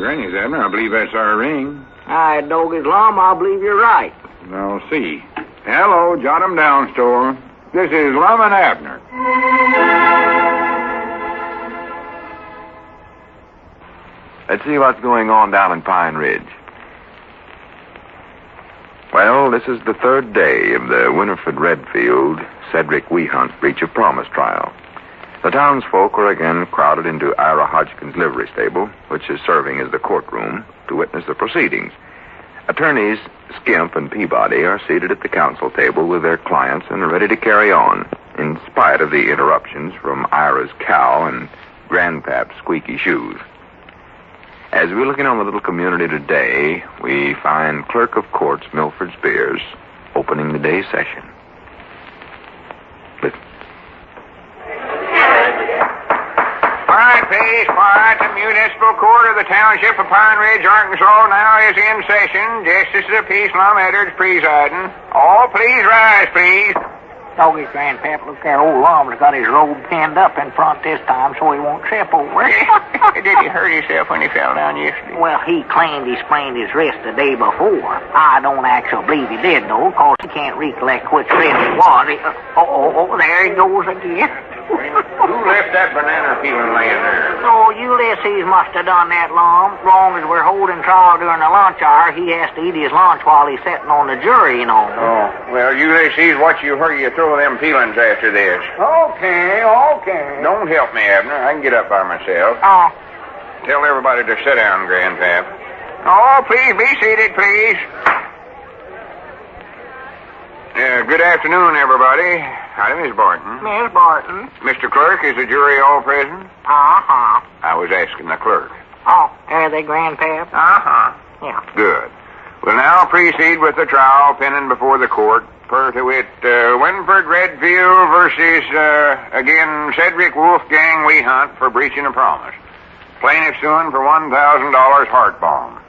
Granny's, Abner. I believe that's our ring. Aye, doggy's Lum, I believe you're right. I'll see. Hello, jot 'em down, store. This is Lum and Abner. Let's see what's going on down in Pine Ridge. Well, this is the third day of the Winifred Redfield, Cedric Wehunt breach of promise trial. The townsfolk are again crowded into Ira Hodgkin's livery stable, which is serving as the courtroom, to witness the proceedings. Attorneys Skimp and Peabody are seated at the counsel table with their clients and ready to carry on, in spite of the interruptions from Ira's cow and Grandpap's squeaky shoes. As we look in on the little community today, we find Clerk of Courts Milford Spears opening the day's session. Listen. Quiet, please, quiet. The municipal court of the township of Pine Ridge, Arkansas now is in session. Justice of the Peace, Lum Edwards, presiding. All please rise, please. Doggy's Grandpap, look there, old Lum's got his robe pinned up in front this time so he won't trip over it. Did he hurt himself when he fell down yesterday? Well, he claimed he sprained his wrist the day before. I don't actually believe he did, though, because he can't recollect which wrist it was. There he goes again. Who left that banana peeling laying there? Oh, Ulysses must have done that, Lum. Long as we're holding trial during the lunch hour, he has to eat his lunch while he's sitting on the jury, you know. Oh, well, Ulysses, watch you where you throw them peelings after this. Okay. Don't help me, Abner. I can get up by myself. Oh. Tell everybody to sit down, Grandpap. Oh, please be seated, please. Good afternoon, everybody. Hi, Miss Barton. Miss Barton. Mr. Clerk, is the jury all present? Uh-huh. I was asking the clerk. Oh, are they, Grandpap? Uh-huh. Yeah. Good. We'll now proceed with the trial pending before the court. Per to it, Winifred Redfield versus, again, Cedric Wolfgang Wehunt for breaching a promise. Plaintiff suing for $1,000 heart bomb.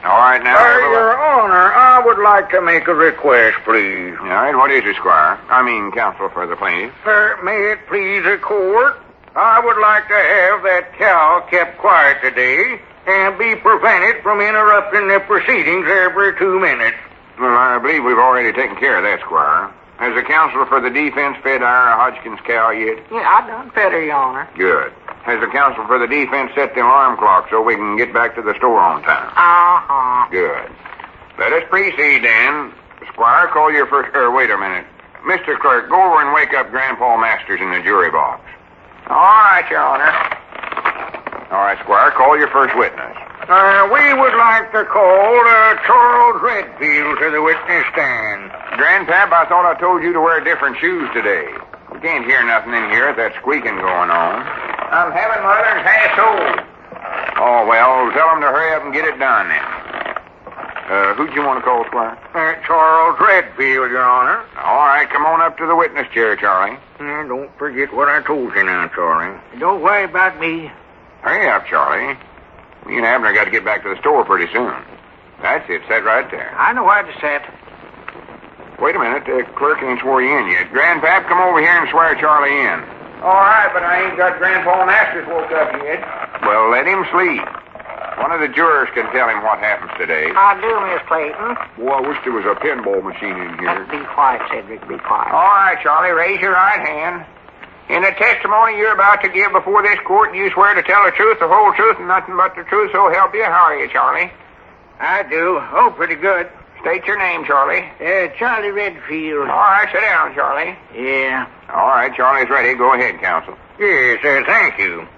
All right, now... Your Honor, I would like to make a request, please. All right, what is it, Squire? I mean, counsel for the plaintiff. May it please the court? I would like to have that cow kept quiet today and be prevented from interrupting the proceedings every 2 minutes. Well, I believe we've already taken care of that, Squire. Has the counsel for the defense fed Ira Hodgkin's cow yet? Yeah, I done fed her, Your Honor. Good. Has the counsel for the defense set the alarm clock so we can get back to the store on time? Uh-huh. Good. Let us proceed, then. Squire, call your first... wait a minute. Mr. Clerk, go over and wake up Grandpa Masters in the jury box. All right, Your Honor. All right, Squire, call your first witness. We would like to call Charles Redfield to the witness stand. Grandpap, I thought I told you to wear different shoes today. We can't hear nothing in here with that squeaking going on. I'm having mother's hassle. Oh, well, tell them to hurry up and get it done, then. Who'd you want to call, Squire? Charles Redfield, Your Honor. All right, come on up to the witness chair, Charlie. Don't forget what I told you now, Charlie. Don't worry about me. Hurry up, Charlie. Me and Abner got to get back to the store pretty soon. That's it. Sit right there. I know where to sit. Wait a minute. The clerk ain't swore you in yet. Grandpap, come over here and swear Charlie in. All right, but I ain't got Grandpa Masters woke up yet. Well, let him sleep. One of the jurors can tell him what happens today. I do, Miss Clayton. Well, I wish there was a pinball machine in here. Be quiet, Cedric. Be quiet. All right, Charlie. Raise your right hand. In the testimony you're about to give before this court, you swear to tell the truth, the whole truth, and nothing but the truth, so help you. How are you, Charlie? I do. Oh, pretty good. State your name, Charlie. Charlie Redfield. All right, sit down, Charlie. Yeah. All right, Charlie's ready. Go ahead, counsel. Yes, thank you.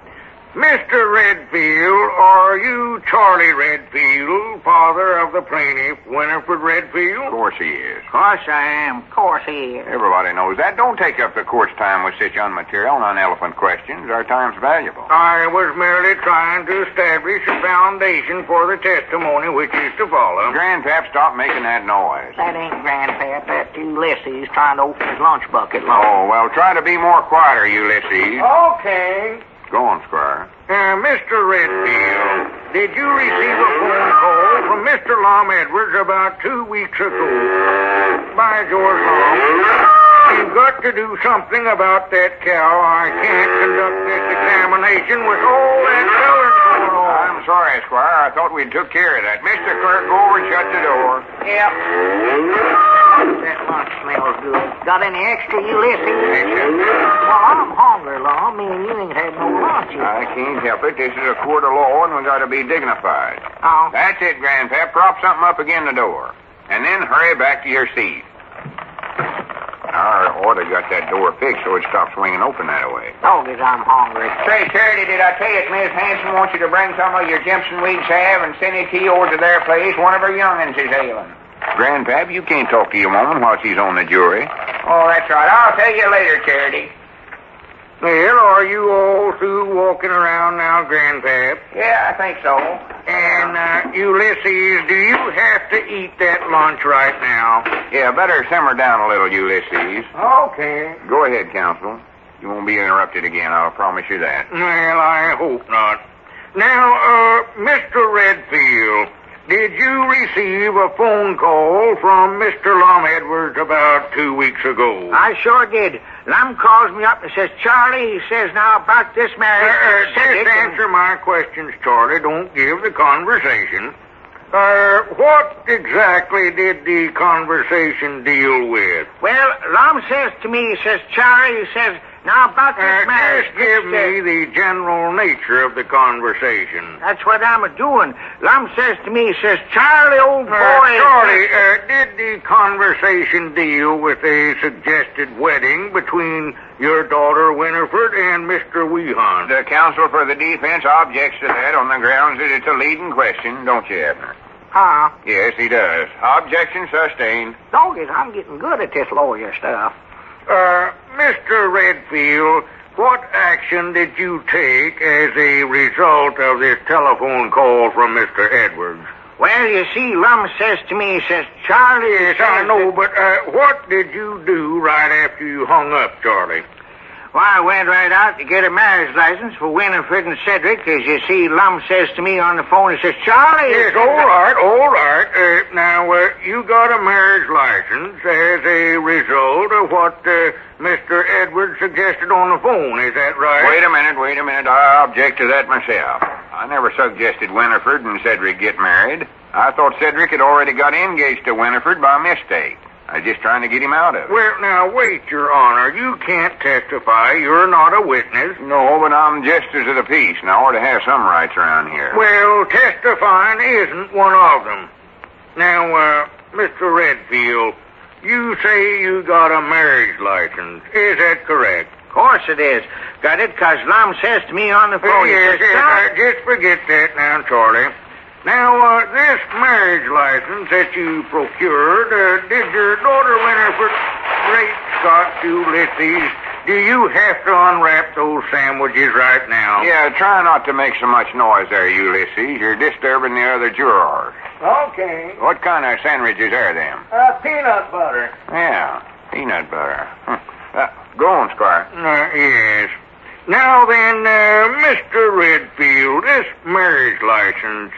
Mr. Redfield, are you Charlie Redfield, father of the plaintiff, Winifred Redfield? Of course he is. Of course I am. Of course he is. Everybody knows that. Don't take up the court's time with such unmaterial and uneloquent questions. Our time's valuable. I was merely trying to establish a foundation for the testimony which is to follow. Grandpap, stop making that noise. That ain't Grandpap. That's Ulysses trying to open his lunch bucket. Oh, well, try to be more quieter, Ulysses. Okay. Go on, Squire. Mr. Redfield, did you receive a phone call from Mr. Lum Edwards about 2 weeks ago? By George Lum, you've got to do something about that cow. I can't conduct this examination with all that color going on. I'm sorry, Squire. I thought we'd took care of that. Mr. Clerk, go over and shut the door. Yep. That lunch smells good. Got any extra, Ulysses? Well, I'm hungry, Lum. Me and you ain't had no lunch yet. I can't help it. This is a court of law, and we got to be dignified. Oh. That's it, Grandpap. Prop something up against the door. And then hurry back to your seat. I ought to got that door fixed so it stops swinging open that way. Doggies, I'm hungry. Say, Charity, did I tell you Miss Hanson wants you to bring some of your Jimson weeds have and send it to you over to their place? One of her young'uns is ailing. Grandpap, you can't talk to your woman while she's on the jury. Oh, that's right. I'll tell you later, Charity. Well, are you all through walking around now, Grandpap? Yeah, I think so. And, Ulysses, do you have to eat that lunch right now? Yeah, better simmer down a little, Ulysses. Okay. Go ahead, Counsel. You won't be interrupted again, I'll promise you that. Well, I hope not. Now, Mr. Redfield, did you receive a phone call from Mr. Lum Edwards about 2 weeks ago? I sure did. Lum calls me up and says, Charlie, he says, now about this marriage... Just answer my questions, Charlie. Don't give the conversation. What exactly did the conversation deal with? Well, Lum says to me, he says, Charlie, he says, now about this marriage... Just give me the general nature of the conversation. That's what I'm doing. Lum says to me, he says, Charlie, old boy... Charlie, did the conversation deal with a suggested wedding between your daughter Winifred and Mr. Weehunt? The counsel for the defense objects to that on the grounds that it's a leading question, don't you, Abner? Huh? Yes, he does. Objection sustained. Doggies, I'm getting good at this lawyer stuff. Mr. Redfield, what action did you take as a result of this telephone call from Mr. Edwards? Well, you see, Lum says to me, he says, Charlie... Yes, I know, but what did you do right after you hung up, Charlie? Well, I went right out to get a marriage license for Winifred and Cedric. As you see, Lum says to me on the phone, he says, Charlie... Yes, all right. Now, you got a marriage license as a result of what Mr. Edwards suggested on the phone. Is that right? Wait a minute. I object to that myself. I never suggested Winifred and Cedric get married. I thought Cedric had already got engaged to Winifred by mistake. I was just trying to get him out of it. Well, now, wait, Your Honor. You can't testify. You're not a witness. No, but I'm justice of the peace, and I ought to have some rights around here. Well, testifying isn't one of them. Now, Mr. Redfield, you say you got a marriage license. Is that correct? Of course it is. Got it because Lum says to me on the phone, Yes, just forget that now, Charlie. Now, this marriage license that you procured, did your daughter Winifred... Great Scott, Ulysses, do you have to unwrap those sandwiches right now? Yeah, try not to make so much noise there, Ulysses. You're disturbing the other jurors. Okay. What kind of sandwiches are them? Peanut butter. Yeah, peanut butter. Go on, Squire. Yes. Now then, Mr. Redfield, this marriage license,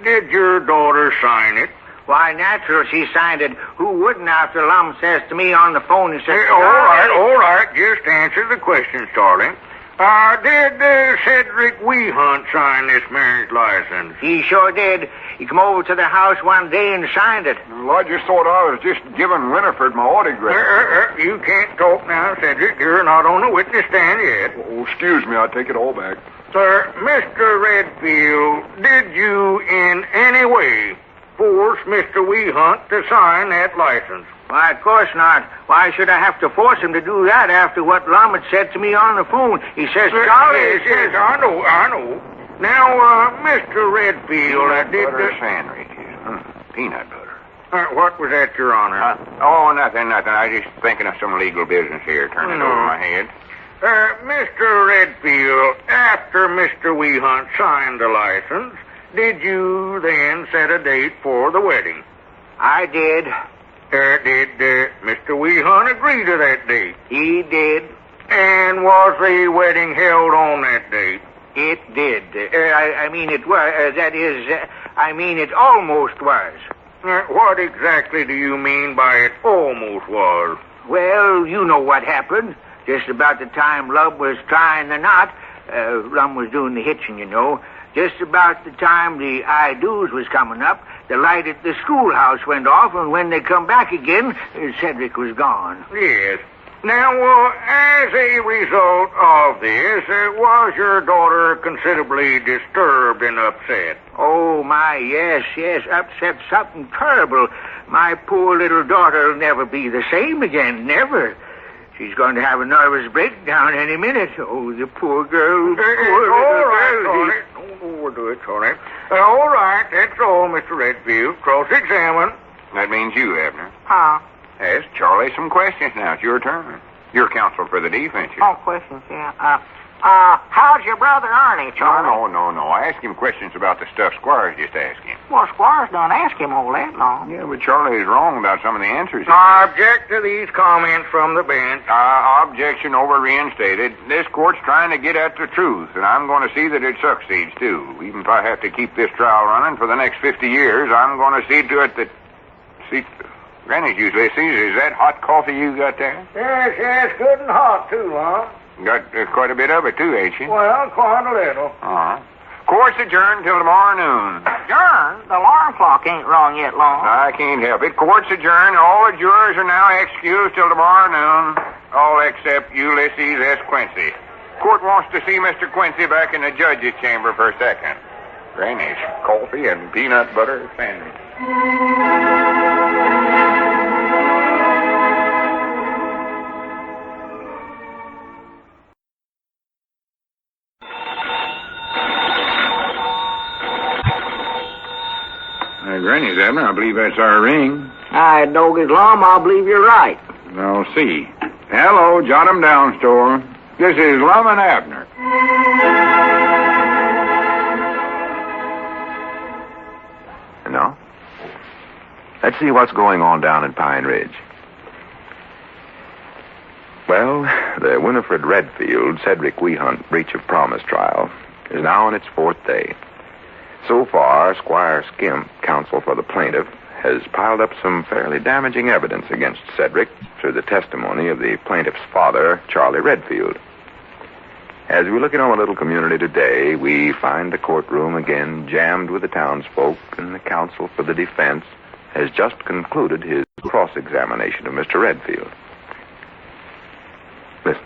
did your daughter sign it? Why, natural, she signed it. Who wouldn't after Lum says to me on the phone, he says... All right. Just answer the question, Charlie. Did Cedric Weehunt sign this marriage license? He sure did. He come over to the house one day and signed it. Well, I just thought I was just giving Winifred my autograph. You can't talk now, Cedric. You're not on the witness stand yet. Oh, excuse me. I take it all back. Sir, Mr. Redfield, did you in any way force Mr. Weehunt to sign that license? Why, of course not. Why should I have to force him to do that after what Lum had said to me on the phone? He says, Charlie... Yes, I know. Now, Mr. Redfield, did butter sandwiches. Peanut butter. What was that, Your Honor? Nothing. I was just thinking of some legal business here, turning over my head. Mr. Redfield, after Mr. Weehunt signed the license, did you then set a date for the wedding? I did. Did Mr. Weehunt agree to that date? He did. And was the wedding held on that date? It did. It was. It almost was. What exactly do you mean by it almost was? Well, you know what happened. Just about the time Lum was tying the knot, Lum was doing the hitching, you know. Just about the time the I-do's was coming up, the light at the schoolhouse went off, and when they come back again, Cedric was gone. Yes. Now, as a result of this, was your daughter considerably disturbed and upset? Oh, my, yes, upset something terrible. My poor little daughter will never be the same again, never. She's going to have a nervous breakdown any minute. Oh, the poor girl. All right, Tony. Don't overdo it, Tony. All right, that's all, Mr. Redfield. Cross-examine. That means you, Abner. Huh? Ask Charlie some questions now. It's your turn. You're counsel for the defense here. Oh, questions, yeah. How's your brother Ernie, Charlie? No. I asked him questions about the stuff Squire's just asked him. Well, Squire's done ask him all that long. Yeah, but Charlie is wrong about some of the answers. I object to these comments from the bench. Objection over reinstated. This court's trying to get at the truth, and I'm going to see that it succeeds, too. Even if I have to keep this trial running for the next 50 years, I'm going to see to it that... See... Granny's Ulysses, is that hot coffee you got there? Yes, good and hot, too, huh? Got quite a bit of it, too, ain't you? Well, quite a little. Court's adjourned till tomorrow noon. Adjourned? The alarm clock ain't rung yet, long. I can't help it. Court's adjourned. All the jurors are now excused till tomorrow noon. All except Ulysses S. Quincy. Court wants to see Mr. Quincy back in the judge's chamber for a second. Granny's coffee and peanut butter sandwich. Granny's, Abner, I believe that's our ring. I dog his lum, I'll believe you're right. I'll see. Hello, jot 'em down, store. This is Lum and Abner. No? Let's see what's going on down in Pine Ridge. Well, the Winifred Redfield Cedric Wehunt breach of promise trial is now on its 4th day. So far, Squire Skimp, counsel for the plaintiff, has piled up some fairly damaging evidence against Cedric through the testimony of the plaintiff's father, Charlie Redfield. As we look in our little community today, we find the courtroom again jammed with the townsfolk, and the counsel for the defense has just concluded his cross-examination of Mr. Redfield. Listen.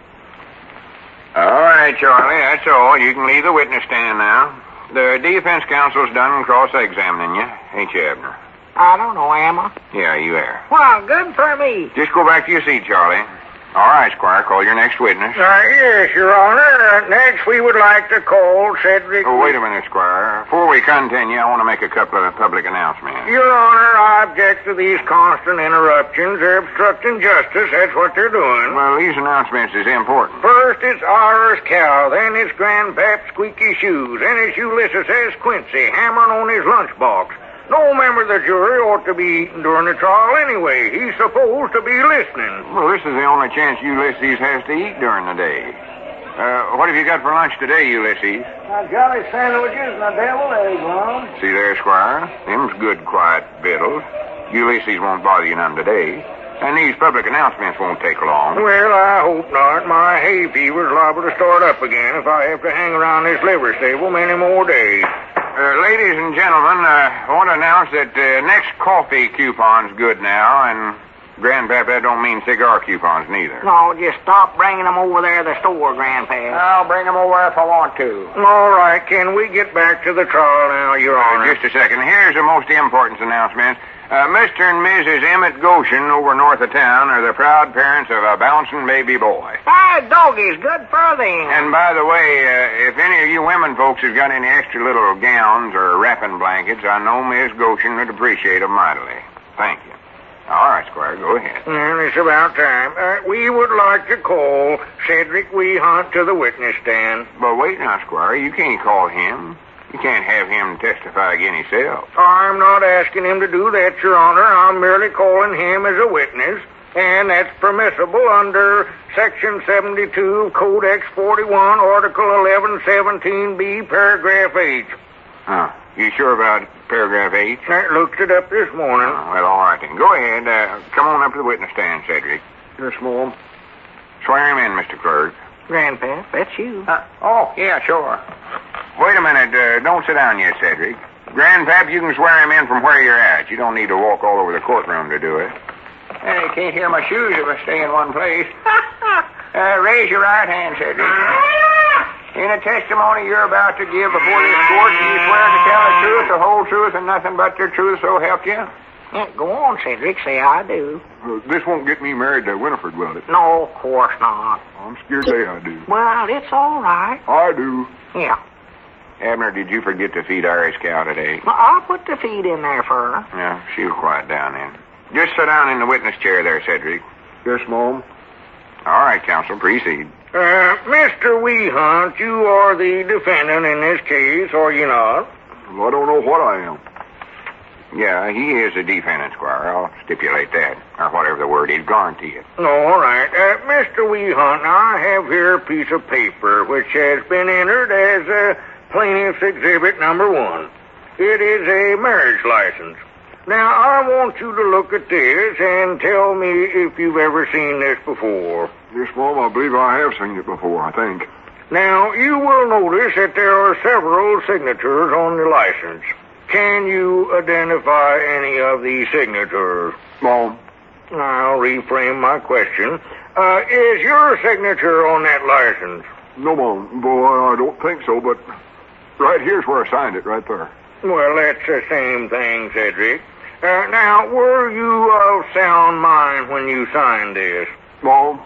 All right, Charlie, that's all. You can leave the witness stand now. The defense counsel's done cross-examining you, ain't you, Abner? I don't know, am I? Yeah, you are. Well, good for me. Just go back to your seat, Charlie. All right, Squire, call your next witness. Yes, Your Honor. Next, we would like to call Cedric... Oh, wait a minute, Squire. Before we continue, I want to make a couple of public announcements. Your Honor, I object to these constant interruptions. They're obstructing justice. That's what they're doing. Well, these announcements is important. First, it's Ira's cow. Then it's Grandpap's squeaky shoes. Then it's Ulysses S. Quincy hammering on his lunchbox. No member of the jury ought to be eating during the trial anyway. He's supposed to be listening. Well, this is the only chance Ulysses has to eat during the day. What have you got for lunch today, Ulysses? Jolly sandwiches and a deviled egg, Lum. See there, Squire? Them's good, quiet victuals. Ulysses won't bother you none today. And these public announcements won't take long. Well, I hope not. My hay fever's liable to start up again if I have to hang around this liver stable many more days. Ladies and gentlemen, I want to announce that next coffee coupon's good now, and Grandpap, that don't mean cigar coupons neither. No, just stop bringing them over there to the store, Grandpa. I'll bring them over if I want to. All right, can we get back to the trial now, Your Honor? Just a second. Here's the most important announcement. Mr. and Mrs. Emmett Goshen over north of town are the proud parents of a bouncing baby boy. Hey, doggies, good for them. And by the way, if any of you women folks has got any extra little gowns or wrapping blankets, I know Miss Goshen would appreciate them mightily. Thank you. All right, Squire, go ahead. Well, it's about time. We would like to call Cedric Wehunt to the witness stand. But wait now, Squire, you can't call him. You can't have him testify again himself. I'm not asking him to do that, Your Honor. I'm merely calling him as a witness, and that's permissible under Section 72 of Codex 41, Article 1117B, Paragraph H. Huh. You sure about Paragraph H? I looked it up this morning. Oh, well, all right then. Go ahead. Come on up to the witness stand, Cedric. Yes, Mom. Swear him in, Mr. Clerk. Grandpa, that's you. Oh, yeah, sure. Wait a minute. Don't sit down yet, Cedric. Grandpap, you can swear him in from where you're at. You don't need to walk all over the courtroom to do it. You can't hear my shoes if I stay in one place. Raise your right hand, Cedric. In a testimony you're about to give before this court, do you swear to tell the truth, the whole truth, and nothing but the truth, so help you? Yeah, go on, Cedric. Say I do. This won't get me married to Winifred, will it? No, of course not. I'm scared to say I do. Well, it's all right. I do. Yeah. Abner, did you forget to feed Iris cow today? Well, I'll put the feed in there for her. Yeah, she'll quiet down then. Just sit down in the witness chair there, Cedric. Yes, Mom. All right, counsel, proceed. Mr. Weehunt, you are the defendant in this case, are you not? Well, I don't know what I am. Yeah, he is a defendant, Squire. I'll stipulate that. Or whatever the word is, guarantee it. All right. Mr. Weehunt, I have here a piece of paper which has been entered as plaintiff's exhibit number 1. It is a marriage license. Now, I want you to look at this and tell me if you've ever seen this before. Yes, Mom, I believe I have seen it before, I think. Now, you will notice that there are several signatures on the license. Can you identify any of these signatures? Mom. I'll reframe my question. Is your signature on that license? No, Mom. Boy, I don't think so, but right here's where I signed it, right there. Well, that's the same thing, Cedric. Now, were you of sound mind when you signed this? Mom?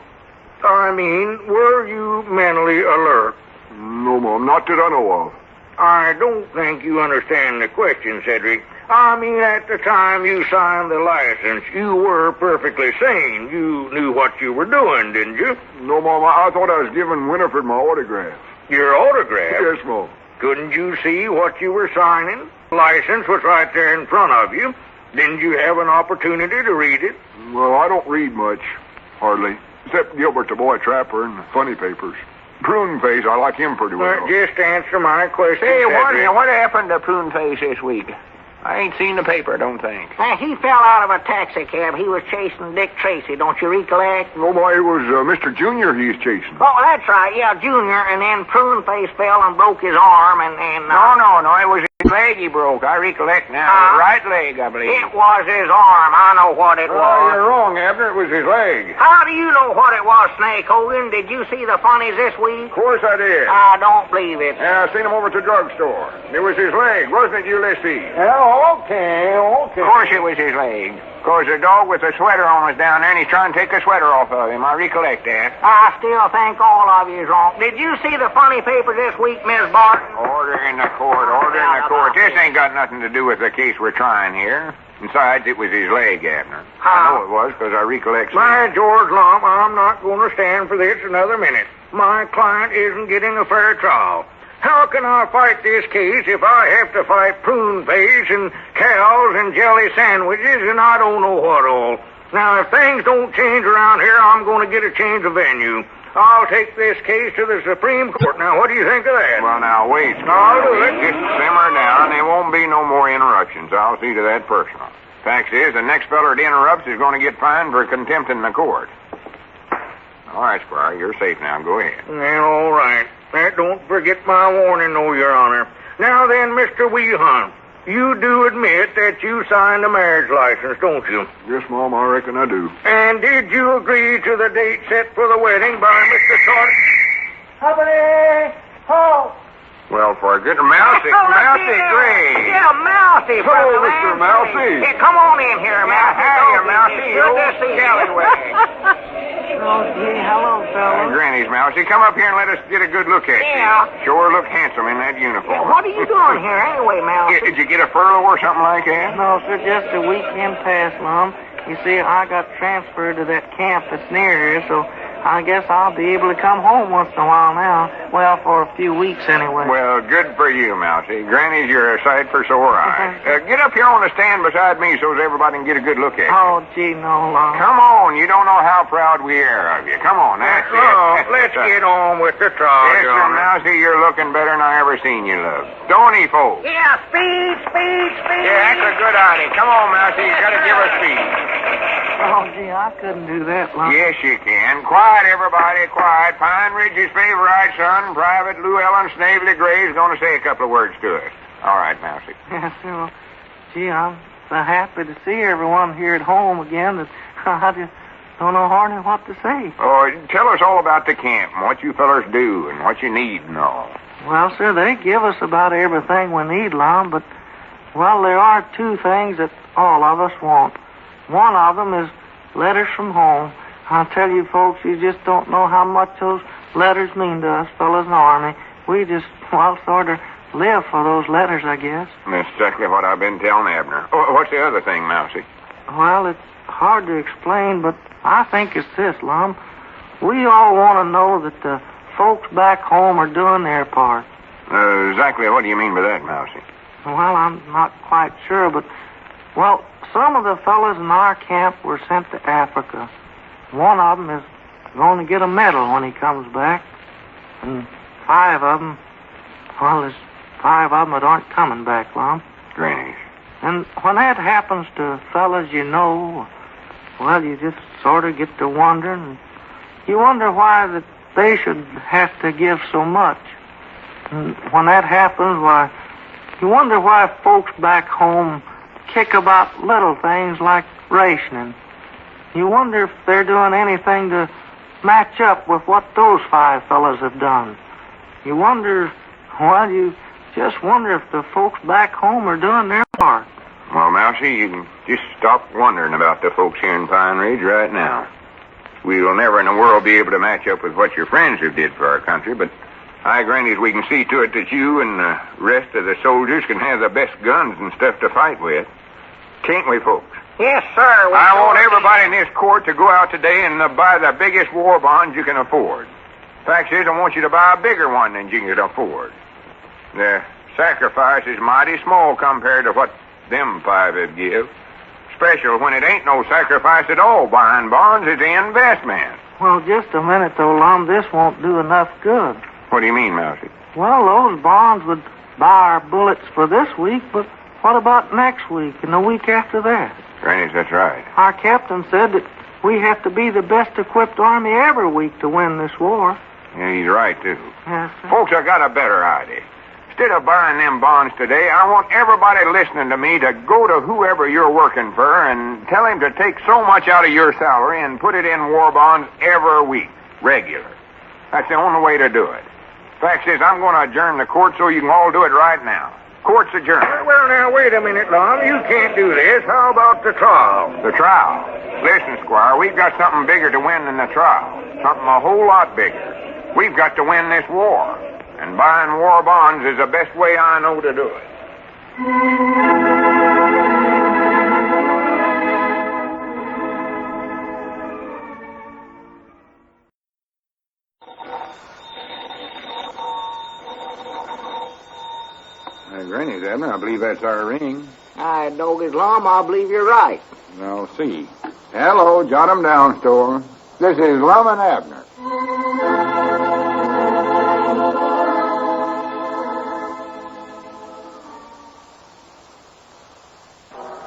I mean, were you mentally alert? No, Mom, not that I know of. I don't think you understand the question, Cedric. I mean, at the time you signed the license, you were perfectly sane. You knew what you were doing, didn't you? No, Mom, I thought I was giving Winifred my autograph. Your autograph? Yes, Mom. Couldn't you see what you were signing? The license was right there in front of you. Didn't you have an opportunity to read it? Well, I don't read much, hardly. Except Gilbert the Boy Trapper and the funny papers. Prune Face, I like him pretty well. Just answer my question. Hey, Cedric. what happened to Prune Face this week? I ain't seen the paper, I don't think. He fell out of a taxi cab. He was chasing Dick Tracy, don't you recollect? No, boy, it was Mr. Junior he's chasing. Oh, that's right. Yeah, Junior. And then Prune Face fell and broke his arm and No, it was his leg he broke. I recollect now. Right leg, I believe. It was his arm. I know what it was. You're wrong, Abner. It was his leg. How do you know what it was, Snake Hogan? Did you see the funnies this week? Of course I did. I don't believe it. Yeah, I seen him over at the drugstore. It was his leg, wasn't it, Ulysses? Okay. Of course it was his leg. Of course, the dog with the sweater on was down there, and he's trying to take the sweater off of him. I recollect that. I still think all of you is wrong. Did you see the funny paper this week, Miss Barton? Order in the court, order in the court. This ain't got nothing to do with the case we're trying here. Besides, it was his leg, Abner. I know it was, because I recollect... My George Lum, I'm not going to stand for this another minute. My client isn't getting a fair trial. How can I fight this case if I have to fight prune face and cows and jelly sandwiches and I don't know what all? Now, if things don't change around here, I'm going to get a change of venue. I'll take this case to the Supreme Court. Now, what do you think of that? Well, now, wait. I'll do it. Just simmer down. There won't be no more interruptions. I'll see to that personal. Fact is, the next feller that interrupts is going to get fined for contempt in the court. All right, Squire, you're safe now. Go ahead. Well, all right. Don't forget my warning, though, Your Honor. Now then, Mr. Weehunt, you do admit that you signed a marriage license, don't you? Yes, Mom, I reckon I do. And did you agree to the date set for the wedding by Mr. Thorne? Company! Halt! Well, for a good Mousy Gray. Yeah, Mousy. Hello, Mr. Mousy. Hey, come on in here, Mousy. Hiya, Mousy. Good to see you. Oh, gee, hello, fellas. Granny's Mousy, come up here and let us get a good look at you. Yeah. Sure look handsome in that uniform. What are you doing here anyway, Mousy? Did you get a furlough or something like that? No, sir, just a weekend pass, Lum. You see, I got transferred to that camp that's near here, so I guess I'll be able to come home once in a while now. Well, for a few weeks anyway. Well, good for you, Mousy. Granny's, you're a sight for sore eyes. Get up here on the stand beside me so that everybody can get a good look at you. Oh, gee, no, Lum. Come on, you don't know how proud we are of you. Come on, that's it. Let's get on with the trial, Yes, Your sir, Honor. Mousy, you're looking better than I ever seen you look. Don't he, folks? Yeah, speed. Yeah, that's a good idea. Come on, Mousy, you gotta give us speed. Oh, gee, I couldn't do that, Lum. Yes, you can. Quiet quiet, everybody, quiet. Pine Ridge's favorite son, Private Lou Ellen Snavely Gray, is going to say a couple of words to us. All right, Mousy. Yes, sir. Well, gee, I'm so happy to see everyone here at home again that I just don't know hardly what to say. Oh, tell us all about the camp and what you fellers do and what you need and all. Well, sir, they give us about everything we need, Lum, but, well, there are two things that all of us want. One of them is letters from home. I'll tell you, folks, you just don't know how much those letters mean to us fellas in the Army. We just, well, sort of live for those letters, I guess. That's exactly what I've been telling Abner. Oh, what's the other thing, Mousy? Well, it's hard to explain, but I think it's this, Lum. We all want to know that the folks back home are doing their part. Exactly what do you mean by that, Mousy? Well, I'm not quite sure, but, well, some of the fellas in our camp were sent to Africa. One of them is going to get a medal when he comes back. And 5 of them, well, there's 5 of them that aren't coming back, Lum. Grannies. And when that happens to fellas you know, well, you just sort of get to wondering. You wonder why that they should have to give so much. And when that happens, why, you wonder why folks back home kick about little things like rationing. You wonder if they're doing anything to match up with what those 5 fellas have done. You wonder, well, you just wonder if the folks back home are doing their part. Well, Mousy, you can just stop wondering about the folks here in Pine Ridge right now. We'll never in the world be able to match up with what your friends have did for our country, but I granted we can see to it that you and the rest of the soldiers can have the best guns and stuff to fight with. Can't we, folks? Yes, sir. I want everybody in this court to go out today and buy the biggest war bonds you can afford. Fact is, I want you to buy a bigger one than you can afford. The sacrifice is mighty small compared to what them 5 have give. Special when it ain't no sacrifice at all buying bonds. It's an investment. Well, just a minute, though, Lum. This won't do enough good. What do you mean, Mousy? Well, those bonds would buy our bullets for this week, but what about next week and the week after that? Grannies, that's right. Our captain said that we have to be the best equipped army every week to win this war. Yeah, he's right, too. Yes, sir. Folks, I got a better idea. Instead of buying them bonds today, I want everybody listening to me to go to whoever you're working for and tell him to take so much out of your salary and put it in war bonds every week, regular. That's the only way to do it. Fact is, I'm going to adjourn the court so you can all do it right now. Court's adjourned. Well, now, wait a minute, Lum. You can't do this. How about the trial? The trial? Listen, Squire, we've got something bigger to win than the trial. Something a whole lot bigger. We've got to win this war. And buying war bonds is the best way I know to do it. Granny's, Abner, I believe that's our ring. I dog his Lum, I believe you're right. I'll see. Hello, jot 'em down, store. This is Lum and Abner.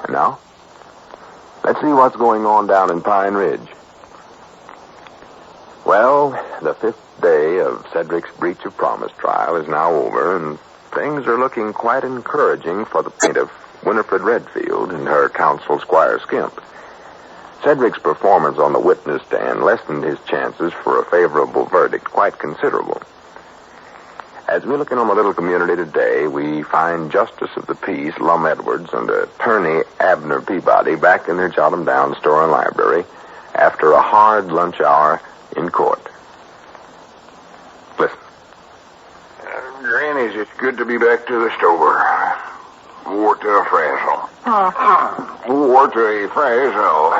And now, let's see what's going on down in Pine Ridge. Well, the 5th day of Cedric's breach of promise trial is now over, and things are looking quite encouraging for the plaintiff, Winifred Redfield, and her counsel, Squire Skimp. Cedric's performance on the witness stand lessened his chances for a favorable verdict quite considerable. As we look in on the little community today, we find Justice of the Peace, Lum Edwards, and Attorney Abner Peabody back in their jot-em-down store and library after a hard lunch hour in court. Listen. Grannies, it's good to be back to the store. Wore to a frazzle. Wore to a frazzle.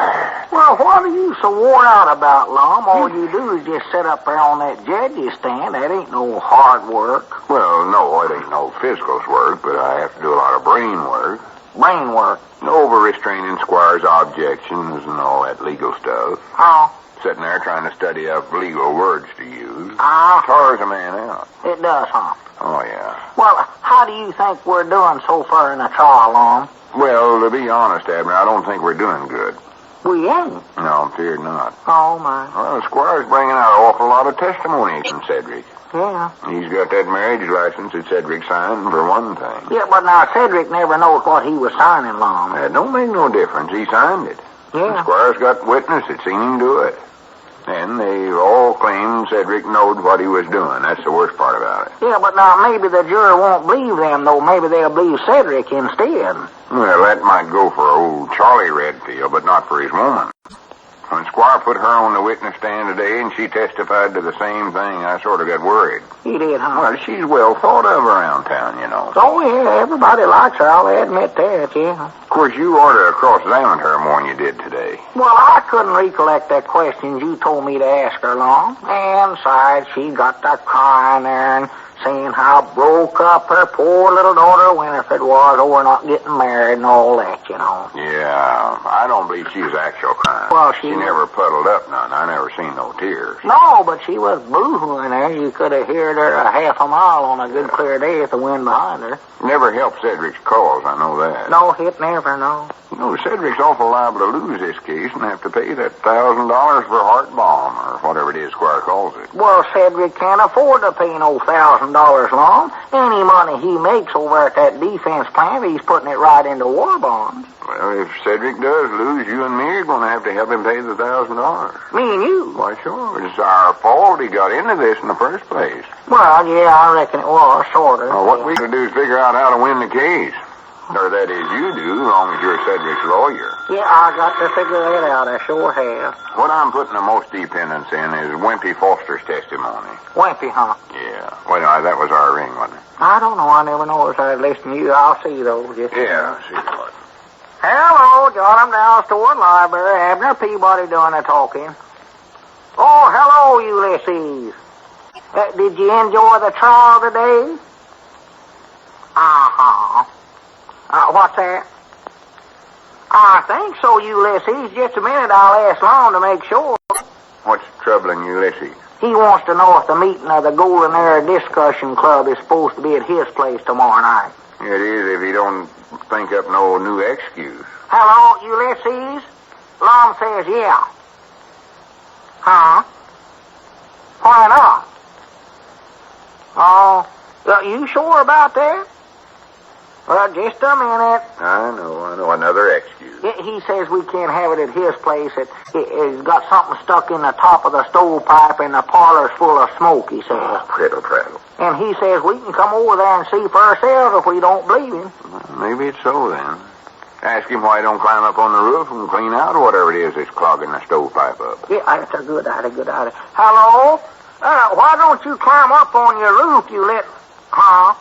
Well, what are you so wore out about, Lum? All you do is just sit up there on that judge's stand. That ain't no hard work. Well, no, it ain't no physical work, but I have to do a lot of brain work. Brain work? Over restraining Squire's objections and all that legal stuff. Oh. Sitting there trying to study up legal words to use. Tires a man out. It does, huh? Oh, yeah. Well, how do you think we're doing so far in the trial, Lum? Well, to be honest, Abner, I don't think we're doing good. We ain't. No, I'm feared not. Oh, my. Well, the squire's bringing out an awful lot of testimony from Cedric. Yeah. He's got that marriage license that Cedric signed, for one thing. Yeah, but now Cedric never knows what he was signing, Lum. That don't make no difference. He signed it. Yeah. The squire's got witness that seen him do it. And they all claim Cedric knowed what he was doing. That's the worst part about it. Yeah, but now maybe the jury won't believe them, though. Maybe they'll believe Cedric instead. Well, that might go for old Charlie Redfield, but not for his woman. When Squire put her on the witness stand today and she testified to the same thing, I sort of got worried. He did, huh? Well, she's well thought of around town, you know. Oh, yeah, everybody likes her, I'll admit that, yeah. Of course, you ought to cross-examine her more than you did today. Well, I couldn't recollect the questions you told me to ask her, Lum. And besides, she got to crying there and saying how broke up her poor little daughter Winifred was over not getting married and all that, you know. Yeah, I don't believe she was actual crying. Well, she never puddled up none. I never seen no tears. No, but she was boo-hooing there. You could have heard her a half a mile on a good clear day with the wind behind her. Never helped Cedric's cause, I know that. No, it never, no. You know, Cedric's awful liable to lose this case and have to pay that $1,000 for heart balm, or whatever it is Squire calls it. Well, Cedric can't afford to pay no $1,000 long. Any money he makes over at that defense plant, he's putting it right into war bonds. Well, if Cedric does lose, you and me are going to have to help him pay the $1,000. Me and you? Why, sure. It's our fault he got into this in the first place. Well, yeah, I reckon it was, sort of. Well, what we can do is figure out how to win the case. Or that is, you do, as long as you're Cedric's lawyer. Yeah, I got to figure that out. I sure have. What I'm putting the most dependence in is Wimpy Foster's testimony. Wimpy, huh? Yeah. Well, that was our ring, wasn't it? I don't know. I never noticed I'd listen to you. I'll see, though. Just yeah, I'll see what. Hello, John. I'm downstairs, library. Abner Peabody doing the talking. Oh, hello, Ulysses. Did you enjoy the trial today? Uh-huh. What's that? I think so, Ulysses. Just a minute, I'll ask Lum to make sure. What's troubling Ulysses? He wants to know if the meeting of the Golden Era Discussion Club is supposed to be at his place tomorrow night. It is if he don't think up no new excuse. Hello, Ulysses? Lum says yeah. Huh? Why not? Oh, you sure about that? Well, just a minute. I know. Another excuse. He says we can't have it at his place. It's got something stuck in the top of the stovepipe and the parlor's full of smoke, he says. Prattle. And he says we can come over there and see for ourselves if we don't believe him. Well, maybe it's so, then. Ask him why he don't climb up on the roof and clean out whatever it is that's clogging the stovepipe up. Yeah, that's a good idea. Hello? Why don't you climb up on your roof, Huh?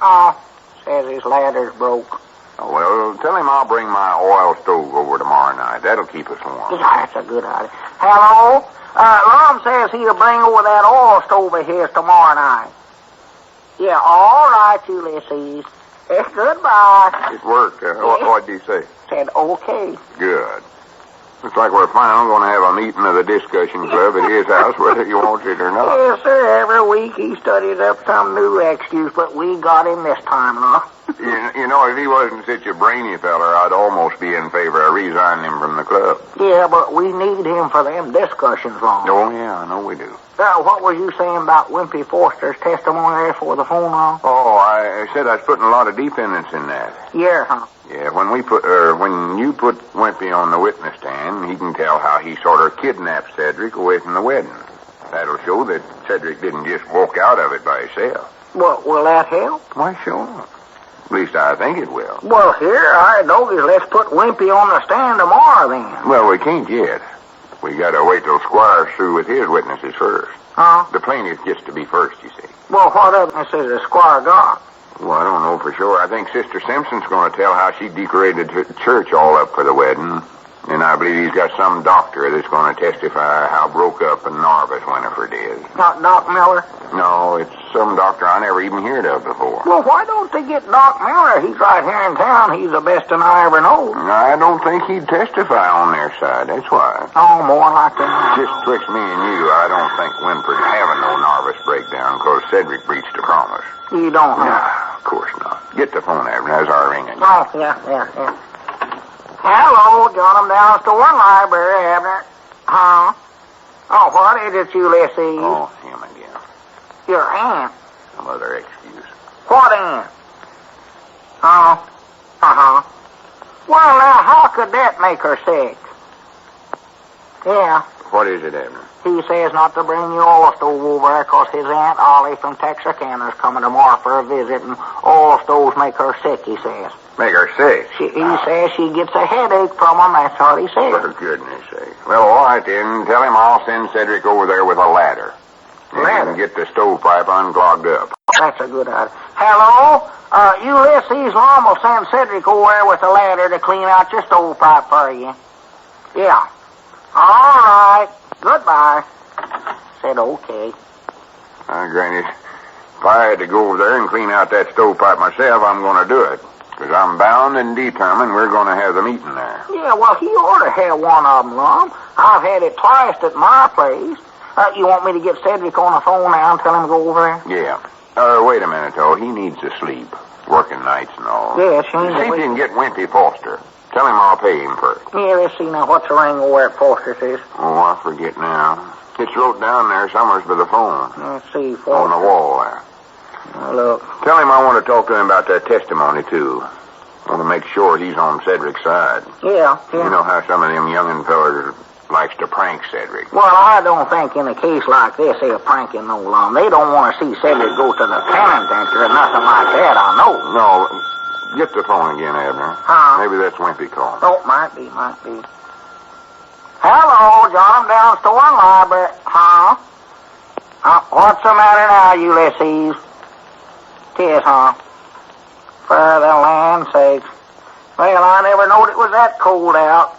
Oh. Says his ladder's broke. Oh, well, tell him I'll bring my oil stove over tomorrow night. That'll keep us warm. Yeah, that's a good idea. Hello? Lum says he'll bring over that oil stove of his tomorrow night. Yeah, all right, Ulysses. Goodbye. It worked. What did he say? Said okay. Good. Looks like we're finally going to have a meeting of the discussion club at his house, whether he wants it or not. Yes, sir. Every week he studies up some new excuse, but we got him this time, huh? You know, if he wasn't such a brainy feller, I'd almost be in favor of resigning him from the club. Yeah, but we need him for them discussions, Lum. Oh, yeah, I know we do. What was you saying about Wimpy Foster's testimony there for the phone, Lum? Oh, I said I was putting a lot of dependence in that. Yeah, huh? Yeah, when you put Wimpy on the witness stand, he can tell how he sort of kidnapped Cedric away from the wedding. That'll show that Cedric didn't just walk out of it by himself. Well, will that help? Why, sure. At least I think it will. Well, here, all right, Doggies, let's put Wimpy on the stand tomorrow, then. Well, we can't yet. We gotta wait till Squire's through with his witnesses first. Huh? The plaintiff gets to be first, you see. Well, what evidence has Squire got? Well, I don't know for sure. I think Sister Simpson's going to tell how she decorated the church all up for the wedding. And I believe he's got some doctor that's going to testify how broke up and nervous Winifred is. Not Doc Miller? No, it's some doctor I never even heard of before. Well, why don't they get Doc Miller? He's right here in town. He's the best one I ever know. I don't think he'd testify on their side, that's why. Oh, more like that. Just twixt me and you, I don't think Winifred's having no nervous breakdown because Cedric breached a promise. You don't, huh? Nah, of course not. Get the phone, Abner. That's our ringing. Oh, yeah. Hello, John. I'm down to one library, Abner. Huh? Oh, what is it, Ulysses? Oh, him again. Your aunt. Some other excuse. What aunt? Oh. Uh-huh. Well, now, how could that make her sick? Yeah. What is it, Abner? He says not to bring your oil stove over there because his Aunt Ollie from Texarkana's coming tomorrow for a visit, and oil stoves make her sick, he says. Make her sick? He says she gets a headache from them, that's what he says. For goodness sake. Well, all right then. Tell him I'll send Cedric over there with a ladder. Ladder? And get the stovepipe unclogged up. That's a good idea. Hello? Ulysses Lum will send Cedric over there with a ladder to clean out your stovepipe for you. Yeah. All right. Goodbye. Said okay. Granny, if I had to go over there and clean out that stovepipe myself, I'm going to do it. Because I'm bound and determined we're going to have the meeting there. Yeah, well, he ought to have one of them, Lum. I've had it twice at my place. You want me to get Cedric on the phone now and tell him to go over there? Yeah. Wait a minute, though. He needs to sleep. Working nights and all. Yes, See if you can get Wimpy Foster. Tell him I'll pay him for it. Yeah, let's see now. What's the ring over at Foster's is? Oh, I forget now. It's wrote down there somewhere by the phone. Let's see, Foster. On the wall there. Oh, look. Tell him I want to talk to him about that testimony, too. I want to make sure he's on Cedric's side. Yeah. You know how some of them youngin' fellas likes to prank Cedric. Well, I don't think in a case like this they're pranking no Lum. They don't want to see Cedric go to the penitentiary or nothing like that, I know. No, get the phone again, Abner. Huh? Maybe that's Wimpy calling. Oh, might be. Hello, John. I'm down to one library. Huh? What's the matter now, Ulysses? 'Tis, huh? For the land's sakes. Well, I never knowed it was that cold out.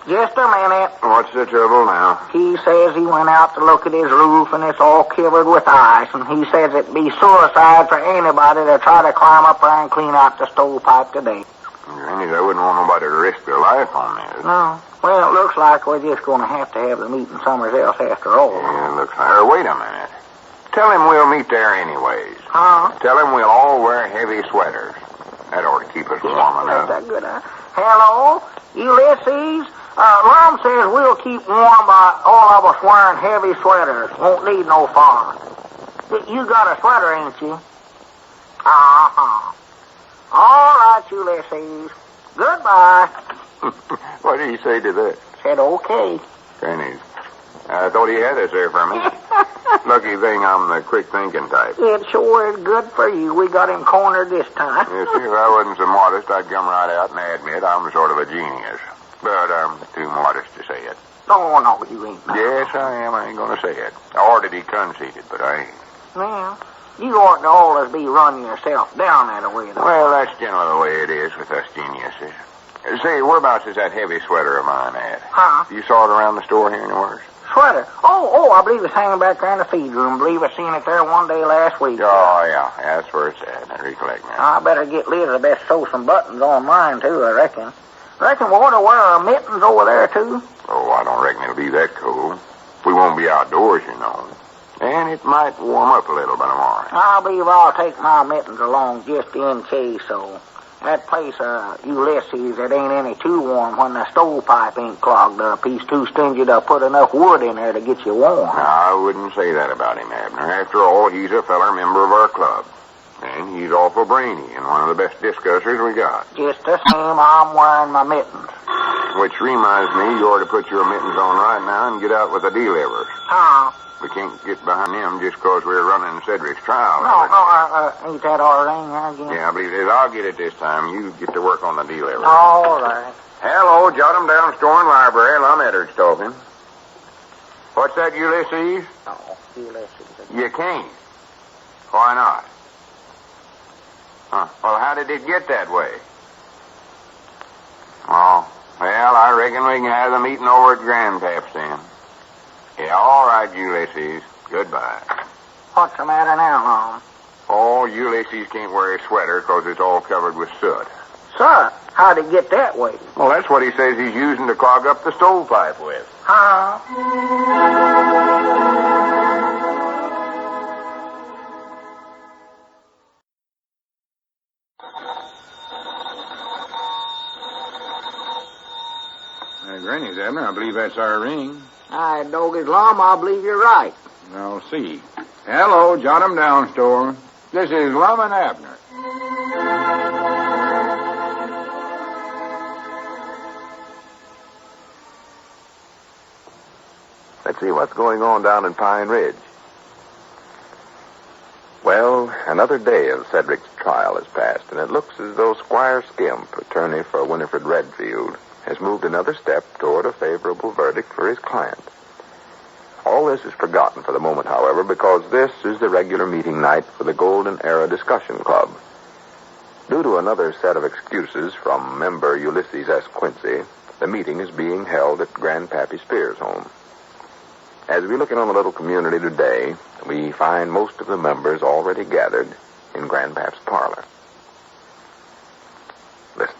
Just a minute. What's the trouble now? He says he went out to look at his roof and it's all covered with ice, and he says it'd be suicide for anybody to try to climb up there and clean out the stovepipe today. Granny, I wouldn't want nobody to risk their life on this. No. Well, it looks like we're just going to have the meeting somewhere else after all. Yeah, it looks like. Wait a minute. Tell him we'll meet there anyways. Huh? Tell him we'll all wear heavy sweaters. That ought to keep us warm enough. That's a good idea. Hello, Ulysses? Lum says we'll keep warm by all of us wearing heavy sweaters. Won't need no far. You got a sweater, ain't you? Uh-huh. All right, Ulysses. Goodbye. What did he say to that? Said okay. Granny, I thought he had us there for a minute. Lucky thing I'm the quick-thinking type. It sure is good for you. We got him cornered this time. You see, if I wasn't so modest, I'd come right out and admit I'm sort of a genius. But I'm too modest to say it. Oh, no, you ain't. Yes, I am. I ain't going to say it. I ought to be conceited, but I ain't. Well, you ought to always be running yourself down that way, though. Well, that's generally the way it is with us geniuses. Say, whereabouts is that heavy sweater of mine at? Huh? You saw it around the store here anywhere? Sweater? Oh, I believe it's hanging back there in the feed room. Believe I seen it there one day last week. Oh, yeah. That's where it's at. I recollect now. I better get Elizabeth to sew some buttons on mine, too, I reckon. Reckon we ought to wear our mittens over there, too? Oh, I don't reckon it'll be that cold. We won't be outdoors, you know. And it might warm up a little by tomorrow. I believe I'll take my mittens along just in case, so that place, Ulysses, it ain't any too warm when the stovepipe ain't clogged up. He's too stingy to put enough wood in there to get you warm. No, I wouldn't say that about him, Abner. After all, he's a feller member of our club. And he's awful brainy and one of the best discussers we got. Just the same, I'm wearing my mittens. Which reminds me, you ought to put your mittens on right now and get out with the delivers. Huh? We can't get behind them just 'cause we're running Cedric's trial. No, ain't that our ring there again? Yeah, I believe it is. I'll get it this time. You get to work on the delivers. All right. Hello, jot 'em down, store and library. Lum Edwards talking. What's that, Ulysses? No, Ulysses. You can't. Why not? Huh. Well, how did it get that way? Oh, well, I reckon we can have the meeting over at Grandpap's then. Yeah, all right, Ulysses. Goodbye. What's the matter now, Lum? Oh, Ulysses can't wear his sweater 'cause it's all covered with soot. Sir, how'd it get that way? Well, that's what he says he's using to clog up the stovepipe with. Huh? Granny's, Abner. I believe that's our ring. I doggies, Lum, I believe you're right. I'll see. Hello, jot 'em down, Store. This is Lum and Abner. Let's see what's going on down in Pine Ridge. Well, another day of Cedric's trial has passed, and it looks as though Squire Skimp, attorney for Winifred Redfield, has moved another step toward a favorable verdict for his client. All this is forgotten for the moment, however, because this is the regular meeting night for the Golden Era Discussion Club. Due to another set of excuses from member Ulysses S. Quincy, the meeting is being held at Grandpappy Spears' home. As we look in on the little community today, we find most of the members already gathered in Grandpap's parlor. Listen.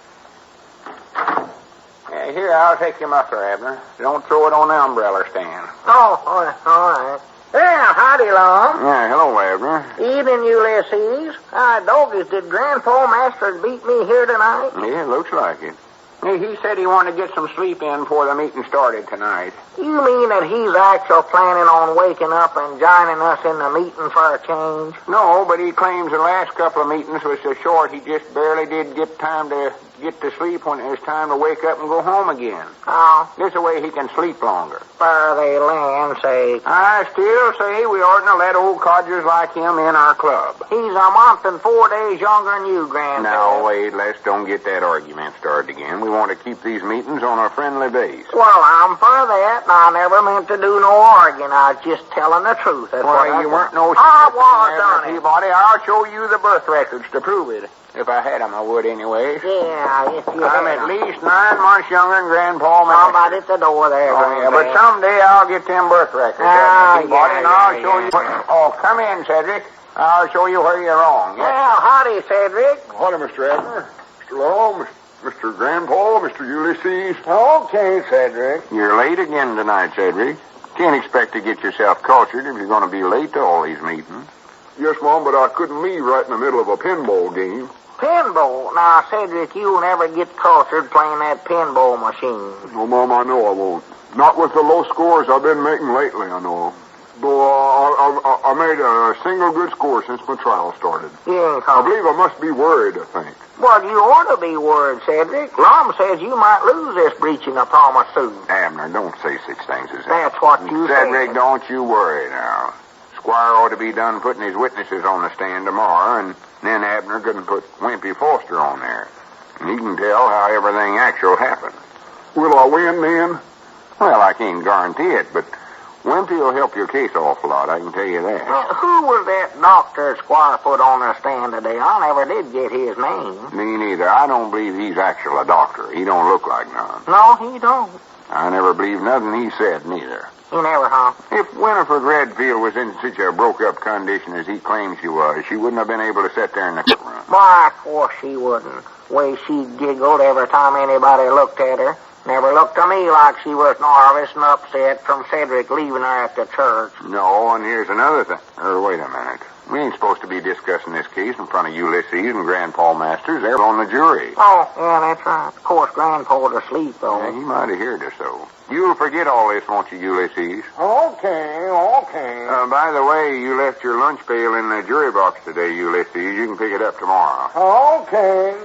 Here, I'll take your muffler, Abner. Don't throw it on the umbrella stand. Oh, all right. Well, howdy, Lum. Yeah, hello, Abner. Evening, Ulysses. Doggies, did Grandpa Masters beat me here tonight? Yeah, looks like it. He said he wanted to get some sleep in before the meeting started tonight. You mean that he's actually planning on waking up and joining us in the meeting for a change? No, but he claims the last couple of meetings was so short he just barely did get time to get to sleep when it was time to wake up and go home again. Oh, This way he can sleep longer. for the land's sake. I still say we oughtn't to let old codgers like him in our club. He's a month and 4 days younger than you, Grandpa. Now, wait, let's don't get that argument started again. We want to keep these meetings on a friendly base. Well, I'm for that, and I never meant to do no arguing. I was just telling the truth. That's what Well, I you said. weren't no... I was, Donnie. Peabody. I'll show you the birth records to prove it. If I had them, I would anyway. Yeah, if you I'm had at 'em. least 9 months younger than Grandpa Masters. Somebody at the door there. Oh, yeah, but someday I'll get them birth records. Peabody, and I'll show you... Oh, come in, Cedric. I'll show you where you're wrong. Yes. Well, howdy, Cedric. Howdy, Mr. Abner. Mr. Long, Mr. Grandpa, Mr. Ulysses. Okay, Cedric. You're late again tonight, Cedric. Can't expect to get yourself cultured if you're going to be late to all these meetings. Yes, Mom, but I couldn't leave right in the middle of a pinball game. Pinball. Now, Cedric, you'll never get cultured playing that pinball machine. Oh, Mom, I know I won't. Not with the low scores I've been making lately, I know. Though I made a single good score since my trial started. Yeah, I believe I must be worried, I think. Well, you ought to be worried, Cedric. Lum says you might lose this breaching of promise soon. Abner, don't say such things as that. That's what you Cedric, said. don't you worry now. Squire ought to be done putting his witnesses on the stand tomorrow, and then Abner couldn't put Wimpy Foster on there. And he can tell how everything actually happened. Will I win then? Well, I can't guarantee it, but Wimpy will help your case awful lot, I can tell you that. Who was that doctor Squire put on the stand today? I never did get his name. Me neither. I don't believe he's actually a doctor. He don't look like none. No, he don't. I never believed nothing he said, neither. He never, huh? If Winifred Redfield was in such a broke-up condition as he claims she was, she wouldn't have been able to sit there in the courtroom. Why, of course she wouldn't. Way she giggled every time anybody looked at her. Never looked to me like she was nervous and upset from Cedric leaving her at the church. No, and here's another thing. Wait a minute. We ain't supposed to be discussing this case in front of Ulysses and Grandpa Masters. They're on the jury. Oh, yeah, that's right. Of course, Grandpa's asleep, though. Yeah, he might have heard us, though. You'll forget all this, won't you, Ulysses? Okay. By the way, you left your lunch pail in the jury box today, Ulysses. You can pick it up tomorrow. Okay.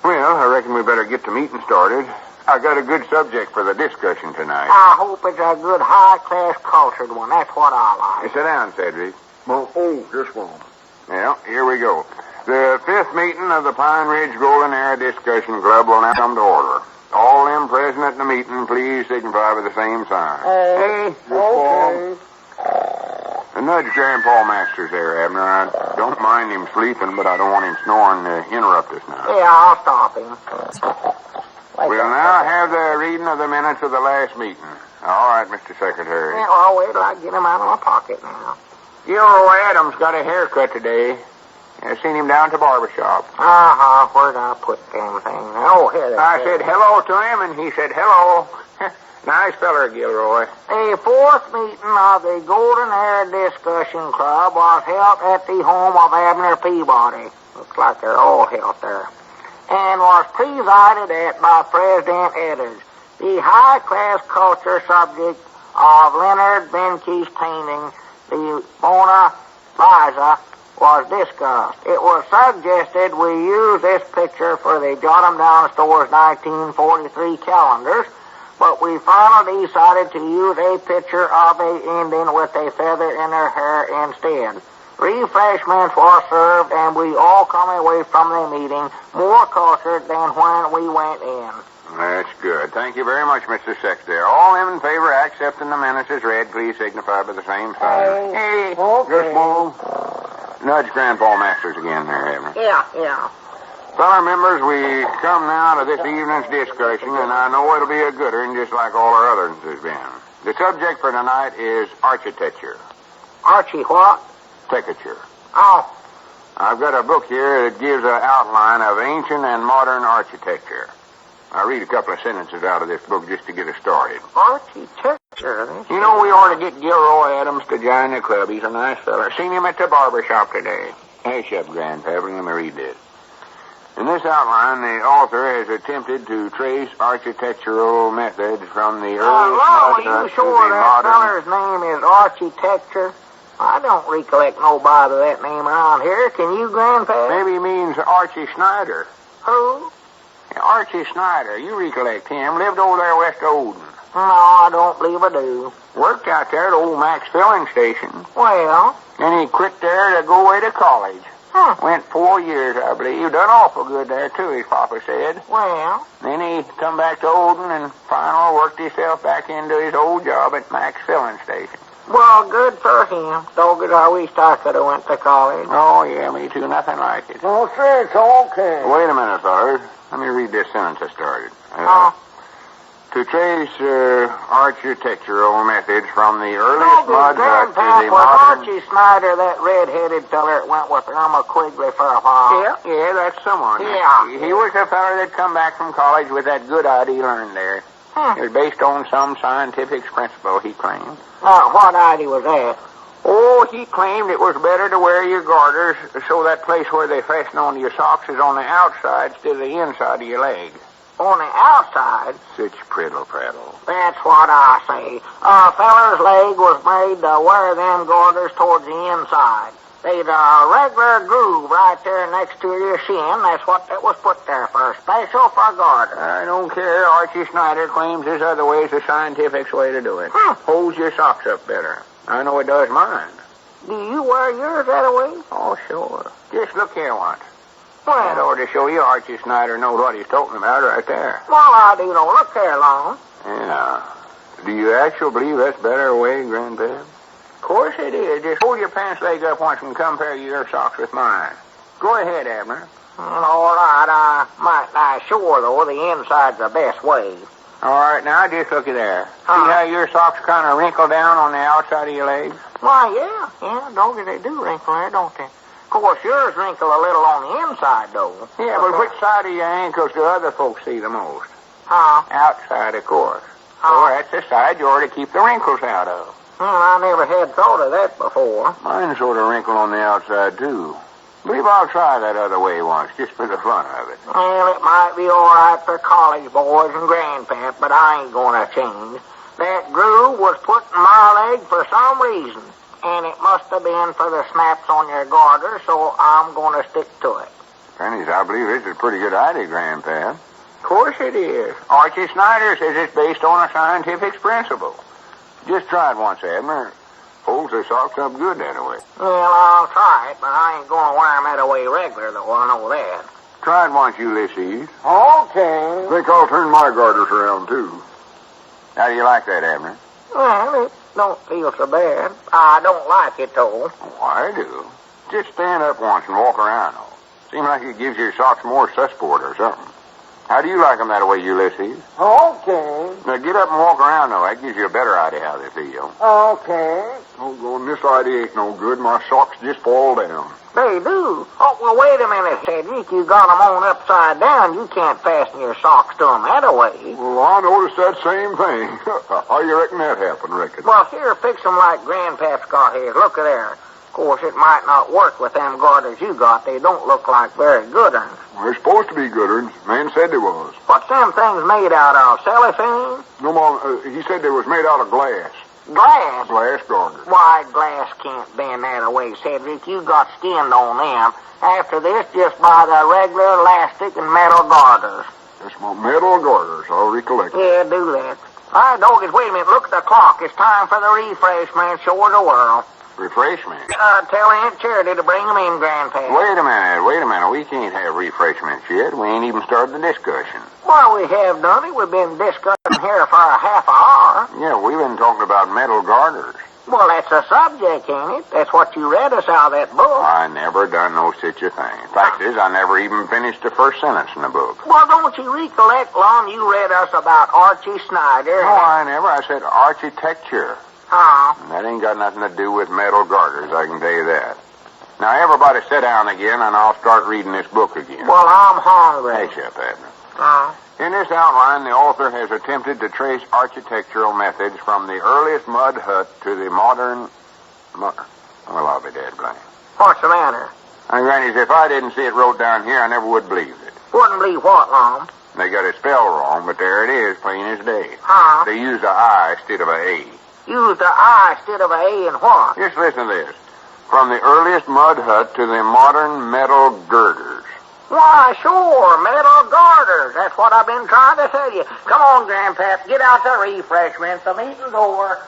Well, I reckon we better get the meeting started. I got a good subject for the discussion tonight. I hope it's a good, high-class, cultured one. That's what I like. Sit down, Cedric. Just one. Well, here we go. The 5th meeting of the Pine Ridge Golden Era Discussion Club will now come to order. All them present at the meeting, please signify with the same sign. Hey, okay. And nudge Grandpa Masters there, Abner. I don't mind him sleeping, but I don't want him snoring to interrupt us now. Yeah, I'll stop him. We'll now have the reading of the minutes of the last meeting. All right, Mr. Secretary. Yeah, well, wait till I get him out of my pocket now. Yo, Adam's got a haircut today. I seen him down at the barber shop. Uh-huh. Where'd I put them things? Oh, here. I said hello to him, and he said hello. Nice feller, Gilroy. The 4th meeting of the Golden Era Discussion Club was held at the home of Abner Peabody. Looks like they're all held there. And was presided at by President Edders. the high-class culture subject of Leonard Benke's painting, the Mona Lisa, was discussed. It was suggested we use this picture for the Jot 'em Down Store's 1943 calendars, but we finally decided to use a picture of a Indian with a feather in her hair instead. Refreshments were served, and we all come away from the meeting more cultured than when we went in. That's good. Thank you very much, Mr. Secretary. All them in favor of accepting the minutes as read, please signify by the same sign. Hey. Just move. Nudge Grandpa Masters again there, Abner. Yeah. Fellow members, we come now to this evening's discussion, and I know it'll be a good one, just like all our others has been. The subject for tonight is architecture. Archie what? Architecture. Oh. I've got a book here that gives an outline of ancient and modern architecture. I'll read a couple of sentences out of this book just to get us started. Architecture? You know, we ought to get Gilroy Adams to join the club. He's a nice fella. Seen him at the barber shop today. Hush up, Grandpa. Let me read this. In this outline, the author has attempted to trace architectural methods from the earliest are you sure that feller's name is Architecture? I don't recollect nobody with that name around here. Can you, Grandpa? Maybe he means Archie Snyder. Who? Archie Snyder. You recollect him. Lived over there west of Odin. No, I don't believe I do. Worked out there at old Max filling station. Well? Then he quit there to go away to college. Huh. Went 4 years, I believe. Done awful good there, too, his papa said. Well? Then he come back to Odin and finally worked himself back into his old job at Max filling station. Well, good for him. Dogged, I wish I could have went to college. Oh, yeah, me too. Nothing like it. Oh, sure, it's okay. Wait a minute, fellas. Let me read this sentence I started. To trace architectural methods from the earliest mud hut to the modern... Archie Snyder, that red-headed feller that went with Irma Quigley for a while. Yeah, that's someone. Yeah. He was a feller that come back from college with that good idea he learned there. It was based on some scientific principle, he claimed. What idea was that? Oh, he claimed it was better to wear your garters so that place where they fasten onto your socks is on the outside instead of the inside of your leg. On the outside? Such prattle. That's what I say. A feller's leg was made to wear them garters towards the inside. They'd a regular groove right there next to your shin. That's what that was put there for, special for garters. I don't care. Archie Snyder claims this other way is the scientific way to do it. Holds your socks up better. I know it does mine. Do you wear yours that way? Oh, sure. Just look here once. Well, that ought to show you Archie Snyder knows what he's talking about right there. Well, I do know. Look here, Long. Yeah. Do you actually believe that's better way, Grandpa? Of course it is. Just hold your pants leg up once and compare your socks with mine. Go ahead, Abner. All right. I might not sure, though, the inside's the best way. All right, now just look at there. See how your socks kind of wrinkle down on the outside of your legs? Why, yeah, doggy, they do wrinkle there, don't they? Of course, yours wrinkle a little on the inside, though. Yeah, but which side of your ankles do other folks see the most? Outside, of course. So that's the side you ought to keep the wrinkles out of. I never had thought of that before. Mine sort of wrinkle on the outside, too. Believe I'll try that other way once, just for the fun of it. Well, it might be all right for college boys and grandpap, but I ain't going to change. That groove was put in my leg for some reason, and it must have been for the snaps on your garter, so I'm going to stick to it. Pennies, I believe this is a pretty good idea, Grandpa. Of course it is. Archie Snyder says it's based on a scientific principle. Just try it once, Abner. Holds their socks up good that way. Well, I'll try it, but I ain't going to wear them that way regular, though. I know that. Try it once, Ulysses. Okay. I think I'll turn my garters around, too. How do you like that, Abner? Well, it don't feel so bad. I don't like it, though. Oh, I do. Just stand up once and walk around, though. Seems like it gives your socks more sussport or something. How do you like them that way, Ulysses? Okay. Now, get up and walk around, though. That gives you a better idea how they feel. Okay. Oh, going this idea ain't no good. My socks just fall down. They do. Oh, well, wait a minute, Cedric. You got them on upside down. You can't fasten your socks to them that way. Well, I noticed that same thing. How you reckon that happened, Rickett? Well, here, fix them like Grandpap's got his. Look at there. Of course, it might not work with them garters you got. They don't look like very good ones. Well, they're supposed to be good ones. Man said they was. What's them things made out of? Cellophane? No, Mom, he said they was made out of glass. Glass? Glass garters. Why, glass can't bend that away, Cedric. You got skinned on them. After this, just buy the regular elastic and metal garters. That's my metal garters. I'll recollect. Yeah, do that. All right, doggies, wait a minute. Look at the clock. It's time for the refreshment. Show her the world. Refreshment? Tell Aunt Charity to bring them in, Grandpa. Wait a minute. We can't have refreshments yet. We ain't even started the discussion. Well, we have done it. We've been discussing here for a half hour. Yeah, we've been talking about metal garters. Well, that's a subject, ain't it? That's what you read us out of that book. I never done no such a thing. Fact is, I never even finished the first sentence in the book. Well, don't you recollect, Lum, you read us about Archie Snyder? No, I never. I said architecture. Huh? And that ain't got nothing to do with metal garters, I can tell you that. Now, everybody sit down again, and I'll start reading this book again. Well, I'm hungry. Hey, Chef Abner. In this outline, the author has attempted to trace architectural methods from the earliest mud hut to the modern... Well, I'll be dead blank. What's the matter? Grannies, if I didn't see it wrote down here, I never would believe it. Wouldn't believe what, Lum? They got it spelled wrong, but there it is, plain as day. Huh? They used a I instead of a A. Used a I instead of a A in what? Just listen to this. From the earliest mud hut to the modern metal girders. Why, sure, metal garters. That's what I've been trying to tell you. Come on, Grandpap, get out the refreshments. The meeting's over.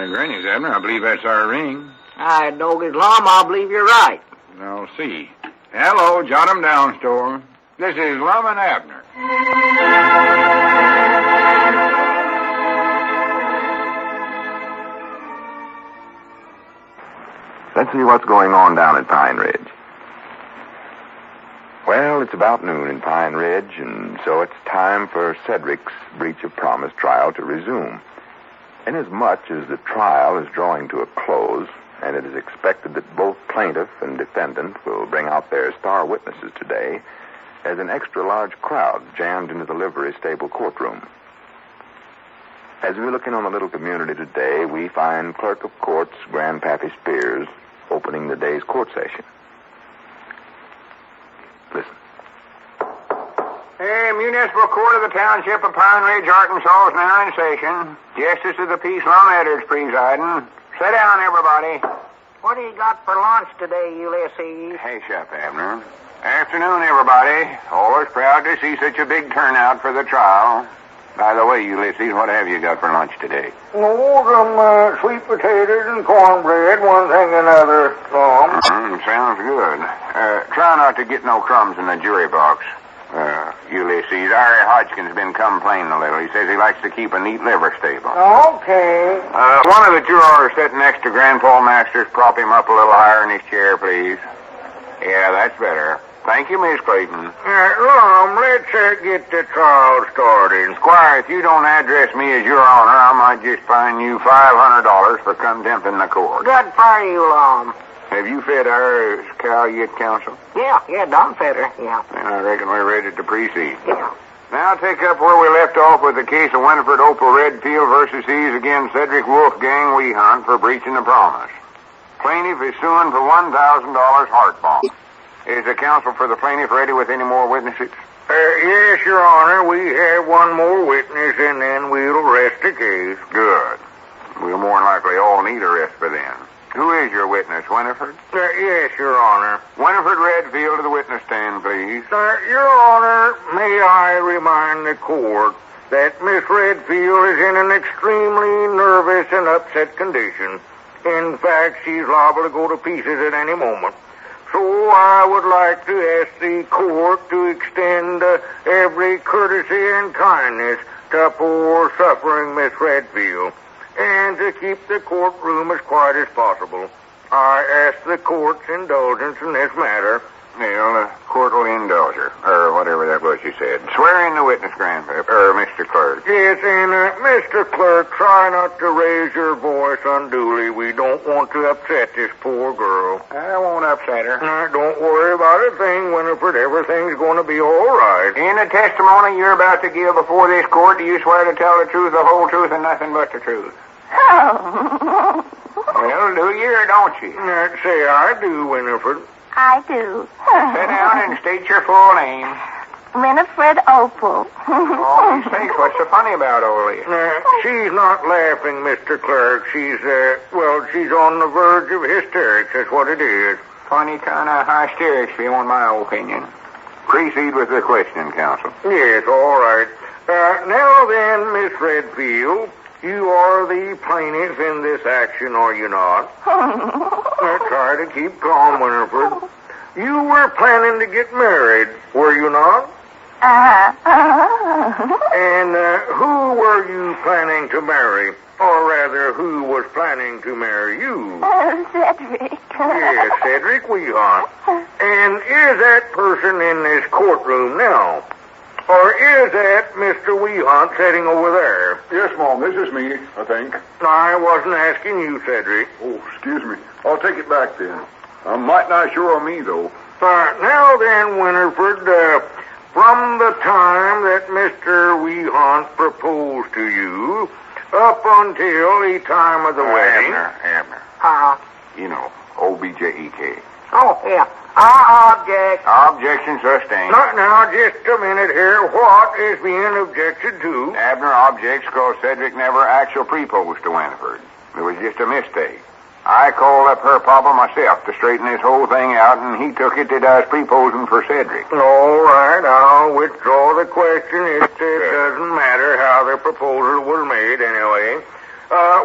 Granny's, Abner, I believe that's our ring. Aye, doggies, Lum, I believe you're right. I'll see. Hello, jot 'em down, store. This is Lum and Abner. Let's see what's going on down at Pine Ridge. Well, it's about noon in Pine Ridge, and so it's time for Cedric's breach of promise trial to resume. Inasmuch as the trial is drawing to a close, and it is expected that both plaintiff and defendant will bring out their star witnesses today, there's an extra-large crowd jammed into the livery stable courtroom. As we look in on the little community today, we find Clerk of Courts Grandpappy Spears opening the day's court session. Listen. Hey, Municipal Court of the Township of Pine Ridge, Arkansas is now in session. Justice of the Peace Lum Abner's presiding. Sit down, everybody. What do you got for lunch today, Ulysses? Hey, Chef Abner. Afternoon, everybody. Always proud to see such a big turnout for the trial. By the way, Ulysses, what have you got for lunch today? Oh, some sweet potatoes and cornbread, one thing and another, Lum. Sounds good. Try not to get no crumbs in the jury box. Ulysses, Ari Hodgkin's been complaining a little. He says he likes to keep a neat liver stable. Okay. One of the jurors sitting next to Grandpa Masters, prop him up a little higher in his chair, please. Yeah, that's better. Thank you, Miss Clayton. Lum, let's get the trial started. Squire, if you don't address me as your honor, I might just fine you $500 for contempt in the court. Good for you, Lum. Have you fed our cow yet, counsel? Yeah, done fed her, yeah. Then I reckon we're ready to proceed. Yeah. Now take up where we left off with the case of Winifred Redfield versus Ease against Cedric Wolfgang Wehunt for breaching the promise. Plaintiff is suing for $1,000 heart bond. Is the counsel for the plaintiff ready with any more witnesses? Yes, Your Honor. We have one more witness, and then we'll rest the case. Good. We'll more than likely all need a rest by then. Who is your witness, Winifred? Yes, Your Honor. Winifred Redfield to the witness stand, please. Your Honor, may I remind the court that Miss Redfield is in an extremely nervous and upset condition. In fact, she's liable to go to pieces at any moment. So I would like to ask the court to extend every courtesy and kindness to poor suffering Miss Redfield, and to keep the courtroom as quiet as possible. I ask the court's indulgence in this matter. Well, the court will indulge her, or whatever that was what you said. Swear in the witness, Mr. Clerk. Yes, and Mr. Clerk, try not to raise your voice unduly. We don't want to upset this poor girl. I won't upset her. Don't worry about a thing, Winifred. Everything's going to be all right. In the testimony you're about to give before this court, do you swear to tell the truth, the whole truth, and nothing but the truth? Oh. Well, do you or don't you? Say I do, Winifred. I do. Sit down and state your full name. Winifred Opal. Oh, you sakes, what's so funny about all this? She's not laughing, Mr. Clerk. She's on the verge of hysterics. That's what it is. Funny kind of hysterics, if you want my opinion. Proceed with the question, counsel. Yes, all right. Now then, Miss Redfield, you are the plaintiff in this action, are you not? Try to keep calm, Winifred. You were planning to get married, were you not? And who were you planning to marry? Or rather, who was planning to marry you? Cedric. Yes, Cedric Wehunt. And is that person in this courtroom now? Or is that Mr. Wehunt sitting over there? Yes, Mom, this is me, I think. I wasn't asking you, Cedric. Oh, excuse me. I'll take it back then. I'm might not sure on me, though. Now then, Winifred, from the time that Mr. Wehunt proposed to you up until the time of the wedding... Abner. You know, OBJEK. Oh, yeah. I object. Objection sustained. Now, just a minute here. What is being objected to? Abner objects because Cedric never actually proposed to Winifred. It was just a mistake. I called up her papa myself to straighten this whole thing out, and he took it that I was proposing for Cedric. All right, I'll withdraw the question. It doesn't matter how the proposal was made anyway.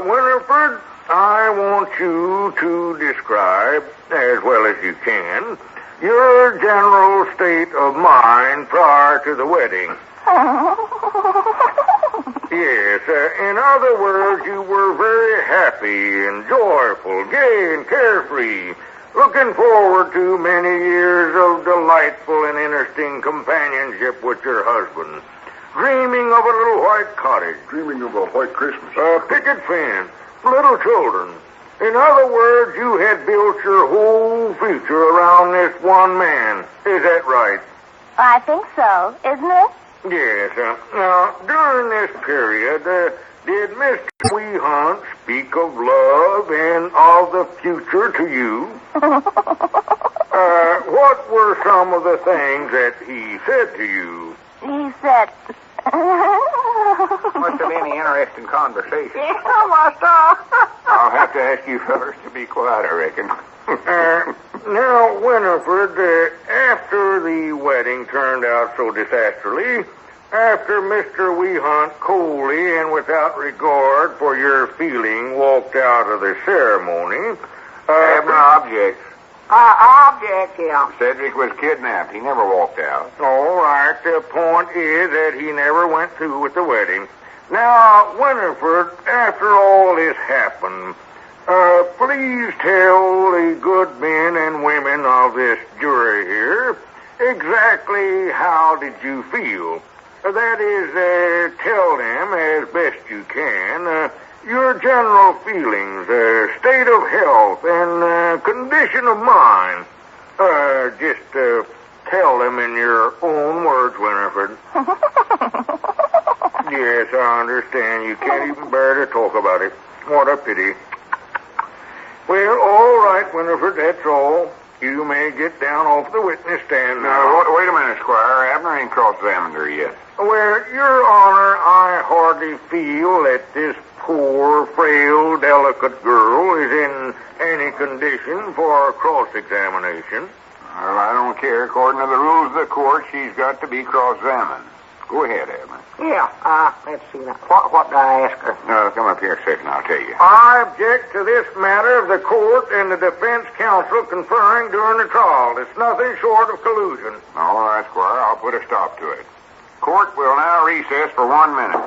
Winifred, I want you to describe, as well as you can, your general state of mind prior to the wedding. Yes, in other words, you were very happy and joyful, gay and carefree, looking forward to many years of delightful and interesting companionship with your husband, dreaming of a little white cottage, Dreaming of a white Christmas. a picket fence, little children. In other words, you had built your whole future around this one man. Is that right? I think so, isn't it? Yes. Now, during this period, did Mr. Wehunt speak of love and of the future to you? What were some of the things that he said to you? He said... Must have been an interesting conversation. Yeah, Master. I'll have to ask you fellas to be quiet, I reckon. Now, Winifred, after the wedding turned out so disastrously, after Mr. Wehunt coldly and without regard for your feeling walked out of the ceremony... Abner objects. I object, yeah. Cedric was kidnapped. He never walked out. All right, the point is that he never went through with the wedding. Now, Winifred, after all this happened, please tell the good men and women of this jury here exactly how did you feel. That is, tell them as best you can your general feelings, state of health, and condition of mind. Just tell them in your own words, Winifred. Yes, I understand. You can't even bear to talk about it. What a pity. Well, all right, Winifred, that's all. You may get down off the witness stand now. Wait a minute, Squire. Abner ain't cross-examined her yet. Well, Your Honor, I hardly feel that this poor, frail, delicate girl is in any condition for cross-examination. Well, I don't care. According to the rules of the court, she's got to be cross-examined. Go ahead, Abner. Yeah, let's see now. What did I ask her? No, come up here a second, I'll tell you. I object to this matter of the court and the defense counsel conferring during the trial. It's nothing short of collusion. All right, Squire, I'll put a stop to it. Court will now recess for 1 minute.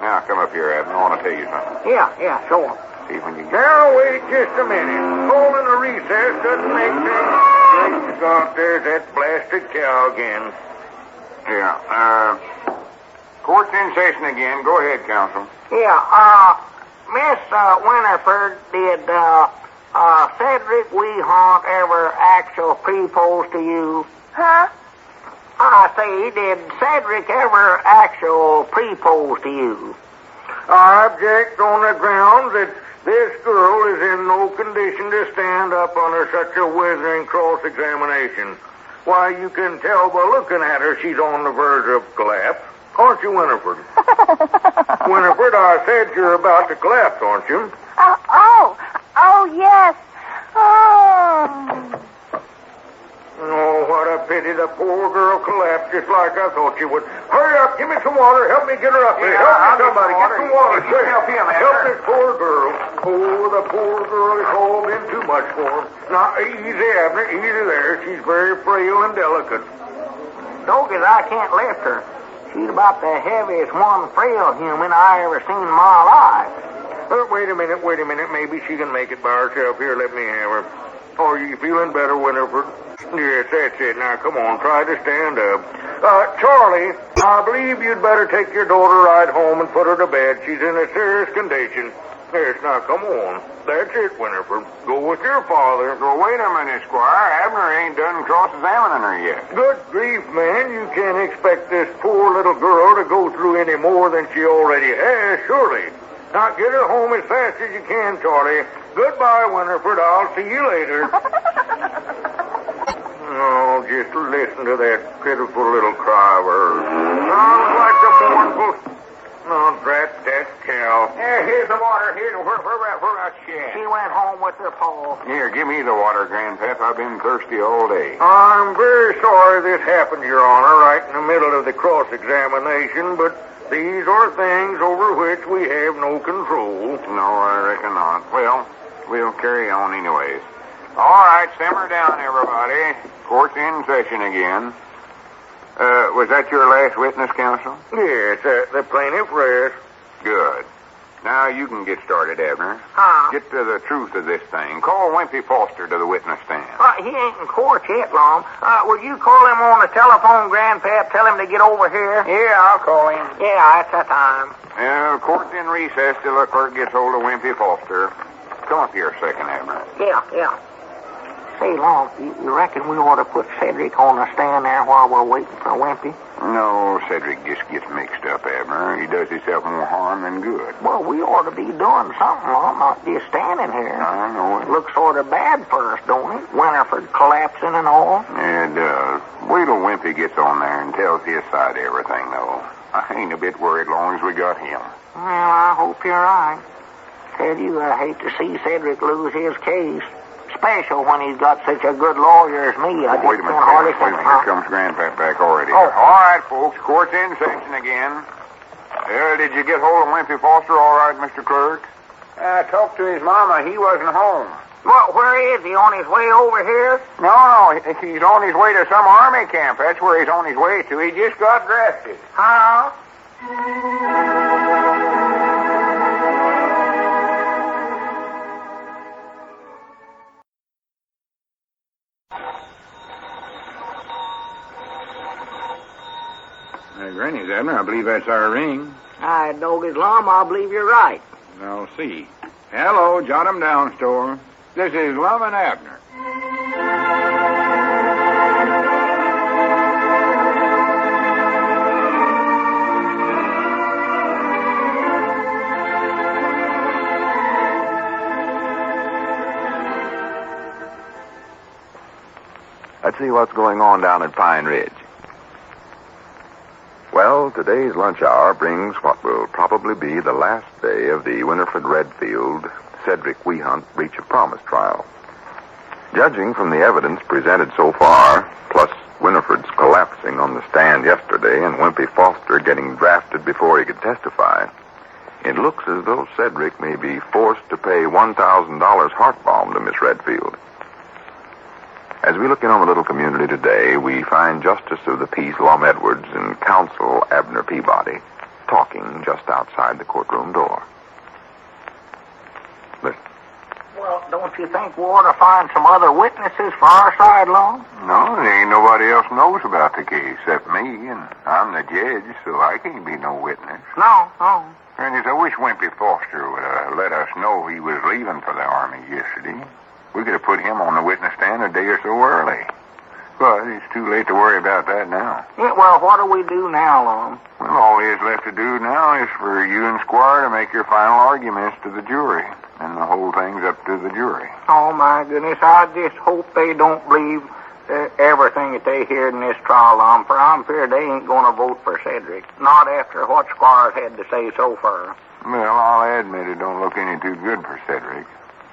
Now, come up here, Abner. I want to tell you something. Yeah, sure. See if we can get... Now, wait just a minute. Holding a recess doesn't make things... Great God, there's that blasted cow again. Yeah, court's in session again. Go ahead, counsel. Yeah, Miss Winifred, did Cedric Wehunt ever actually propose to you? Huh? I say, did Cedric ever actually propose to you? I object on the grounds that this girl is in no condition to stand up under such a withering cross-examination. Why, you can tell by looking at her she's on the verge of collapse. Aren't you, Winifred? Winifred, I said you're about to collapse, aren't you? Oh, yes. Oh. Oh, what a pity the poor girl collapsed just like I thought she would. Hurry up, give me some water. Help me get her up here. Yeah, Help me, I'll somebody. Get some water. You help him, Abner. Help this poor girl. Oh, the poor girl has all been too much for her. Now, easy, Abner. Easy there. She's very frail and delicate. Doggies, I can't lift her. She's about the heaviest one frail human I ever seen in my life. Wait a minute. Maybe she can make it by herself. Here, let me have her. Are you feeling better, Winifred? Yes, that's it. Now, come on, try to stand up. Charlie, I believe you'd better take your daughter right home and put her to bed. She's in a serious condition. Yes, now, come on. That's it, Winifred. Go with your father. Well, wait a minute, Squire. Abner ain't done cross-examining her yet. Good grief, man. You can't expect this poor little girl to go through any more than she already has, surely. Now, get her home as fast as you can, Charlie. Goodbye, Winifred. I'll see you later. Oh, just listen to that pitiful little cry of hers. Sounds like a mournful... Oh, drat that cow. Yeah, here's the water. Where about She went home with her paw. Here, give me the water, Grandpap. I've been thirsty all day. I'm very sorry this happened, Your Honor, right in the middle of the cross-examination, but these are things over which we have no control. No, I reckon not. Well, we'll carry on anyways. All right, simmer down, everybody. Court's in session again. Was that your last witness, counsel? Yes, the plaintiff rest. Good. Now you can get started, Abner. Huh? Get to the truth of this thing. Call Wimpy Foster to the witness stand. He ain't in court yet, Lum. Would you call him on the telephone, Grandpap? Tell him to get over here? Yeah, I'll call him. Yeah, that's the time. Court's in recess till the clerk gets hold of Wimpy Foster. Come up here a second, Abner. Yeah. Say, Lum, you reckon we ought to put Cedric on the stand there while we're waiting for Wimpy? No, Cedric just gets mixed up, Abner. He does himself more harm than good. Well, we ought to be doing something, Lum, not just standing here. I know it. Looks sort of bad for us, don't it? Winifred collapsing and all. It does. Wait till Wimpy gets on there and tells his side of everything, though. I ain't a bit worried long as we got him. Well, I hope you're right. Tell you, I hate to see Cedric lose his case. Special when he's got such a good lawyer as me. Wait a minute. Here comes Grandpap back already. Oh. All right, folks. Court's in session again. Did you get hold of Wimpy Foster all right, Mr. Clerk? I talked to his mama. He wasn't home. Well, where is he? On his way over here? No. He's on his way to some army camp. That's where he's on his way to. He just got drafted. How? Granny's, Abner. I believe that's our ring. I know his Lum. I believe you're right. I'll see. Hello, jot 'em down, store. This is Lum and Abner. Let's see what's going on down at Pine Ridge. Well, today's lunch hour brings what will probably be the last day of the Winifred Redfield, Cedric Wehunt breach of promise trial. Judging from the evidence presented so far, plus Winifred's collapsing on the stand yesterday and Wimpy Foster getting drafted before he could testify, it looks as though Cedric may be forced to pay $1,000 heart balm to Miss Redfield. As we look in on the little community today, we find Justice of the Peace Lum Edwards and Counsel Abner Peabody talking just outside the courtroom door. Listen. Well, don't you think we ought to find some other witnesses for our side, Lum? No, there ain't nobody nobody else knows about the case except me, and I'm the judge, so I can't be no witness. No. Prentice, I wish Wimpy Foster would have let us know he was leaving for the Army yesterday. We could have put him on the witness stand a day or so early. But it's too late to worry about that now. Yeah, well, what do we do now, Lum? Well, all he has left to do now is for you and Squire to make your final arguments to the jury. And the whole thing's up to the jury. Oh, my goodness, I just hope they don't believe everything that they hear in this trial, Lum, for I'm feared they ain't going to vote for Cedric. Not after what Squire's had to say so far. Well, I'll admit it don't look any too good for Cedric.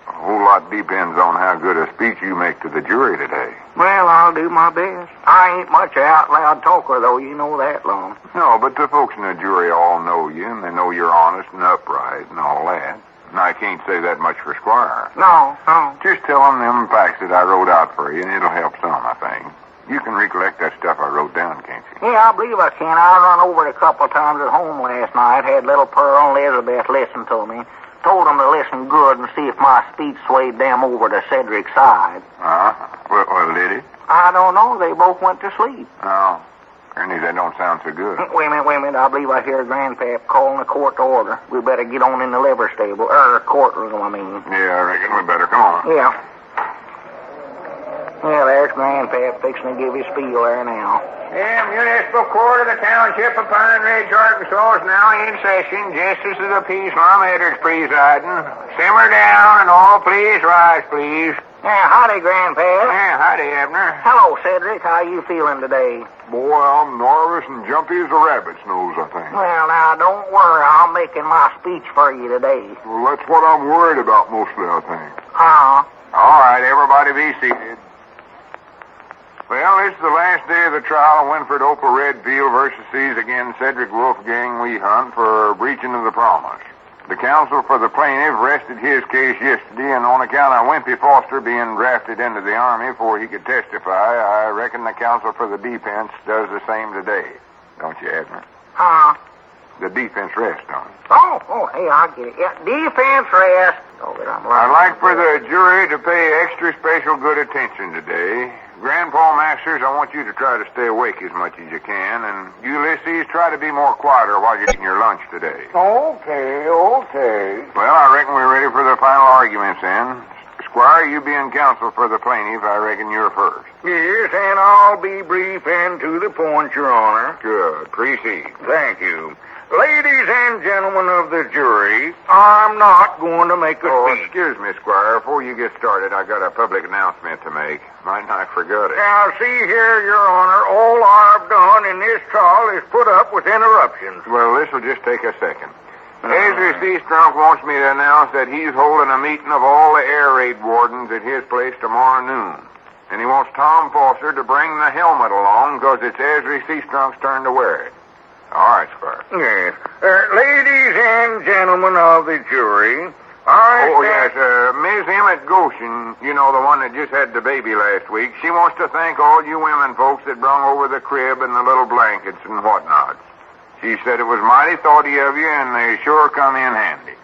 A whole lot depends on how good a speech you make to the jury today. Well, I'll do my best. I ain't much out loud talker, though. You know that, Lum. No, but the folks in the jury all know you, and they know you're honest and upright and all that. And I can't say that much for Squire. No. Just tell them facts that I wrote out for you, and it'll help some, I think. You can recollect that stuff I wrote down, can't you? Yeah, I believe I can. I run over it a couple of times at home last night. Had little Pearl and Elizabeth listen to me. Told them to listen good and see if my speech swayed them over to Cedric's side. Well, did it? I don't know. They both went to sleep. Oh. Ernie, that don't sound so good. Wait a minute. I believe I hear Grandpap calling the court to order. We better get on in the liver stable. Courtroom, I mean. Yeah, I reckon we better. Come on. Yeah. Yeah, there's Grandpap fixing to give his spiel there now. The municipal court of the township of Pine Ridge, Arkansas is now in session. Justice of the peace, Lum and Abner's presiding. Simmer down and all please rise, please. Yeah, howdy, Grandpap. Yeah, howdy, Abner. Hello, Cedric. How you feeling today? Boy, I'm Norris and jumpy as a rabbit's nose, I think. Well, now, don't worry. I'm making my speech for you today. Well, that's what I'm worried about mostly, I think. All right, everybody be seated. Well, it's the last day of the trial of Winifred Opal Redfield versus against Cedric Wolfgang Wehunt for breaching of the promise. The counsel for the plaintiff rested his case yesterday, and on account of Wimpy Foster being drafted into the Army before he could testify, I reckon the counsel for the defense does the same today. Don't you, Abner? The defense rests on it. Oh, hey, I get it. Yeah, defense rest. I'd like for the jury to pay extra special good attention today. Grandpa Masters, I want you to try to stay awake as much as you can, and Ulysses, try to be more quieter while you're eating your lunch today. Okay. Well, I reckon we're ready for the final arguments then. Squire, you being counsel for the plaintiff, I reckon you're first. Yes, and I'll be brief and to the point, Your Honor. Good. Proceed. Thank you. Ladies and gentlemen of the jury, I'm not going to make a speech. Excuse me, Squire. Before you get started, I got a public announcement to make. Might not forget it. Now, see here, Your Honor, all I've done in this trial is put up with interruptions. Well, this will just take a second. Ezra Seastrunk wants me to announce that he's holding a meeting of all the air raid wardens at his place tomorrow noon. And he wants Tom Foster to bring the helmet along because it's Ezra Seastrunk's turn to wear it. All right, Squire. Yes. Ladies and gentlemen of the jury, yes, Miss Emmett Goshen, you know, the one that just had the baby last week, she wants to thank all you women folks that brung over the crib and the little blankets and whatnot. She said it was mighty thoughty of you, and they sure come in handy.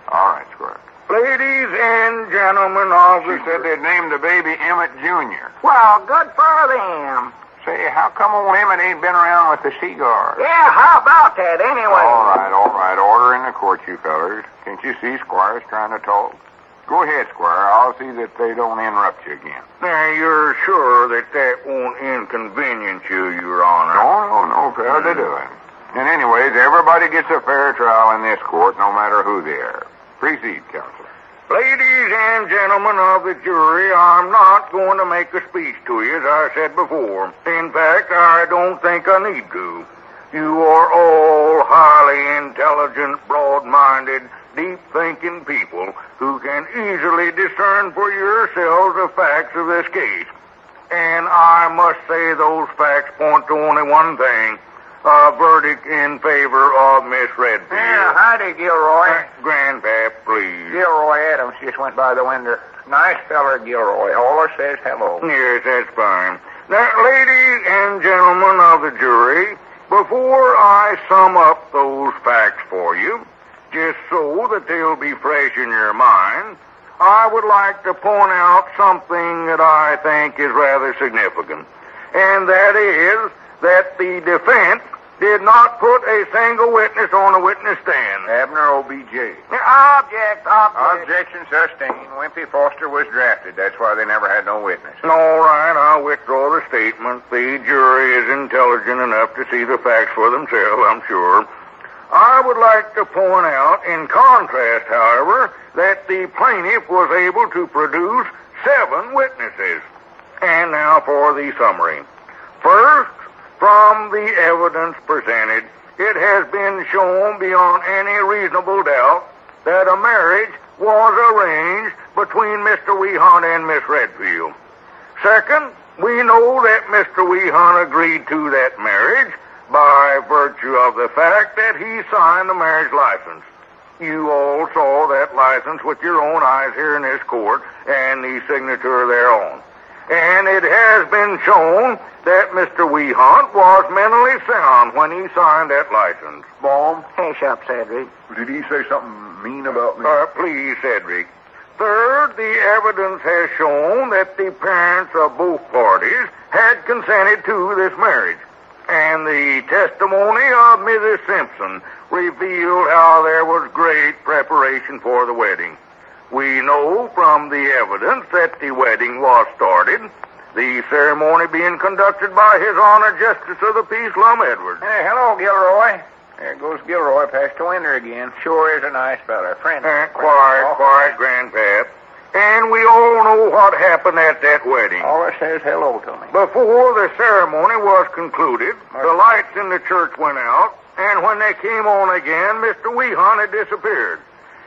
All right, Squire. Ladies and gentlemen of the She said they'd named the baby Emmett Jr. Well, good for them. Say, how come old Emmett ain't been around with the cigars? Yeah, how about that anyway? All right. Order in the court, you fellers. Can't you see Squire's trying to talk? Go ahead, Squire. I'll see that they don't interrupt you again. Now, you're sure that won't inconvenience you, Your Honor? No, fair to do it. And anyways, everybody gets a fair trial in this court, no matter who they are. Proceed, counsel. Ladies and gentlemen of the jury, I'm not going to make a speech to you, as I said before. In fact, I don't think I need to. You are all highly intelligent, broad-minded, deep-thinking people who can easily discern for yourselves the facts of this case. And I must say those facts point to only one thing. A verdict in favor of Miss Redfield. Yeah, howdy, Gilroy. Grandpap, please. Gilroy Adams just went by the window. Nice feller, Gilroy. All says hello. Yes, that's fine. Now, ladies and gentlemen of the jury, before I sum up those facts for you, just so that they'll be fresh in your mind, I would like to point out something that I think is rather significant. and that is that the defense did not put a single witness on a witness stand. Abner, OBJ. Object. Objection sustained. Wimpy Foster was drafted. That's why they never had no witness. All right, I'll withdraw the statement. The jury is intelligent enough to see the facts for themselves, I'm sure. I would like to point out, in contrast, however, that the plaintiff was able to produce 7 witnesses. And now for the summary. First, from the evidence presented, it has been shown beyond any reasonable doubt that a marriage was arranged between Mr. Weehunt and Miss Redfield. Second, we know that Mr. Weehunt agreed to that marriage by virtue of the fact that he signed the marriage license. You all saw that license with your own eyes here in this court and the signature thereon. And it has been shown that Mr. Weehunt was mentally sound when he signed that license. Baum, Hush up, Cedric. did he say something mean about me? Please, Cedric. Third, the evidence has shown that the parents of both parties had consented to this marriage. And the testimony of Mrs. Simpson revealed how there was great preparation for the wedding. We know from the evidence that the wedding was started, the ceremony being conducted by His Honor Justice of the Peace, Lum Edwards. Hey, hello, Gilroy. There goes Gilroy past the window again. Sure is a nice fella. Friend. Quiet, Grandpap. And we all know what happened at that wedding. All it says hello to me. Before the ceremony was concluded, the lights in the church went out, and when they came on again, Mr. Weehunt had disappeared.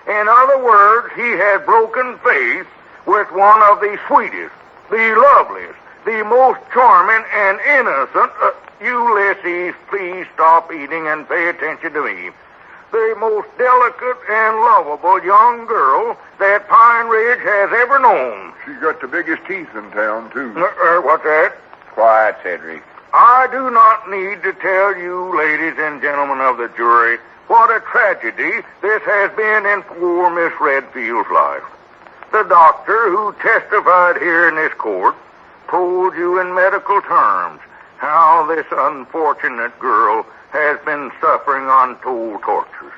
In other words, he had broken faith with one of the sweetest, the loveliest, the most charming and innocent... Ulysses, please stop eating and pay attention to me. The most delicate and lovable young girl that Pine Ridge has ever known. She's got the biggest teeth in town, too. What's that? Quiet, Cedric. I do not need to tell you, ladies and gentlemen of the jury, what a tragedy this has been in poor Miss Redfield's life. The doctor who testified here in this court told you in medical terms how this unfortunate girl has been suffering untold tortures,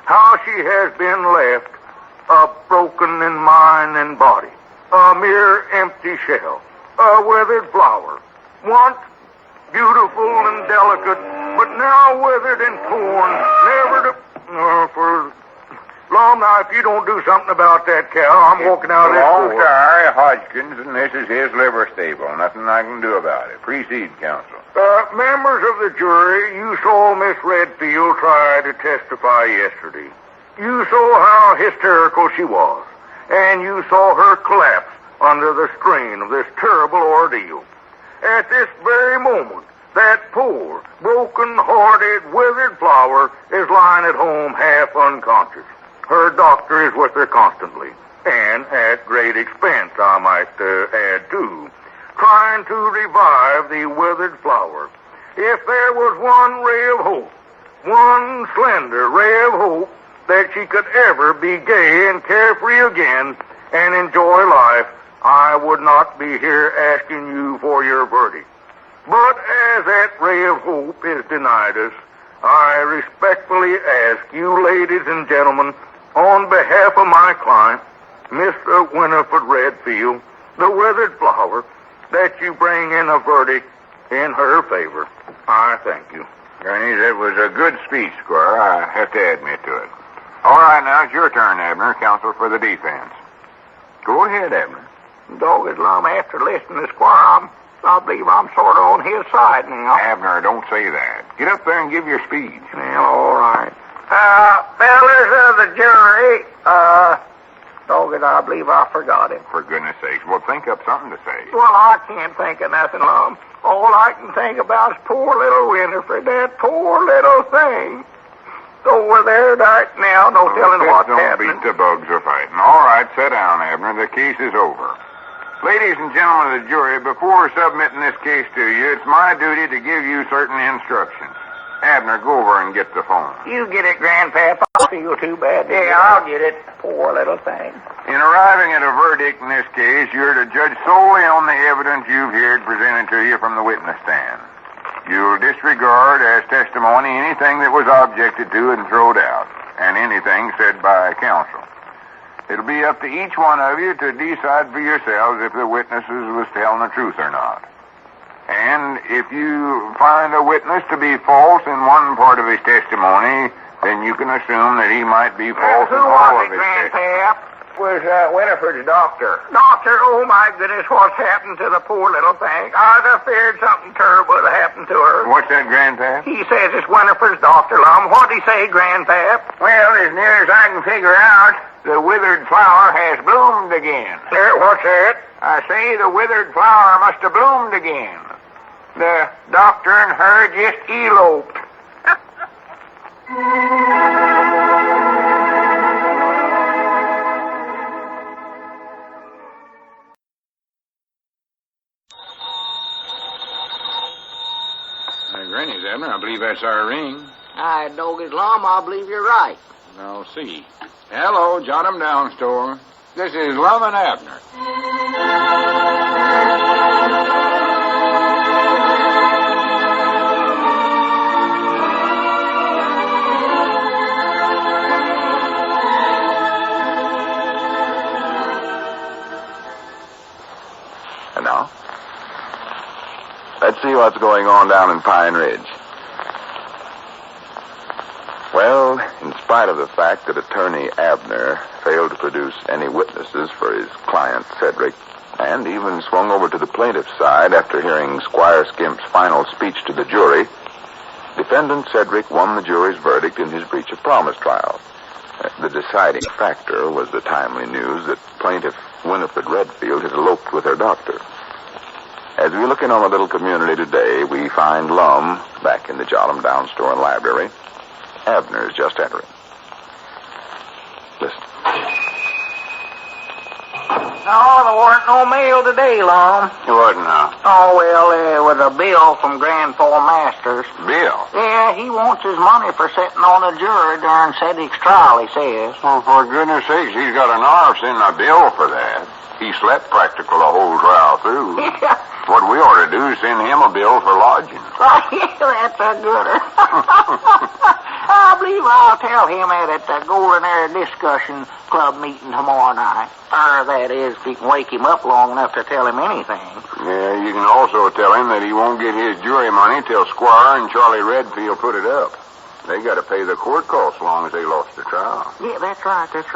how she has been left broken in mind and body, a mere empty shell, a withered flower, once beautiful and delicate, but now withered and torn, never to... Lum, now, if you don't do something about that cow, I'm walking out of this belongs court. to Harry Hodgkins, and this is his liver stable. Nothing I can do about it. Proceed, counsel. Members of the jury, you saw Miss Redfield try to testify yesterday. You saw how hysterical she was, and you saw her collapse under the strain of this terrible ordeal. At this very moment, that poor, broken-hearted, withered flower is lying at home half unconscious. Her doctor is with her constantly, and at great expense, I might add, too, trying to revive the withered flower. If there was one ray of hope, one slender ray of hope, that she could ever be gay and carefree again and enjoy life, I would not be here asking you for your verdict. But as that ray of hope is denied us, I respectfully ask you, ladies and gentlemen, on behalf of my client, Mr. Winifred Redfield, the withered flower, that you bring in a verdict in her favor. I thank you. Gurney, that was a good speech, Squire. I have to admit to it. All right, now it's your turn, Abner, counsel for the defense. Go ahead, Abner. Dogged Lum, after listening to Squire, I believe I'm sort of on his side now. Abner, don't say that. Get up there and give your speech. Well, all right. Fellas of the jury, dogged, I believe I forgot it. For goodness sakes, well, think up something to say. Well, I can't think of nothing, Lum. All I can think about is poor little Winifred, that poor little thing. Over there right now, no telling what's happening. Don't beat the bugs are fighting. All right, sit down, Abner. The case is over. Ladies and gentlemen of the jury, before submitting this case to you, it's my duty to give you certain instructions. Abner, go over and get the phone. You get it, Grandpap. I feel too bad. Yeah, I'll get it. Poor little thing. In arriving at a verdict in this case, you're to judge solely on the evidence you've heard presented to you from the witness stand. You'll disregard as testimony anything that was objected to and thrown out, and anything said by counsel. It'll be up to each one of you to decide for yourselves if the witnesses was telling the truth or not. And if you find a witness to be false in one part of his testimony, then you can assume that he might be false in all of his testimony. Grandpap? Was Winifred's doctor. Doctor, oh my goodness, what's happened to the poor little thing? I'd have feared something terrible to happen to her. What's that, Grandpap? He says it's Winifred's doctor, Lum. What'd he say, Grandpap? Well, as near as I can figure out, the withered flower has bloomed again. What's that? I say the withered flower must have bloomed again. The doctor and her just eloped. Granny's, Abner. I believe that's our ring. I dog his Lum. I believe you're right. I'll see. Hello, jot 'em down, store. This is Lum and Abner. And now, let's see what's going on down in Pine Ridge. Well, in spite of the fact that Attorney Abner failed to produce any witnesses for his client, Cedric, and even swung over to the plaintiff's side after hearing Squire Skimp's final speech to the jury, defendant Cedric won the jury's verdict in his breach of promise trial. The deciding factor was the timely news that plaintiff Winifred Redfield had eloped with her doctor. As we look in on the little community today, we find Lum back in the Jot 'em Down store and library. Abner's just entering. Listen. No, there wasn't no mail today, Lum. What now? Oh, well, there was a bill from Grandpa Masters. Bill? Yeah, he wants his money for sitting on the jury during Cedric's trial, he says. Oh, for goodness sakes, he's got an hour sending a bill for that. He slept practical the whole trial through. Yeah. What we ought to do is send him a bill for lodging. Oh, yeah, that's a gooder. I believe I'll tell him at the Golden Air Discussion Club meeting tomorrow night. Or that is, if you can wake him up long enough to tell him anything. Yeah, you can also tell him that he won't get his jury money till Squire and Charlie Redfield put it up. They got to pay the court costs as long as they lost the trial. Yeah, that's right. Dick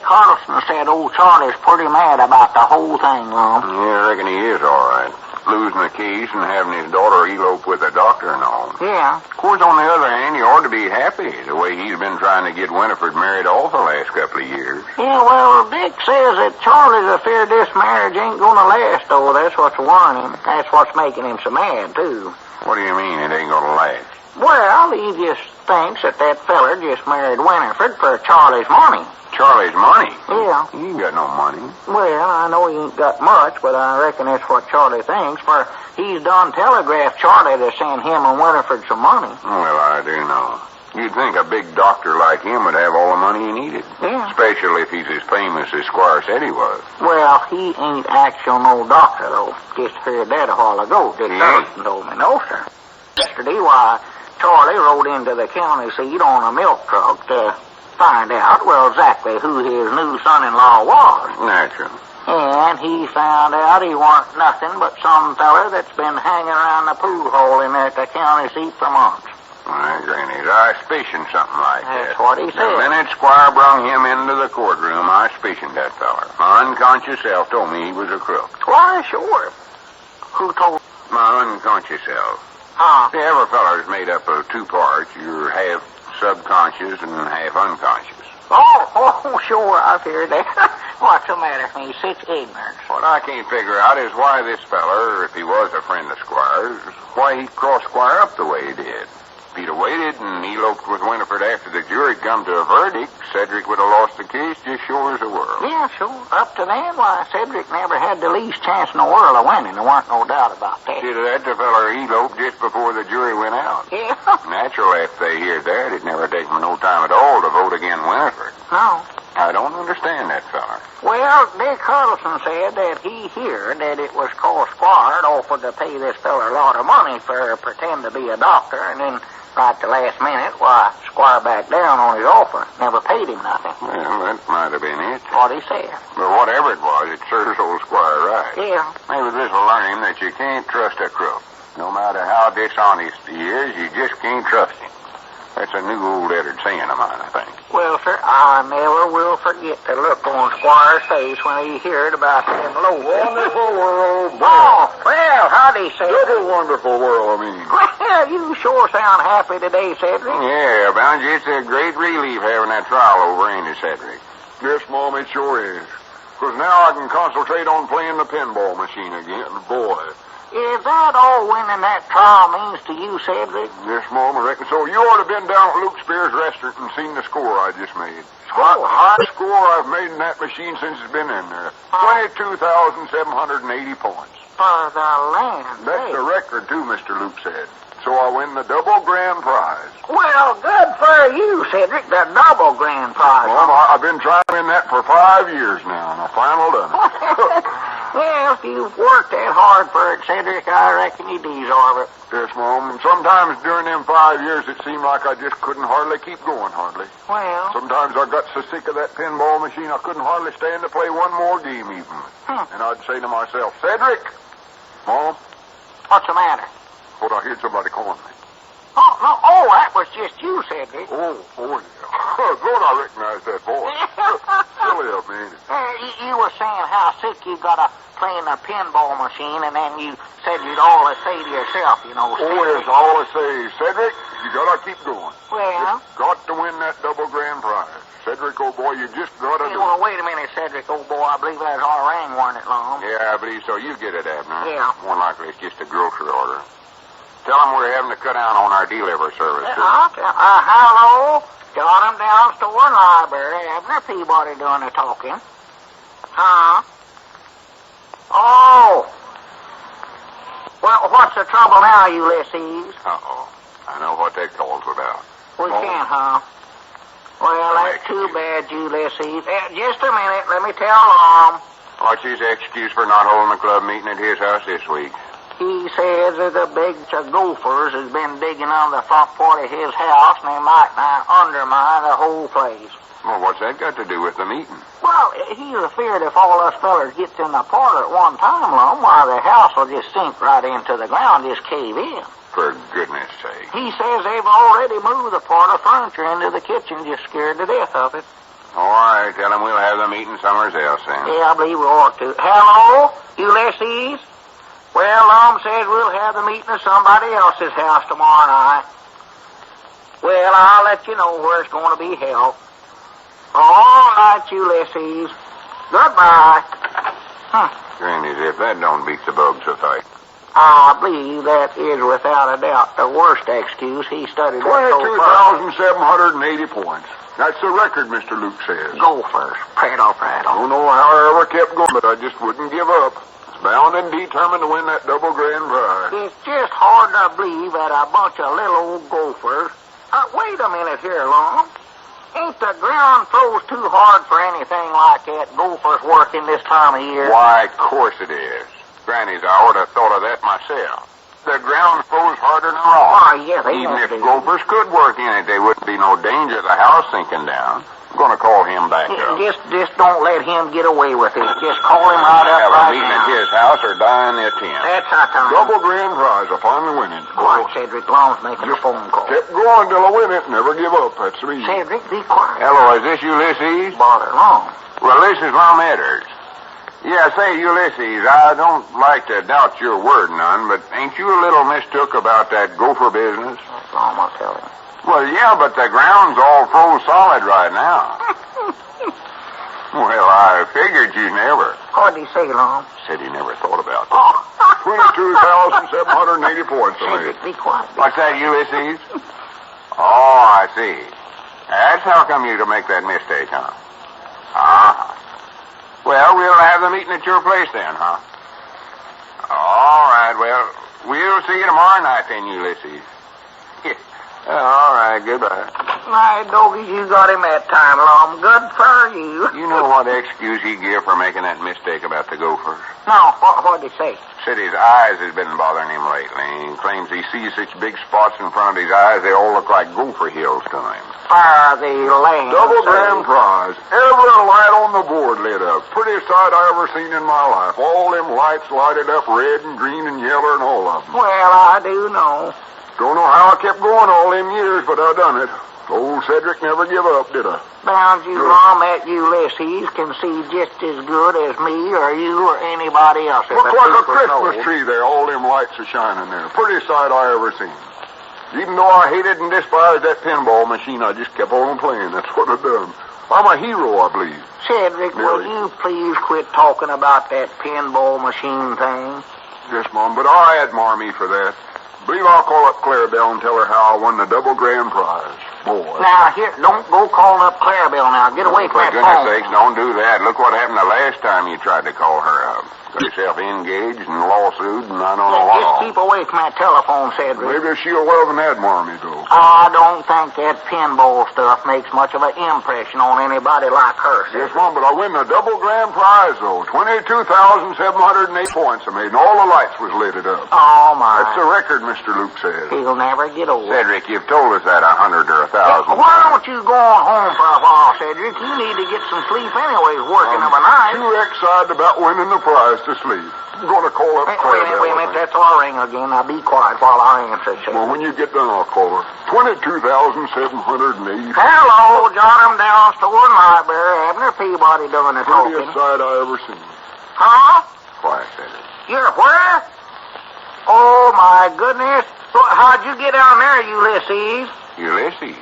Carlson said old Charlie's pretty mad about the whole thing, Lum. Yeah, I reckon he is all right. Losing the case and having his daughter elope with a doctor and all. Yeah. Of course, on the other hand, he ought to be happy the way he's been trying to get Winifred married off the last couple of years. Yeah, well, Dick says that Charlie's afraid this marriage ain't gonna last, though. That's what's worrying him. That's what's making him so mad, too. What do you mean it ain't gonna last? Well, he just thinks that feller just married Winifred for Charlie's money. Charlie's money? Yeah. He ain't got no money. Well, I know he ain't got much, but I reckon that's what Charlie thinks, for he's done telegraphed Charlie to send him and Winifred some money. Well, I do know. You'd think a big doctor like him would have all the money he needed. Yeah. Especially if he's as famous as Squire said he was. Well, he ain't actual no doctor, though. Just heard that a while ago. Dick Carlson told me. No, sir. Yesterday, why, Charlie rode into the county seat on a milk truck to find out, well, exactly who his new son-in-law was. Natural. And he found out he weren't nothing but some feller that's been hanging around the pool hall in there at the county seat for months. My granny, I suspicion something like that. That's what he said. The minute Squire brung him into the courtroom, I suspicioned that feller. My unconscious self told me he was a crook. Why, sure. Who told? My unconscious self. Huh? See, every feller's made up of two parts. You're half subconscious and half unconscious. Oh, sure, I've heard that. What's the matter with me? Such ignorance. What I can't figure out is why this feller, if he was a friend of Squire's, why he crossed Squire up the way he did. If he'd have waited and eloped with Winifred after the jury'd come to a verdict, Cedric would have lost the case just sure as the world. Yeah, sure. Up to then, why, Cedric never had the least chance in the world of winning. There weren't no doubt about that. Should have had the feller eloped just before the jury went out. Yeah. Natural, if they heard that, it'd never take them no time at all to vote against Winifred. No. I don't understand that feller. Well, Dick Huddleston said that he heard that it was cause Squire had offered to pay this feller a lot of money for pretend to be a doctor, and then right at the last minute, why, Squire backed down on his offer. Never paid him nothing. Well, that might have been it. What he said. But whatever it was, it serves old Squire right. Yeah. Maybe this'll learn him that you can't trust a crook. No matter how dishonest he is, you just can't trust him. That's a new old Eddard saying of mine, I think. Well, sir, I never will forget the look on Squire's face when he heard about them loaves. Wonderful world, boy. Oh, well, howdy, Cedric. Such a wonderful world, I mean. Well, you sure sound happy today, Cedric. Yeah, bound you, it's a great relief having that trial over, ain't it, Cedric? Yes, Mom, it sure is. 'Cause now I can concentrate on playing the pinball machine again. Boy. Is that all winning that trial means to you, Cedric? Yes, Mom, I reckon so. You ought to have been down at Luke Spear's restaurant and seen the score I just made. Score? High score I've made in that machine since it's been in there. 22,780 points. For the land. That's the record, too, Mr. Luke said. So I win the double grand prize. Well, good for you, Cedric. The double grand prize. Mom, I've been trying to win that for 5 years now, and I finally done it. Well, if you've worked that hard for it, Cedric, I reckon you deserve it. Yes, Mom. And sometimes during them 5 years, it seemed like I just couldn't hardly keep going, hardly. Well. Sometimes I got so sick of that pinball machine, I couldn't hardly stand to play one more game even. And I'd say to myself, Cedric! Mom? What's the matter? Thought I heard somebody calling me. Oh, no. Oh, that was just you, Cedric. Oh, yeah. Thought I recognized that voice. Silly of me, ain't it? You were saying how sick you got of playing the pinball machine, and then you said you'd always say to yourself, you know, Oh, yes, I always say, Cedric, you gotta keep going. Well? Just got to win that double grand prize. Cedric, old boy, you just gotta do Well, it. wait a minute, Cedric, old boy. I believe that's our ring, weren't it, Long? Yeah, I believe so. You get it, Abner. Yeah. More likely it's just a grocery order. Tell them we're having to cut down on our delivery service, too. Hello? Got him down store and library. Abner Peabody doing the talking. Huh? Oh. Well, what's the trouble now, Ulysses? Uh-oh. I know what that call's about. We can't, huh? Well, that's too bad, Ulysses. Just a minute. Let me tell Long. What's his excuse for not holding a club meeting at his house this week? He says that a big gophers has been digging on the front part of his house, and they might now undermine the whole place. Well, what's that got to do with the meeting? Well, he's afeard if all us fellers gets in the parlor at one time, Lum, why the house will just sink right into the ground, just cave in. For goodness sake. He says they've already moved the parlor furniture into the kitchen, just scared to death of it. All right, tell him we'll have the meeting somewhere else then. Yeah, I believe we ought to. Hello, Ulysses? Well, Lum says we'll have the meeting at somebody else's house tomorrow night. Well, I'll let you know where it's going to be held. All right, Ulysses. Goodbye. Granny's, if that don't beat the bugs a fight. I believe that is without a doubt the worst excuse he studied. 22,780 points. That's the record, Mr. Luke says. Go first. Prattle. I don't know how I ever kept going, but I just wouldn't give up. Bound and determined to win that double grand prize. It's just hard to believe that a bunch of little old gophers... wait a minute here, Long. Ain't the ground froze too hard for anything like that gophers working this time of year? Why, of course it is. Granny's, I ought to have thought of that myself. The ground froze harder than rock. Why, yeah, they Even won't if be. gophers could work in it, there wouldn't be no danger of the house sinking down. I'm going to call him back up. Just don't let him get away with it. Just call him right up Have a right meeting now. at his house or die in the attempt. That's our time. Double grand prize. I finally win it. Quiet, Cedric. Long's making a phone call. Kept going till I win it. Never give up. That's the reason. Cedric, be quiet. Hello, is this Ulysses? Bother Long. Well, this is Lum Eddard. Yeah, say, Ulysses, I don't like to doubt your word none, but ain't you a little mistook about that gopher business? That's Long, I'll tell him. Well, yeah, but the ground's all froze solid right now. Well, I figured you never. What'd he say, Long? Said he never thought about that. 22,780 points I made. Cedric, be quiet. What's that, Ulysses? Oh, I see. That's how come you to make that mistake, huh? Ah. Well, we'll have the meeting at your place then, huh? All right, well, we'll see you tomorrow night then, Ulysses. All right, goodbye. My doggies, you got him that time, Lum. Good for you. You know what excuse he give for making that mistake about the gophers? No, what'd he say? Said his eyes has been bothering him lately. He claims he sees such big spots in front of his eyes, they all look like gopher hills to him. The land. Double grand prize. Every light on the board lit up. Prettiest sight I ever seen in my life. All them lights lighted up red and green and yellow and all of them. Well, I do know. Don't know how I kept going all them years, but I done it. Old Cedric never give up, did I? Bound you, Lum, that Ulysses can see just as good as me or you or anybody else. Looks like a Christmas tree there. All them lights are shining there. Prettiest sight I ever seen. Even though I hated and despised that pinball machine, I just kept on playing. That's what I done. I'm a hero, I believe. Cedric, will you please quit talking about that pinball machine thing? Yes, Mom, but I admire me for that. Believe I'll call up Clarabelle and tell her how I won the double grand prize. Boy. Now, here, don't go calling up Clarabelle now. Get away from that phone. For goodness sakes, don't do that. Look what happened the last time you tried to call her up. Got yourself engaged and lawsuit and I don't know what Just all. keep away from that telephone, Cedric. Maybe she'll love and admire me, though. I don't think that pinball stuff makes much of an impression on anybody like her, Yes, Cedric. Mom, but I win the double grand prize, though. 22,708 points I made, and all the lights was lit up. Oh, my. That's the record, Mr. Luke says. He'll never get over. Cedric, you've told us that 100 or 1,000. Why don't you go on home for a while, Cedric? You need to get some sleep anyways, working of a night. Too excited about winning the prize to sleep. I'm going to call up Wait a Clarabelle. minute. That's our ring again. Now be quiet while I answer, Cedric. Well, when you get done, I'll call her. 22,708. Hello, John, I'm down store and library. Abner Peabody doing the talking. Prettiest sight I ever seen. Huh? Quiet, Cedric. You're where? Oh, my goodness. How'd you get down there, Ulysses? Ulysses?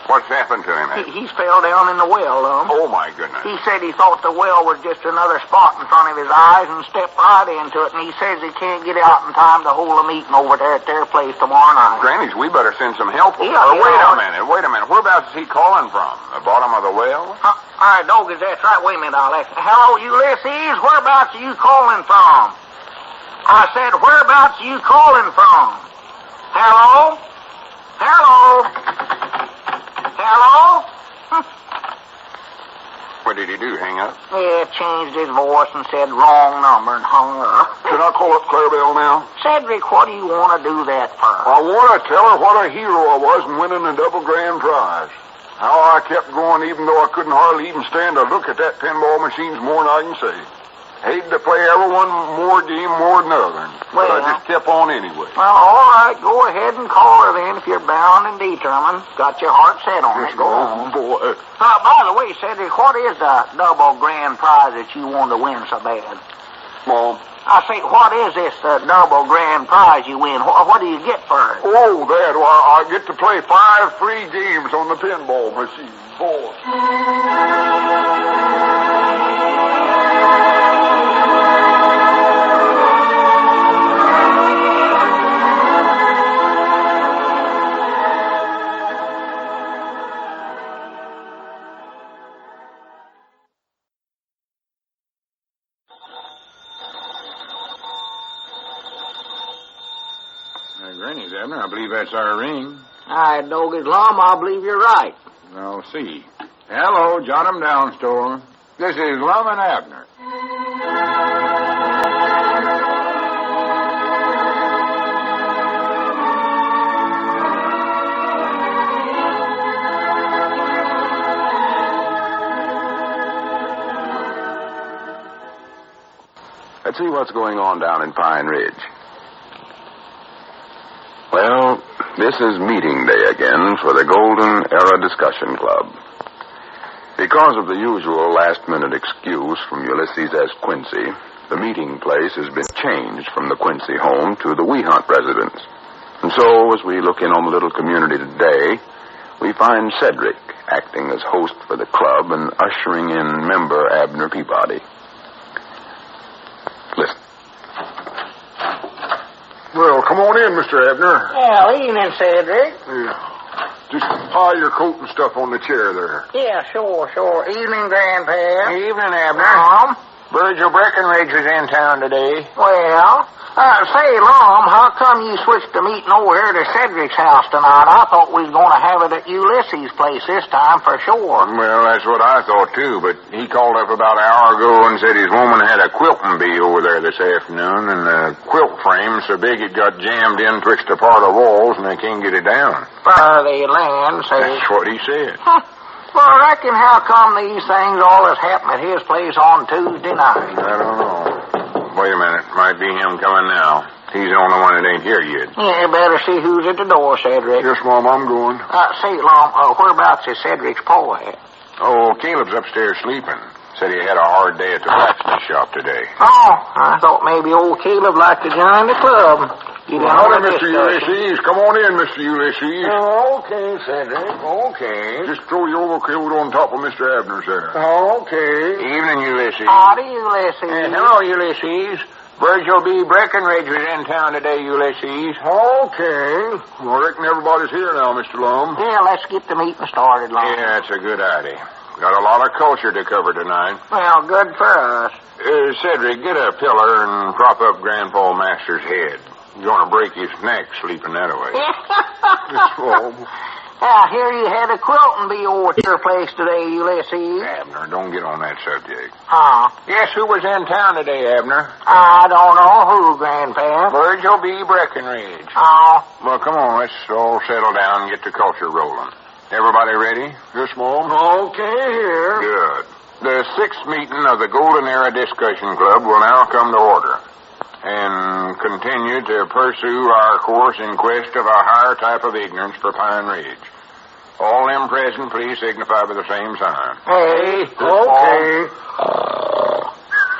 What's happened to him? He's fell down in the well, Oh, my goodness. He said he thought the well was just another spot in front of his eyes and stepped right into it, and he says he can't get out in time to hold a meeting over there at their place tomorrow night. Grannies, we better send some help over. Yeah, Wait a minute. Whereabouts is he calling from? The bottom of the well? All right, doggies, that's right. Wait a minute, I'll ask. Hello, Ulysses. Whereabouts are you calling from? I said, whereabouts are you calling from? Hello? Hello? Hello? What did he do, hang up? Yeah, changed his voice and said wrong number and hung up. Can I call up Clarabelle now? Cedric, what do you want to do that for? I want to tell her what a hero I was in winning the double grand prize. How I kept going even though I couldn't hardly even stand to look at that pinball machines more than I can say. Hated to play every one more game more than other. But I just kept on anyway. Well, all right, go ahead and call her then if you're bound and determined. Got your heart set on it. Go on. Boy. By the way, Cedric, what is the double grand prize that you want to win so bad? Mom. I say, what is this double grand prize you win? What do you get for it? Oh, that. Well, I get to play 5 free games on the pinball machine. Boy. Granny's, Abner. I believe that's our ring. All right, doggies, Lum, I believe you're right. I'll see. Hello, Jot 'em Down store. This is Lum and Abner. Let's see what's going on down in Pine Ridge. Well, this is meeting day again for the Golden Era Discussion Club. Because of the usual last-minute excuse from Ulysses as Quincy, the meeting place has been changed from the Quincy home to the Wehunt residence. And so, as we look in on the little community today, we find Cedric acting as host for the club and ushering in member Abner Peabody. Listen. Well, come on in, Mr. Abner. Well, evening, Cedric. Yeah. Just pile your coat and stuff on the chair there. Yeah, sure. Evening, Grandpa. Evening, Abner. Virgil Breckenridge was in town today. Well, say, Lum, how come you switched the meeting over here to Cedric's house tonight? I thought we was going to have it at Ulysses' place this time for sure. Well, that's what I thought, too, but he called up about an hour ago and said his woman had a quilting bee over there this afternoon, and the quilt frame so big it got jammed in twixt a part of walls and they can't get it down. Where they land, say. That's what he said. Well, I reckon how come these things always happen at his place on Tuesday night? I don't know. Wait a minute. Might be him coming now. He's the only one that ain't here yet. Yeah, better see who's at the door, Cedric. Yes, Mom, I'm going. Say, Lum, whereabouts is Cedric's paw at? Oh, Caleb's upstairs sleeping. Said he had a hard day at the blacksmith shop today. Oh, I thought maybe old Caleb liked to join the club. Howdy, Mr. Ulysses. Come on in, Mr. Ulysses. Okay, Cedric. Okay. Just throw your overcoat on top of Mr. Abner's there. Okay. Evening, Ulysses. Howdy, Ulysses. Hello, Ulysses. Virgil B. Breckenridge was in town today, Ulysses. Okay. Well, I reckon everybody's here now, Mr. Lum. Yeah, let's get the meeting started, Lum. Yeah, that's a good idea. Got a lot of culture to cover tonight. Well, good for us. Cedric, get a pillar and prop up Grandpa Master's head. He's going to break his neck sleeping that way. Now, here you had a quilting bee over at your place today, Ulysses. Abner, don't get on that subject. Guess who was in town today, Abner? I don't know who, Grandpa. Virgil B. Breckenridge. Well, come on, let's all settle down and get the culture rolling. Everybody ready? Yes, Mom. Okay, here. Good. The 6th meeting of the Golden Era Discussion Club will now come to order and continue to pursue our course in quest of a higher type of ignorance for Pine Ridge. All them present, please signify by the same sign. Hey, okay.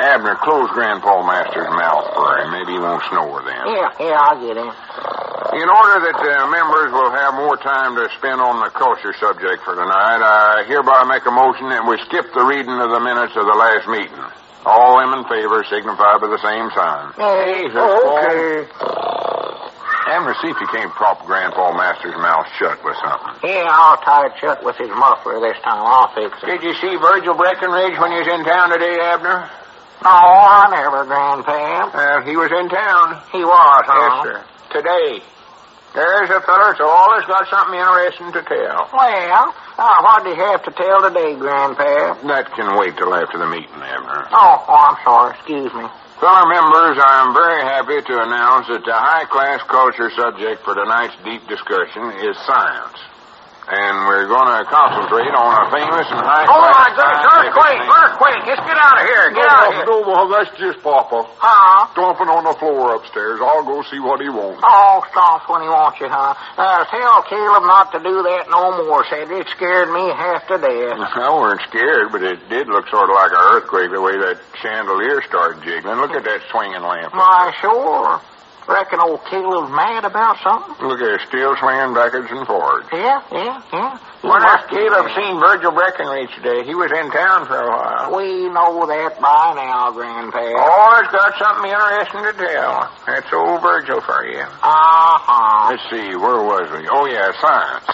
Abner, close Grandpa Master's mouth for him. Maybe he won't snore then. Yeah, I'll get him. In order that members will have more time to spend on the culture subject for tonight, I hereby make a motion that we skip the reading of the minutes of the last meeting. All them in favor signify by the same sign. Hey, okay. Abner, see if you can't prop Grandpa Master's mouth shut with something. Yeah, I'll tie it shut with his muffler this time. I'll fix it. Did you see Virgil Breckenridge when he was in town today, Abner? No, I never, Grandpa. He was in town. He was, huh? Yes, sir. Today. There's a feller that's always got something interesting to tell. Well, what did he have to tell today, Grandpa? That can wait till after the meeting, Abner. Oh, I'm sorry. Excuse me. Fellow members, I am very happy to announce that the high-class culture subject for tonight's deep discussion is science. And we're going to concentrate on a famous and high-class... Oh, my goodness, earthquake. Let's get out of here. No, Mom, that's just Papa. Stomping on the floor upstairs. I'll go see what he wants. Oh, stomps when he wants you, huh? Tell Caleb not to do that no more, Cedric. It scared me half to death. I weren't scared, but it did look sort of like an earthquake the way that chandelier started jiggling. Look at that swinging lamp. Why, sure. Reckon old Caleb's mad about something? Look at it, still swinging backwards and forwards. Yeah. Wonder if Caleb seen Virgil Breckenridge today. He was in town for a while. We know that by now, Grandpa. Always got something interesting to tell. That's old Virgil for you. Let's see, where was we? Oh, yeah, science.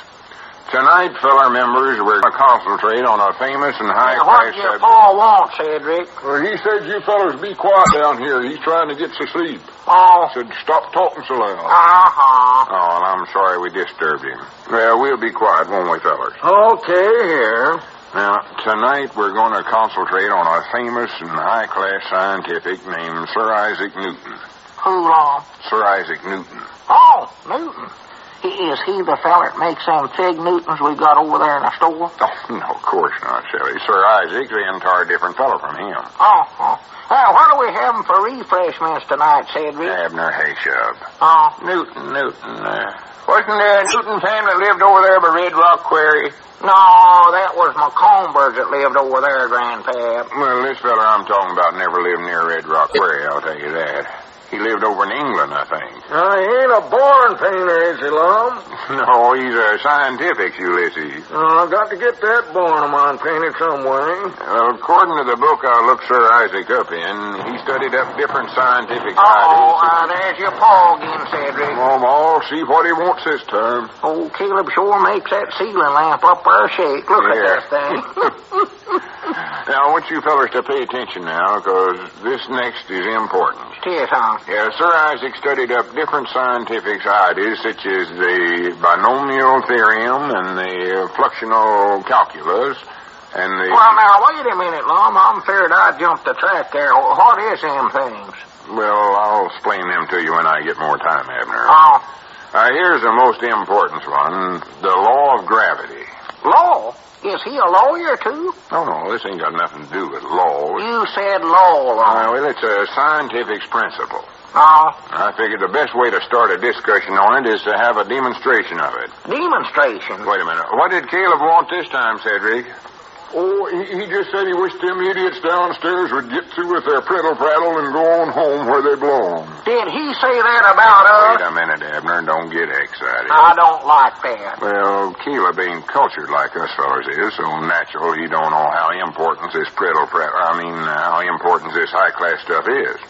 Tonight, fellow members, we're going to concentrate on a famous and high-class What your pa want, Cedric? Well, he said you fellas be quiet down here. He's trying to get to sleep. Oh. Said stop talking so loud. Oh, and I'm sorry we disturbed him. Well, we'll be quiet, won't we, fellas? Okay, here. Now, tonight we're going to concentrate on a famous and high-class scientific named Sir Isaac Newton. Who, Lum? Sir Isaac Newton. Oh, Newton. Is he the fella that makes them fig Newtons we got over there in the store? Oh, no, of course not, Sally. Sir Isaac's an entire different fellow from him. Oh. What are we having for refreshments tonight, Cedric? Abner Hayshub. Oh. Newton. Wasn't there a Newton family that lived over there by Red Rock Quarry? No, that was McCombers that lived over there, Grandpa. Well, this fella I'm talking about never lived near Red Rock Quarry, I'll tell you that. He lived over in England, I think. He ain't a born painter, is he, Lum? No, he's a scientific Ulysses. I've got to get that born of mine painted some way. According to the book I looked Sir Isaac up in, he studied up different scientific ideas. There's your paw again, Cedric. I'll see what he wants this time. Old Caleb sure makes that ceiling lamp up there shake. Look at that thing. Now, I want you fellas to pay attention now, because this next is important. Yes, huh? Yeah, Sir Isaac studied up different scientific ideas, such as the binomial theorem and the fluxional calculus, and the... Well, now, wait a minute, Lum. I'm afraid I jumped the track there. What is them things? Well, I'll explain them to you when I get more time, Abner. Oh. Here's the most important one, the law of gravity. Law? Is he a lawyer, too? No, this ain't got nothing to do with law. You said law, Lum. Well, it's a scientific principle. Oh. I figured the best way to start a discussion on it is to have a demonstration of it. Demonstration? Wait a minute. What did Caleb want this time, Cedric? Oh, he just said he wished them idiots downstairs would get through with their prattle-prattle and go on home where they belong. Did he say that about us? Wait a minute, Abner. Don't get excited. I don't like that. Well, Caleb ain't cultured like us fellas is, so natural he don't know how important this how important this high-class stuff is.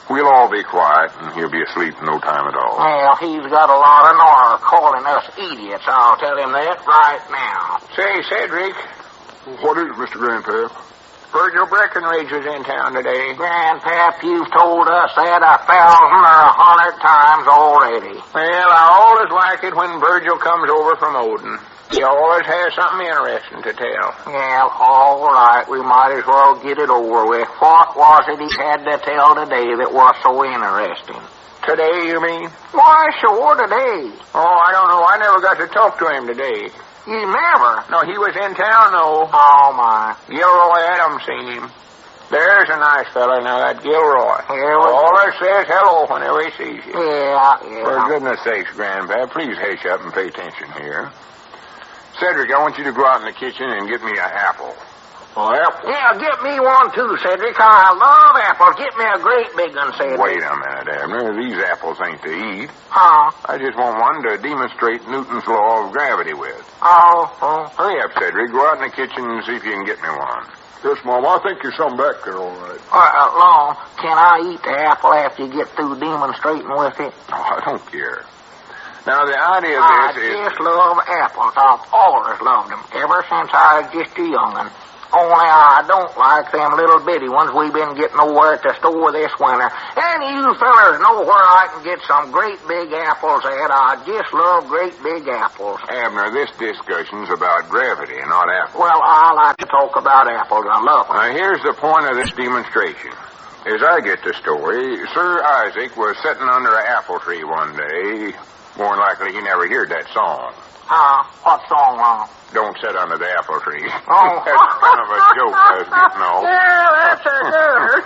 We'll all be quiet, and he'll be asleep in no time at all. Well, he's got a lot of nerve calling us idiots. I'll tell him that right now. Say, Cedric, What is it, Mr. Grandpap? Virgil Breckenridge was in town today. Grandpap, you've told us that 1,000 or 100 times already. Well, I always like it when Virgil comes over from Odin. He always has something interesting to tell. Well, all right, we might as well get it over with. What was it he had to tell today that was so interesting? Today, you mean? Why, sure, today. Oh, I don't know. I never got to talk to him today. You never? No, he was in town, though. Oh, my. Gilroy Adams seen him. There's a nice fella, now, that Gilroy. Yeah, Always says hello whenever he sees you. Yeah. For goodness sakes, Grandpa, please hush up and pay attention here. Cedric, I want you to go out in the kitchen and get me an apple. Apple? Yeah, get me one, too, Cedric. I love apples. Get me a great big one, Cedric. Wait a minute, Abner. These apples ain't to eat. Huh? I just want one to demonstrate Newton's law of gravity with. Oh. Hurry up, Cedric. Go out in the kitchen and see if you can get me one. Yes, Mom, I think there's some back there, all right. Long, can I eat the apple after you get through demonstrating with it? Oh, I don't care. Now, the idea of I this is... just love apples. I've always loved them, ever since I was just a young'un. Only I don't like them little bitty ones we've been getting over at the store this winter. And you fellers know where I can get some great big apples at. I just love great big apples. Abner, this discussion's about gravity, not apples. Well, I like to talk about apples. I love them. Now, here's the point of this demonstration. As I get the story, Sir Isaac was sitting under an apple tree one day. More than likely, he never heard that song. What song, Long? Don't sit under the apple tree. Oh. That's kind of a joke I was getting off. Yeah, that's a good.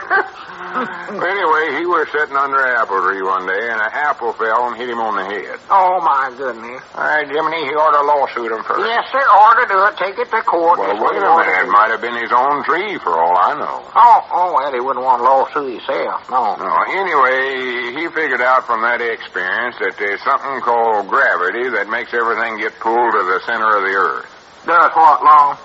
Anyway, he was sitting under an apple tree one day, and an apple fell and hit him on the head. Oh, my goodness. All right, Jiminy, he ought to lawsuit him first. Yes, sir. Ought to do it. Take it to court. Well, wait a minute. It might have been his own tree, for all I know. Well, he wouldn't want to lawsuit himself. No. Anyway, he figured out from that experience that there's something called gravity that makes everything get pulled to the center of the earth. Does what, Long?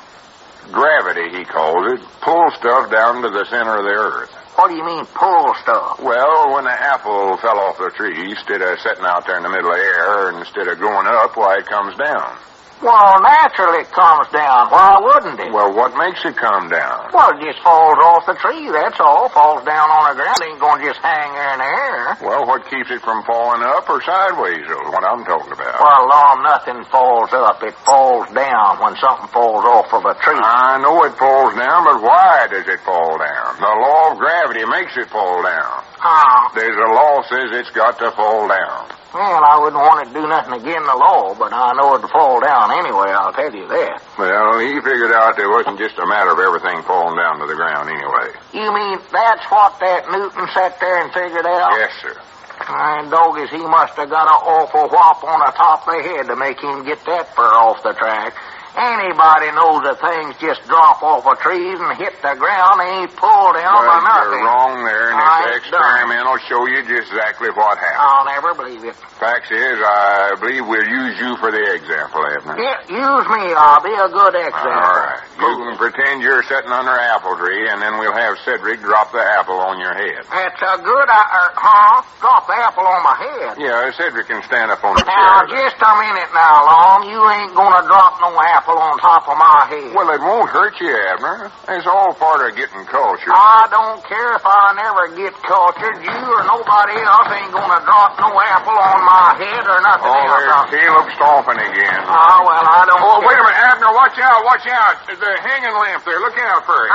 Gravity, he calls it. Pulls stuff down to the center of the earth. What do you mean, pull stuff? Well, when the apple fell off the tree, instead of sitting out there in the middle of the air, instead of going up, why, it comes down. Well, naturally it comes down. Why wouldn't it? Well, what makes it come down? Well, it just falls off the tree, that's all. Falls down on the ground. It ain't going to just hang there in the air. Well, what keeps it from falling up or sideways, is what I'm talking about. Well, Lord, nothing falls up. It falls down when something falls off of a tree. I know it falls down, but why does it fall down? The law of gravity makes it fall down. There's a law says it's got to fall down. Well, I wouldn't want it to do nothing against the law, but I know it'd fall down anyway, I'll tell you that. Well, he figured out it wasn't just a matter of everything falling down to the ground anyway. You mean that's what that Newton sat there and figured out? Yes, sir. And doggies, he must have got an awful whop on the top of the head to make him get that fur off the track. Anybody knows that things just drop off of trees and hit the ground. They ain't pulled down by nothing. You're wrong there, and this experiment will show you just exactly what happened. I'll never believe it. Fact is, I believe we'll use you for the example, Abner. Yeah, use me. I'll be a good example. All right. You can pretend you're sitting under an apple tree, and then we'll have Cedric drop the apple on your head. That's a good, drop the apple on my head. Yeah, Cedric can stand up on the Now, chair. just a minute now, Long. You ain't gonna drop no apple on top of my head. Well, it won't hurt you, Abner. It's all part of getting cultured. I don't care if I never get cultured. You or nobody else ain't gonna drop no apple on my head or nothing else. Oh, there's Caleb stomping again. Oh, well, I don't Oh, care. wait a minute, Abner. Watch out, watch out. The hanging lamp there. Look out for it.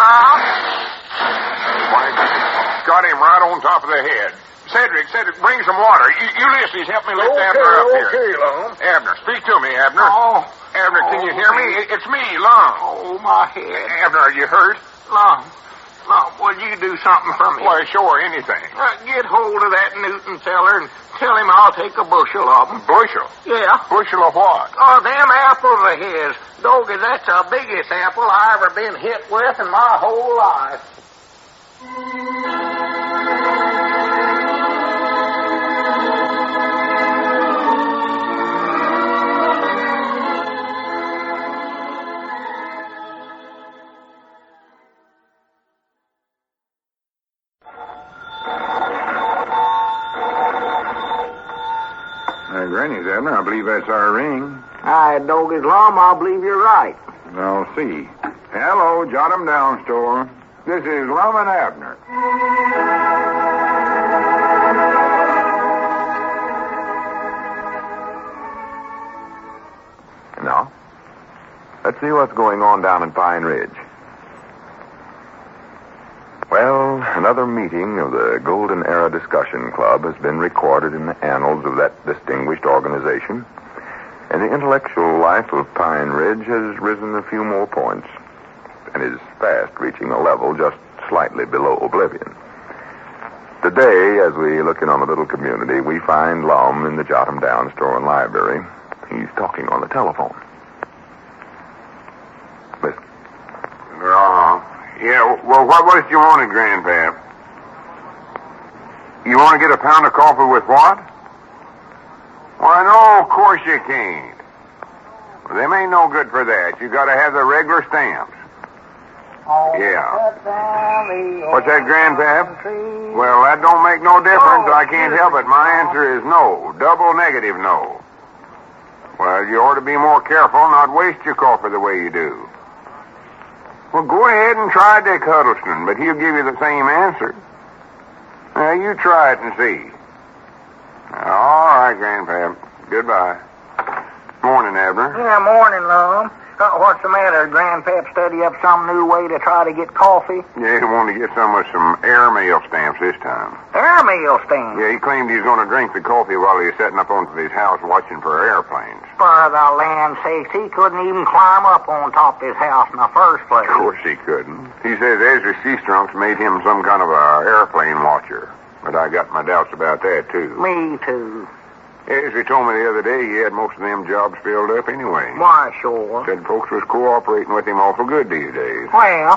Got him right on top of the head. Cedric, bring some water. Ulysses, help me lift Abner up here. Okay, Lum. Abner, speak to me, Abner. Oh. Abner, can you hear me? It's me, Lum. Oh, my head. Abner, are you hurt? Lum, would you do something for me? Why, sure, anything. Get hold of that Newton feller and tell him I'll take a bushel of them. Bushel? Yeah. Bushel of what? Oh, them apples of his. Doggy, that's the biggest apple I ever been hit with in my whole life. Granny's, Abner. I believe that's our ring. Aye, Doggy's Lum, I believe you're right. I'll see. Hello, jot 'em down, store. This is Lum and Abner. Now, let's see what's going on down in Pine Ridge. Well, another meeting of the Golden Era Discussion Club has been recorded in the annals of that distinguished organization, and the intellectual life of Pine Ridge has risen a few more points and is fast reaching a level just slightly below oblivion. Today, as we look in on the little community, we find Lum in the Jot 'em Down store and library. He's talking on the telephone. Listen. Yeah, well, what was it you wanted, Grandpap? You want to get a pound of coffee with what? Why, no, of course you can't. Well, them ain't no good for that. You got to have the regular stamps. Yeah. What's that, Grandpap? Well, that don't make no difference. I can't help it. My answer is no. Double negative no. Well, you ought to be more careful, not waste your coffee the way you do. Well, go ahead and try Dick Huddleston, but he'll give you the same answer. Now, you try it and see. All right, Grandpap. Goodbye. Morning, Abner. Yeah, morning, Lum. What's the matter? Grandpap study up some new way to try to get coffee? Yeah, he wanted to get some airmail stamps this time. Airmail stamps? Yeah, he claimed he was going to drink the coffee while he was sitting up on his house watching for airplanes. For the land sakes, he couldn't even climb up on top of his house in the first place. Of course he couldn't. He says Ezra Seastrunks made him some kind of a airplane watcher. But I got my doubts about that, too. Me, too. Ezra told me the other day he had most of them jobs filled up anyway. Why, sure. Said folks was cooperating with him awful good these days. Well,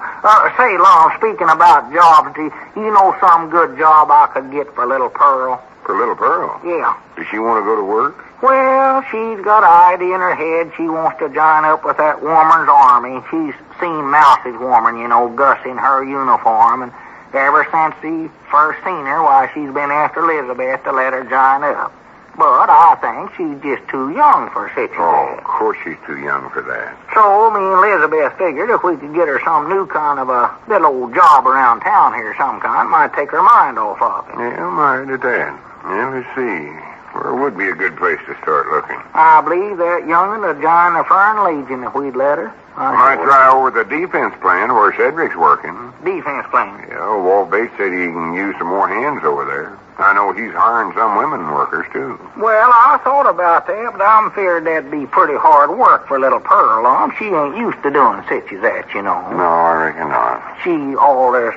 say, Lum, speaking about jobs, do you know some good job I could get for little Pearl? For little Pearl? Yeah. Does she want to go to work? Well, she's got an idea in her head. She wants to join up with that woman's army. She's seen Mouse's woman, Gus in her uniform, and ever since he first seen her, why, she's been after Elizabeth to let her join up. But I think she's just too young for such a Oh, thing. of course she's too young for that. So me and Elizabeth figured if we could get her some new kind of a little old job around town here some kind, might take her mind off of it. Yeah, might at that. Yeah, let's see. Where would be a good place to start looking? I believe that young'un would join the Fern Legion if we'd let her. Might try over the defense plan where Cedric's working. Defense plan. Yeah, Walt Bates said he can use some more hands over there. I know he's hiring some women workers, too. Well, I thought about that, but I'm feared that'd be pretty hard work for little Pearl. She ain't used to doing such as that, No, I reckon not. She always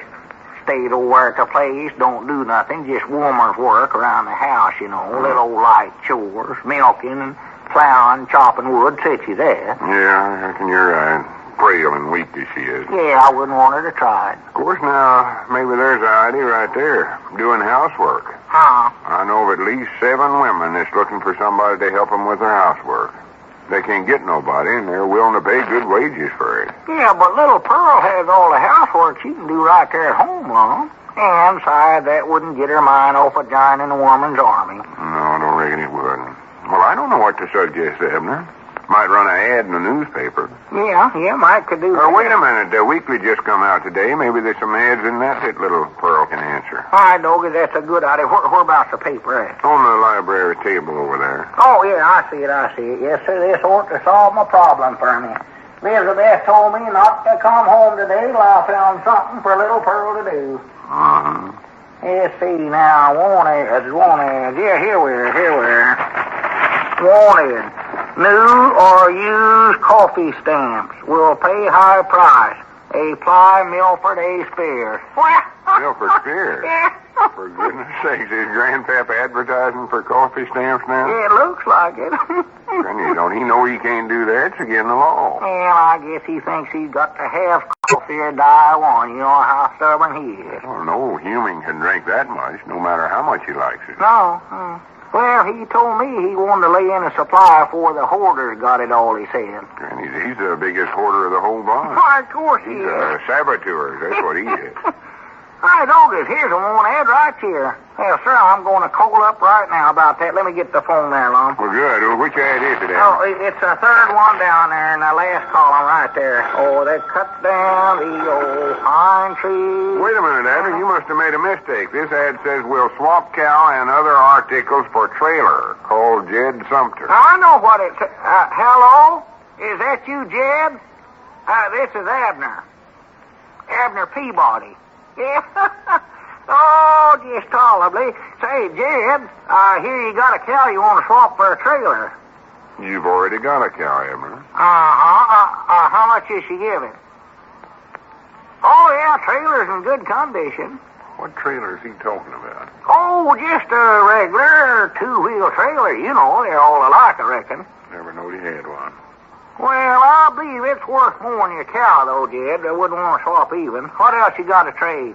stayed over at the place, don't do nothing, just woman's work around the house, little light chores, milking and plowing, chopping wood, such as that. Yeah, I reckon you're right. Frail and weak as she is. Yeah, I wouldn't want her to try it. Of course, now, maybe there's an idea right there. Doing housework. Huh? I know of at least 7 women that's looking for somebody to help them with their housework. They can't get nobody, and they're willing to pay good wages for it. Yeah, but little Pearl has all the housework she can do right there at home, Lum. And, besides, that wouldn't get her mind off of joining the woman's army. No, I don't reckon it would. Well, I don't know what to suggest, Abner. Might run an ad in the newspaper. Yeah, Mike could do that. Wait a minute. The weekly just come out today. Maybe there's some ads in that little Pearl can answer. All right, Doggy, that's a good idea. Whereabouts the paper at? On the library table over there. Oh, yeah, I see it. Yes, sir, this ought to solve my problem for me. Elizabeth told me not to come home today till I found something for little Pearl to do. Uh-huh. Let's see now. Wanted. Yeah, here we are. Wanted. New or used coffee stamps will pay high price. Apply Milford A. Spears. Milford Spears? Yeah. For goodness sakes, is Grandpap advertising for coffee stamps now? It looks like it. Granny, don't he know he can't do that? It's against the law. Well, I guess he thinks he's got to have coffee or die one. You know how stubborn he is. Oh, no human can drink that much, no matter how much he likes it. No. Well, he told me he wanted to lay in a supply before the hoarders got it all, he said. Granny, he's the biggest hoarder of the whole bunch. Why, of course he He's is. a saboteur. That's what he is. Hi, Doggies, here's a one ad right here. Well, sir, I'm going to call up right now about that. Let me get the phone there, Lum. Well, good. Well, which ad is it, Adam? Oh, it's the third one down there in the last column right there. Oh, they cut down the old pine tree. Wait a minute, Adam. You must have made a mistake. This ad says we'll swap cow and other articles for trailer called Jed Sumter. I know what it says. Hello? Is that you, Jed? This is Abner. Abner Peabody. Yeah. Oh, just tolerably. Say, Jed, I hear you got a cow you want to swap for a trailer. You've already got a cow, Abner. How much is she giving? Oh, yeah, trailer's in good condition. What trailer is he talking about? Oh, just a regular two-wheel trailer. You know, they're all alike, I reckon. Never knowed he had one. Well, I believe it's worth more than your cow, though, Jed. I wouldn't want to swap even. What else you got to trade?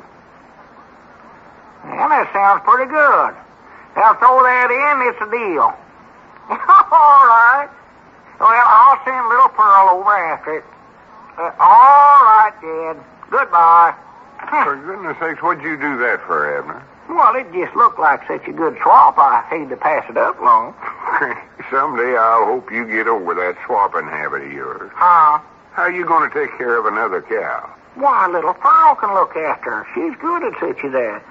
Well, that sounds pretty good. Now, throw that in, it's a deal. All right. Well, I'll send little Pearl over after it. All right, Jed. Goodbye. For goodness sakes, what'd you do that for, Abner? Well, it just looked like such a good swap, I hate to pass it up long. Someday I'll hope you get over that swapping habit of yours. Huh? How are you going to take care of another cow? Why, little Pearl can look after her. She's good at such as that.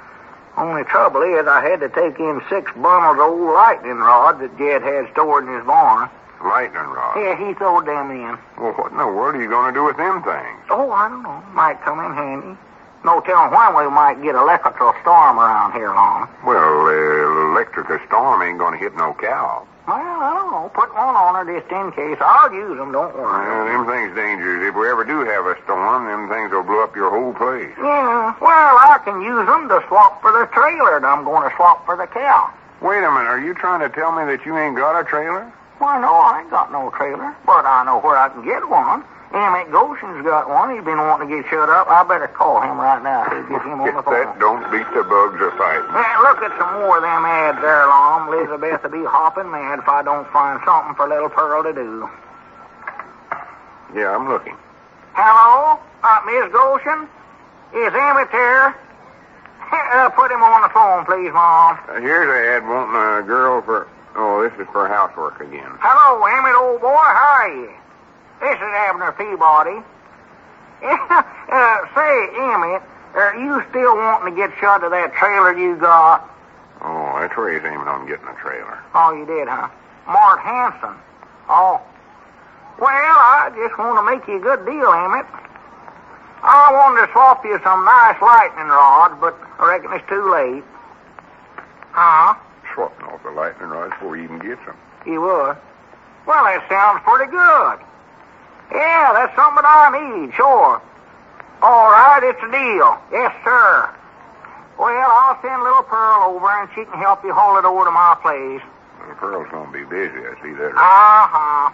Only trouble is I had to take in 6 bundles of old lightning rods that Jed had stored in his barn. Lightning rods? Yeah, he throwed them in. Well, what in the world are you going to do with them things? Oh, I don't know. Might come in handy. No telling when we might get electrical storm around here long. Well, electrical storm ain't going to hit no cow. Well, I don't know. Put one on her just in case. I'll use them, don't worry. Well, them things dangerous. If we ever do have a storm, them things will blow up your whole place. Yeah, well, I can use them to swap for the trailer that I'm going to swap for the cow. Wait a minute. Are you trying to tell me that you ain't got a trailer? Why, no, I ain't got no trailer. But I know where I can get one. Emmett Goshen's got one. He's been wanting to get shut up. I better call him right now to get him on the phone. That don't beat the bugs of fighting. Well, look at some more of them ads there, Lum. Elizabeth will be hopping mad if I don't find something for little Pearl to do. Yeah, I'm looking. Hello? Miss Goshen? Is Emmett there? Put him on the phone, please, Mom. Here's an ad wanting a girl for... Oh, this is for housework again. Hello, Emmett, old boy. How are you? This is Abner Peabody. Say, Emmett, are you still wanting to get shut of that trailer you got? Oh, that's where he's aiming on getting a trailer. Oh, you did, huh? Mart Hanson. Oh. Well, I just want to make you a good deal, Emmett. I wanted to swap you some nice lightning rods, but I reckon it's too late. Huh? Swapping off the lightning rods before he even gets them. You would? Well, that sounds pretty good. Yeah, that's something I need, sure. All right, it's a deal. Yes, sir. Well, I'll send little Pearl over and she can help you haul it over to my place. Little Pearl's gonna be busy, I see that. Uh-huh.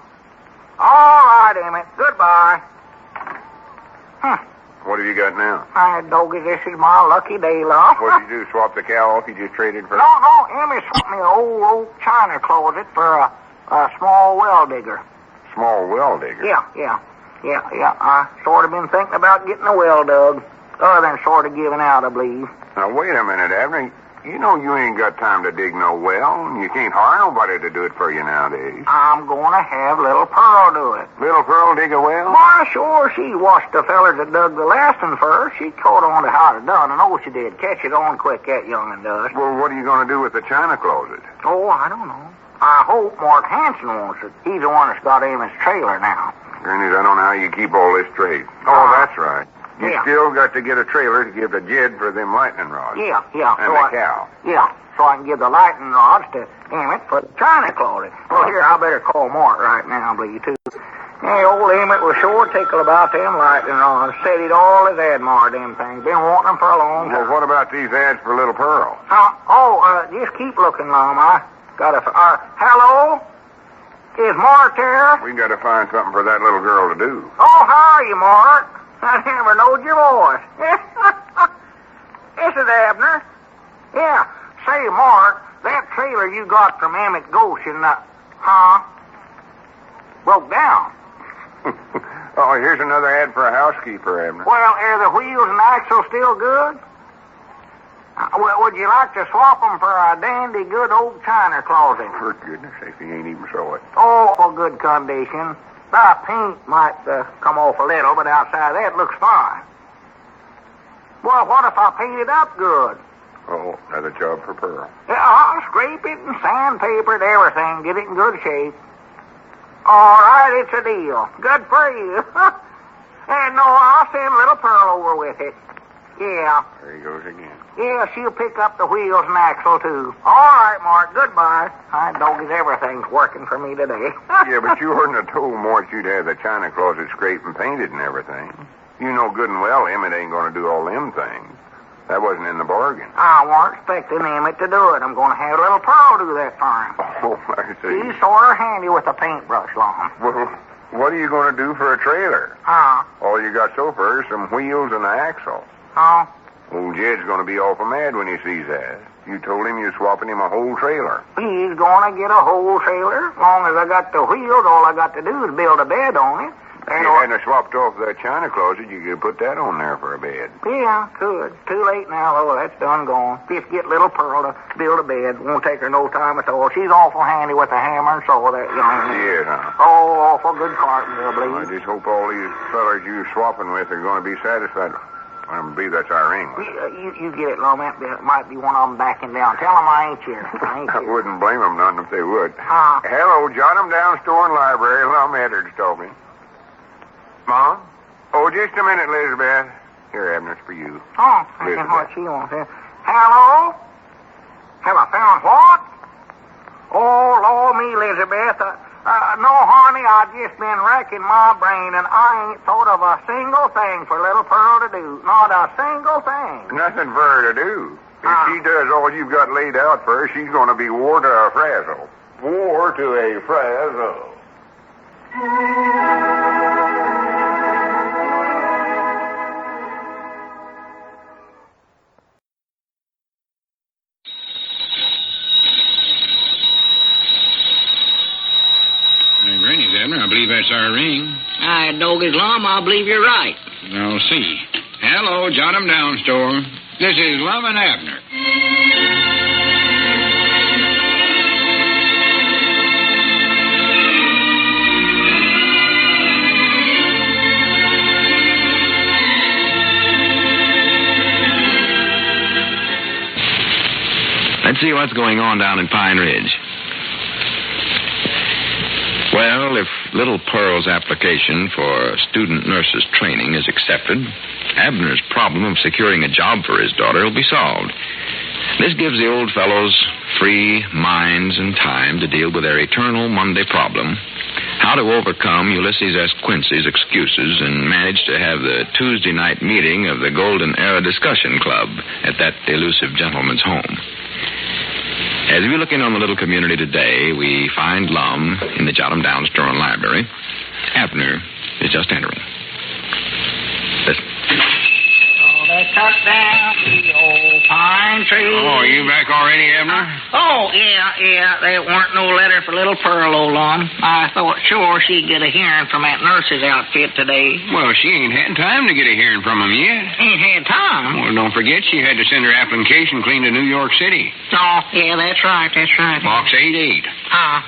All right, Emmett. Goodbye. What have you got now? Doggy, this is my lucky day, love. What did you do, swap the cow off you just traded for? No, Emmett sent me an old china closet for a small well digger. Small well digger? Yeah. I sort of been thinking about getting a well dug. Other than sort of giving out, I believe. Now, wait a minute, Abner. You know you ain't got time to dig no well, and you can't hire nobody to do it for you nowadays. I'm going to have Little Pearl do it. Little Pearl dig a well? Why, sure, she watched the fellers that dug the last one first. She caught on to how it done. I know she did. Catch it on quick, that young'un does. Well, what are you going to do with the china closet? Oh, I don't know. I hope Mark Hanson wants it. He's the one that's got Amy's trailer now. Granny, I don't know how you keep all this straight. Oh, that's right. You still got to get a trailer to give to Jed for them lightning rods. Yeah. And the cow. Yeah, so I can give the lightning rods to Emmett for the china closet. Well, here, I better call Mark right now, I believe, too. Hey, old Emmett was sure tickled about them lightning rods. Said he'd always admired them things. Been wanting them for a long time. Well, what about these ads for Little Pearl? Just keep looking, Lum. I got a... hello? Is Mark there? We got to find something for that little girl to do. Oh, how are you, Mark? I never knowed your voice. This is Abner. Yeah. Say, Mark, that trailer you got from Emmett Goshen, broke down. Oh, here's another ad for a housekeeper, Abner. Well, are the wheels and axles still good? Would you like to swap them for a dandy good old china closet? For goodness sake, he ain't even saw it. Oh, for good condition. The paint might come off a little, but outside that looks fine. Well, what if I paint it up good? Oh, another job for Pearl. Yeah, I'll scrape it and sandpaper it, everything, get it in good shape. All right, it's a deal. Good for you. And no, I'll send Little Pearl over with it. Yeah. There he goes again. Yeah, she'll pick up the wheels and axle, too. All right, Mark, goodbye. Doggies, everything's working for me today. Yeah, but you wouldn't have told Mort you'd have the china closet scraped and painted and everything. You know good and well Emmett ain't going to do all them things. That wasn't in the bargain. I wasn't expecting Emmett to do it. I'm going to have Little Pearl do that for him. Oh, I see. He's sort of handy with a paintbrush, Lum. Well, what are you going to do for a trailer? All you got so far is some wheels and an axle. Old Jed's going to be awful mad when he sees that. You told him you're swapping him a whole trailer. He's going to get a whole trailer. As long as I got the wheels, all I got to do is build a bed on it. If you hadn't swapped off that china closet, you could put that on there for a bed. Yeah, could. Too late now, though. That's done gone. Just get Little Pearl to build a bed. Won't take her no time at all. She's awful handy with a hammer and saw that young. Yes, huh? Oh, awful good carpenter, I believe. I just hope all these fellers you're swapping with are going to be satisfied. I believe that's our ring. You get it, Lum. That might be one of them backing down. Tell them I ain't here. I wouldn't blame them none if they would. Hello, jot 'em down, store and library. Lum Edwards told me. Mom? Oh, just a minute, Elizabeth. Here, Abner, it's for you. Oh, I think what she wants here. Hello? Have I found what? Oh, Lord me, Elizabeth. No, honey, I've just been racking my brain, and I ain't thought of a single thing for Little Pearl to do. Not a single thing. Nothing for her to do. If she does all you've got laid out for her, she's going to be wore to a frazzle. Wore to a frazzle. Granny's, Abner. I believe that's our ring. Doggies, Lum, I believe you're right. I'll see. Hello, jot 'em down, store. This is Lum and Abner. Let's see what's going on down in Pine Ridge. Well, if Little Pearl's application for student nurse's training is accepted, Abner's problem of securing a job for his daughter will be solved. This gives the old fellows free minds and time to deal with their eternal Monday problem, how to overcome Ulysses S. Quincy's excuses and manage to have the Tuesday night meeting of the Golden Era Discussion Club at that elusive gentleman's home. As we look in on the little community today, we find Lum in the Jot 'em Down store and library. Abner is just entering. Listen. They cut down the old pine tree. Oh, are you back already, Abner? Oh, yeah. There weren't no letter for little Pearl, old Lum. I thought sure she'd get a hearing from that nurse's outfit today. Well, she ain't had time to get a hearing from him yet. Ain't had time? Well, don't forget she had to send her application clean to New York City. Oh, yeah, that's right. Box 88.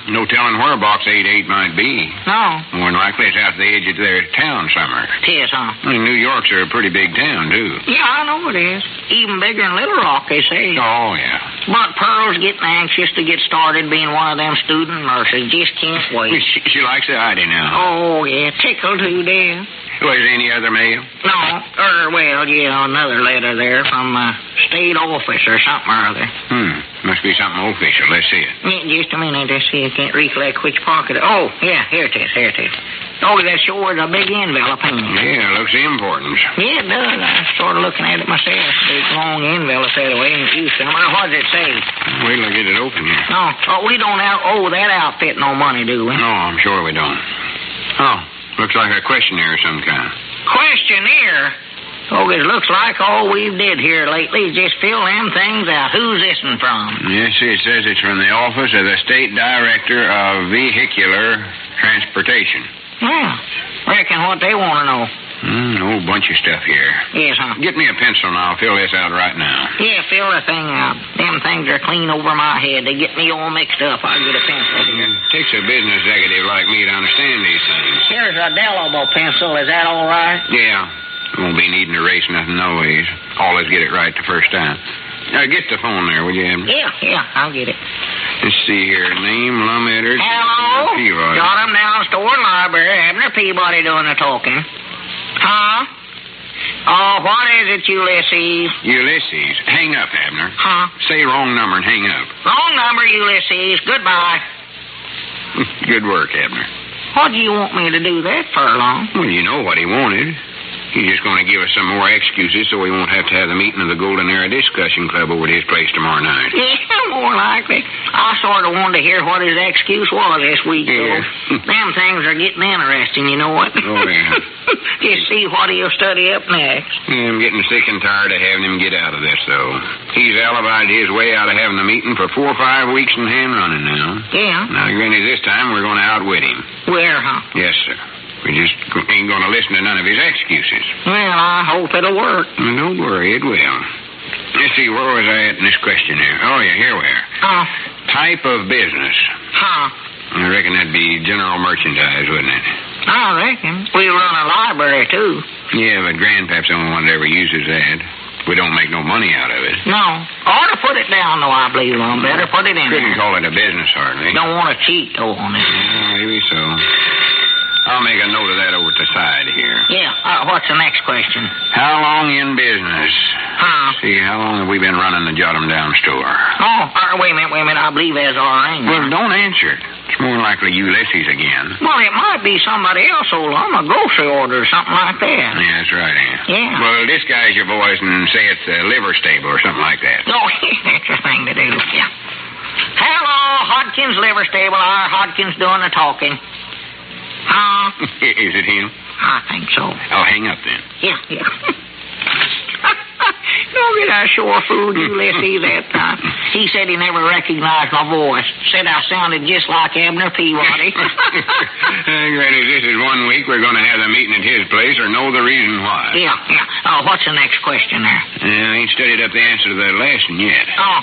No telling where Box 88 might be. No. More than likely it's out the edge of their town somewhere. Tis, huh? New York's a pretty big town, too. Yeah, I know it is. Even bigger than Little Rock, they say. Oh, yeah. But Pearl's getting anxious to get started being one of them student nurses. Just can't wait. She likes the idea now. Oh, yeah. Tickled to death. Was there any other mail? No. Another letter there from state office or something or other. Must be something official. Let's see it. Yeah, just a minute. Let's see. I can't recollect which pocket. Oh, yeah. Here it is. Oh, that sure is a big envelope, ain't it? Yeah, looks important. Yeah, it does. I started looking at it myself. Big, long envelope that way. What does it say? Wait till I get it open here. No. We don't owe that outfit no money, do we? No, I'm sure we don't. Oh, looks like a questionnaire of some kind. Questionnaire? Oh, it looks like all we did here lately is just fill them things out. Who's this one from? Yes, it says it's from the office of the State Director of Vehicular Transportation. Yeah. Reckon what they want to know. A whole bunch of stuff here. Yes, huh? Get me a pencil and I'll fill this out right now. Yeah, fill the thing out. Them things are clean over my head. They get me all mixed up. I'll get a pencil here. It takes a business executive like me to understand these things. Here's a Delabo pencil. Is that all right? Yeah. Won't be needing to erase nothing no ways. Always get it right the first time. Get the phone there, will you, Abner? Yeah, I'll get it. Let's see here. Name, Lum Edwards. Hello? Peabody. Jot 'em Down store and library. Abner Peabody doing the talking. Huh? Oh, what is it, Ulysses? Ulysses. Hang up, Abner. Huh? Say wrong number and hang up. Wrong number, Ulysses. Goodbye. Good work, Abner. What do you want me to do that for, Long? Well, you know what he wanted. He's just going to give us some more excuses so we won't have to have the meeting of the Golden Era Discussion Club over at his place tomorrow night. Yeah, more likely. I sort of wanted to hear what his excuse was this week, though. Them things are getting interesting, you know what? Oh, yeah. Just see what he'll study up next. Yeah, I'm getting sick and tired of having him get out of this, though. He's alibied his way out of having the meeting for 4 or 5 weeks in hand running now. Yeah? Now, granted, this time we're going to outwit him. Where, huh? Yes, sir. We just ain't going to listen to none of his excuses. Well, I hope it'll work. Well, don't worry, it will. Let's see, where was I at in this questionnaire? Oh, yeah, here we are. Oh. Type of business. Huh? I reckon that'd be general merchandise, wouldn't it? I reckon. We run a library, too. Yeah, but Grandpap's the only one that ever uses that. We don't make no money out of it. No. Ought to put it down, though, I believe, Long. Better put it in Couldn't there. call it a business, hardly. Don't want to cheat, though, on it. Maybe so. I'll make a note of that over at the side here. Yeah. What's the next question? How long in business? Huh? See, how long have we been running the Jot 'em Down store? Oh, wait a minute. I believe there's our ring. Well, don't answer it. It's more likely Ulysses again. Well, it might be somebody else, old Lum, a grocery order or something like that. Yeah, that's right, Aunt. Yeah. Well, disguise your voice and say it's a liver stable or something like that. Oh, that's the thing to do. Yeah. Hello, Hodkins Liver Stable. Our Hodkins doing the talking. Huh? Is it him? I think so. I'll hang up then. Yeah. Don't get I sure fooled Ulysses that time. He said he never recognized my voice. Said I sounded just like Abner Peabody. Granny, this is 1 week we're going to have the meeting at his place or know the reason why. Yeah. What's the next question there? I ain't studied up the answer to that last one yet. Oh.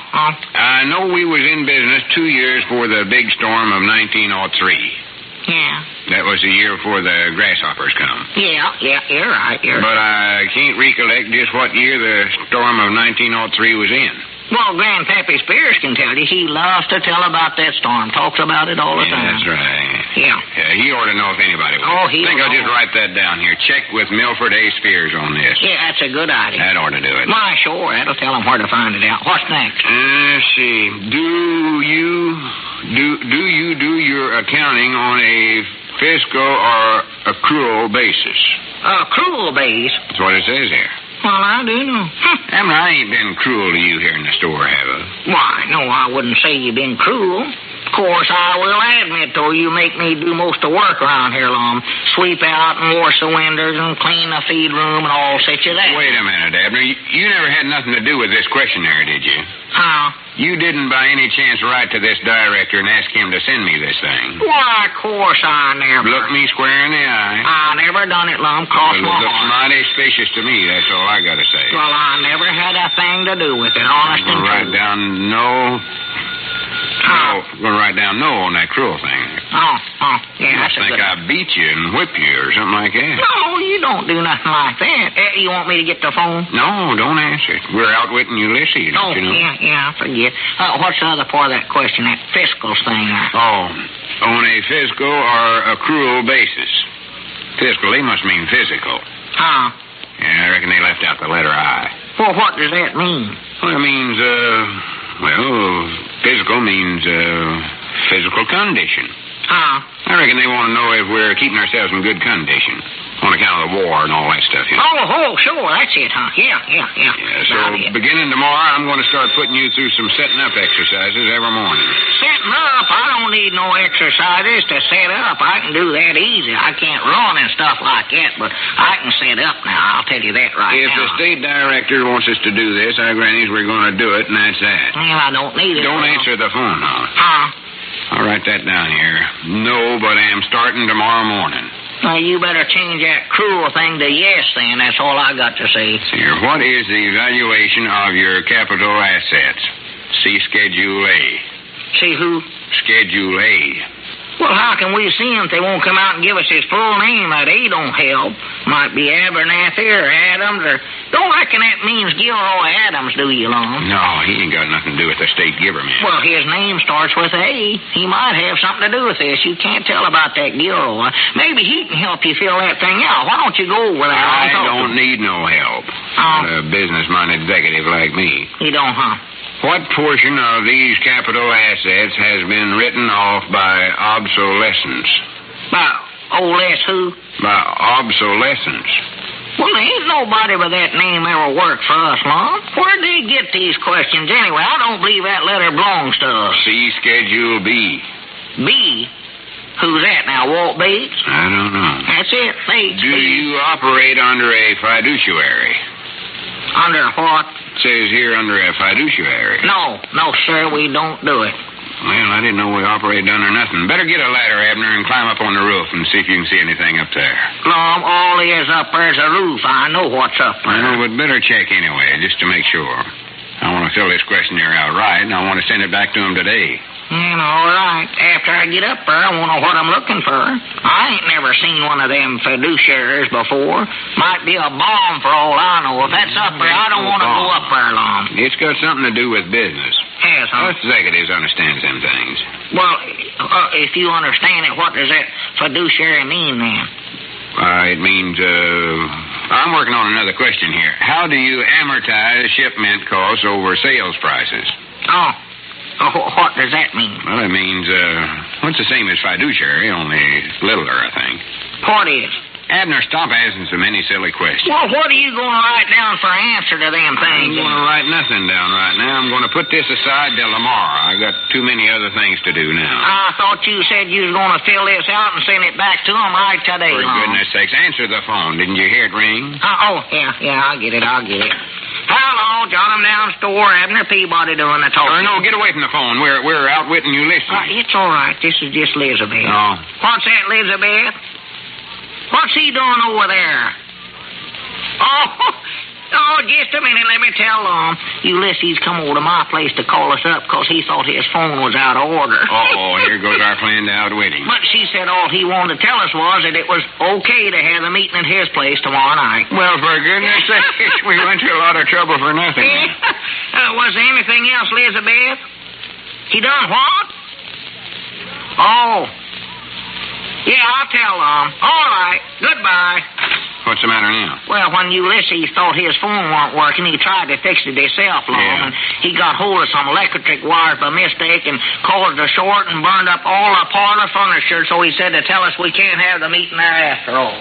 I know we was in business 2 years before the big storm of 1903. Yeah. That was the year before the grasshoppers come. Yeah, you're right. But I can't recollect just what year the storm of 1903 was in. Well, Grandpappy Spears can tell you. He loves to tell about that storm. Talks about it all the time. That's right. Yeah. He ought to know if anybody would. Oh, I think I'll just write that down here. Check with Milford A. Spears on this. Yeah, that's a good idea. That ought to do it. Why, sure. That'll tell him where to find it out. What's next? Let's see. Do you do your accounting on a fiscal or accrual basis? Accrual base? That's what it says here. Well, I do know. Abner, I ain't been cruel to you here in the store, have I? Why, no, I wouldn't say you've been cruel. Of course, I will admit, though, you make me do most of the work around here, Lum. Sweep out and wash the windows and clean the feed room and all such of that. Wait a minute, Abner. You never had nothing to do with this questionnaire, did you? How? You didn't by any chance write to this director and ask him to send me this thing? Why, of course I never. Look me square in the eye. I never done it, Lum. Cross my It looks heart. mighty suspicious to me, that's all I gotta say. Well, I never had a thing to do with it, honest and I'm gonna write true. down no. No, I'm gonna write down no on that cruel thing. Oh, yeah, I that's a think good... I beat you and whip you or something like that. No, you don't do nothing like that. You want me to get the phone? No, don't answer it. We're outwitting Ulysses, don't you know? Yeah, I forget. What's the other part of that question, that fiscal thing? Oh, on a physical or accrual basis. Fiscal, they must mean physical. Huh? Yeah, I reckon they left out the letter I. Well, what does that mean? Well, it means, physical means, physical condition. Huh? I reckon they want to know if we're keeping ourselves in good condition on account of the war and all that stuff, you know. Oh, sure, that's it, huh? Yeah. So, beginning tomorrow, I'm going to start putting you through some setting up exercises every morning. Setting up? I don't need no exercises to set up. I can do that easy. I can't run and stuff like that, but I can set up now. I'll tell you that right If now. the state director wants us to do this, I grannies we're going to do it, and that's that. Well, I don't need it. Don't answer the phone, now. Huh? I'll write that down here. No, but I am starting tomorrow morning. Well, you better change that cruel thing to yes, then. That's all I got to say. Here, what is the valuation of your capital assets? See Schedule A. See who? Schedule A. Well, how can we see him if they won't come out and give us his full name? That A don't help. Might be Abernathy or Adams or... Don't reckon that means Gilroy Adams, do you, Lum? No, he ain't got nothing to do with the state government. Well, his name starts with A. He might have something to do with this. You can't tell about that Gilroy. Maybe he can help you fill that thing out. Why don't you go over there? I don't need no help. Not a business-minded executive like me. You don't, huh? What portion of these capital assets has been written off by obsolescence? By who? By obsolescence. Well, there ain't nobody with that name ever worked for us, Lum. Where'd they get these questions anyway? I don't believe that letter belongs to us. See Schedule B. B? Who's that now, Walt Bates? I don't know. That's it, Bates. Do you operate under a fiduciary? Under what? It says here under a fiduciary. No, sir, we don't do it. Well, I didn't know we operated under nothing. Better get a ladder, Abner, and climb up on the roof and see if you can see anything up there. Lum, all there is up there is a roof. I know what's up there. I know, but better check anyway, just to make sure. I want to fill this questionnaire out right, and I want to send it back to him today. All right. After I get up there, I want to know what I'm looking for. I ain't never seen one of them fiduciaries before. Might be a bomb for all I know. If that's up there, I don't want to go up there long. It's got something to do with business. Yes, huh? Us executives understand them things. Well, if you understand it, what does that fiduciary mean then? It means, I'm working on another question here. How do you amortize shipment costs over sales prices? What does that mean? Well, it means, it's the same as fiduciary, only littler, I think. What is? Abner, stop asking so many silly questions. Well, what are you going to write down for answer to them things? I'm going to write nothing down right now. I'm going to put this aside till tomorrow. I got too many other things to do now. I thought you said you was going to fill this out and send it back to them right today. For goodness sakes, answer the phone. Didn't you hear it ring? Yeah, I'll get it. Hello, John Down Store, Abner Peabody doing the talking. No, get away from the phone. We're outwitting Ulysses. It's all right. This is just Elizabeth. Oh. What's that, Elizabeth? What's he doing over there? Oh, just a minute. Let me tell him. Ulysses come over to my place to call us up because he thought his phone was out of order. Here goes our plan to outwit him. But she said all he wanted to tell us was that it was okay to have a meeting at his place tomorrow night. Well, for goodness sakes, we went to a lot of trouble for nothing. Was there anything else, Elizabeth? He done what? Yeah, I'll tell them. All right. Goodbye. What's the matter now? Well, when Ulysses thought his phone weren't working, he tried to fix it himself, and he got hold of some electric wires by mistake and caused a short and burned up all the parlor furniture, so he said to tell us we can't have the meeting there after all.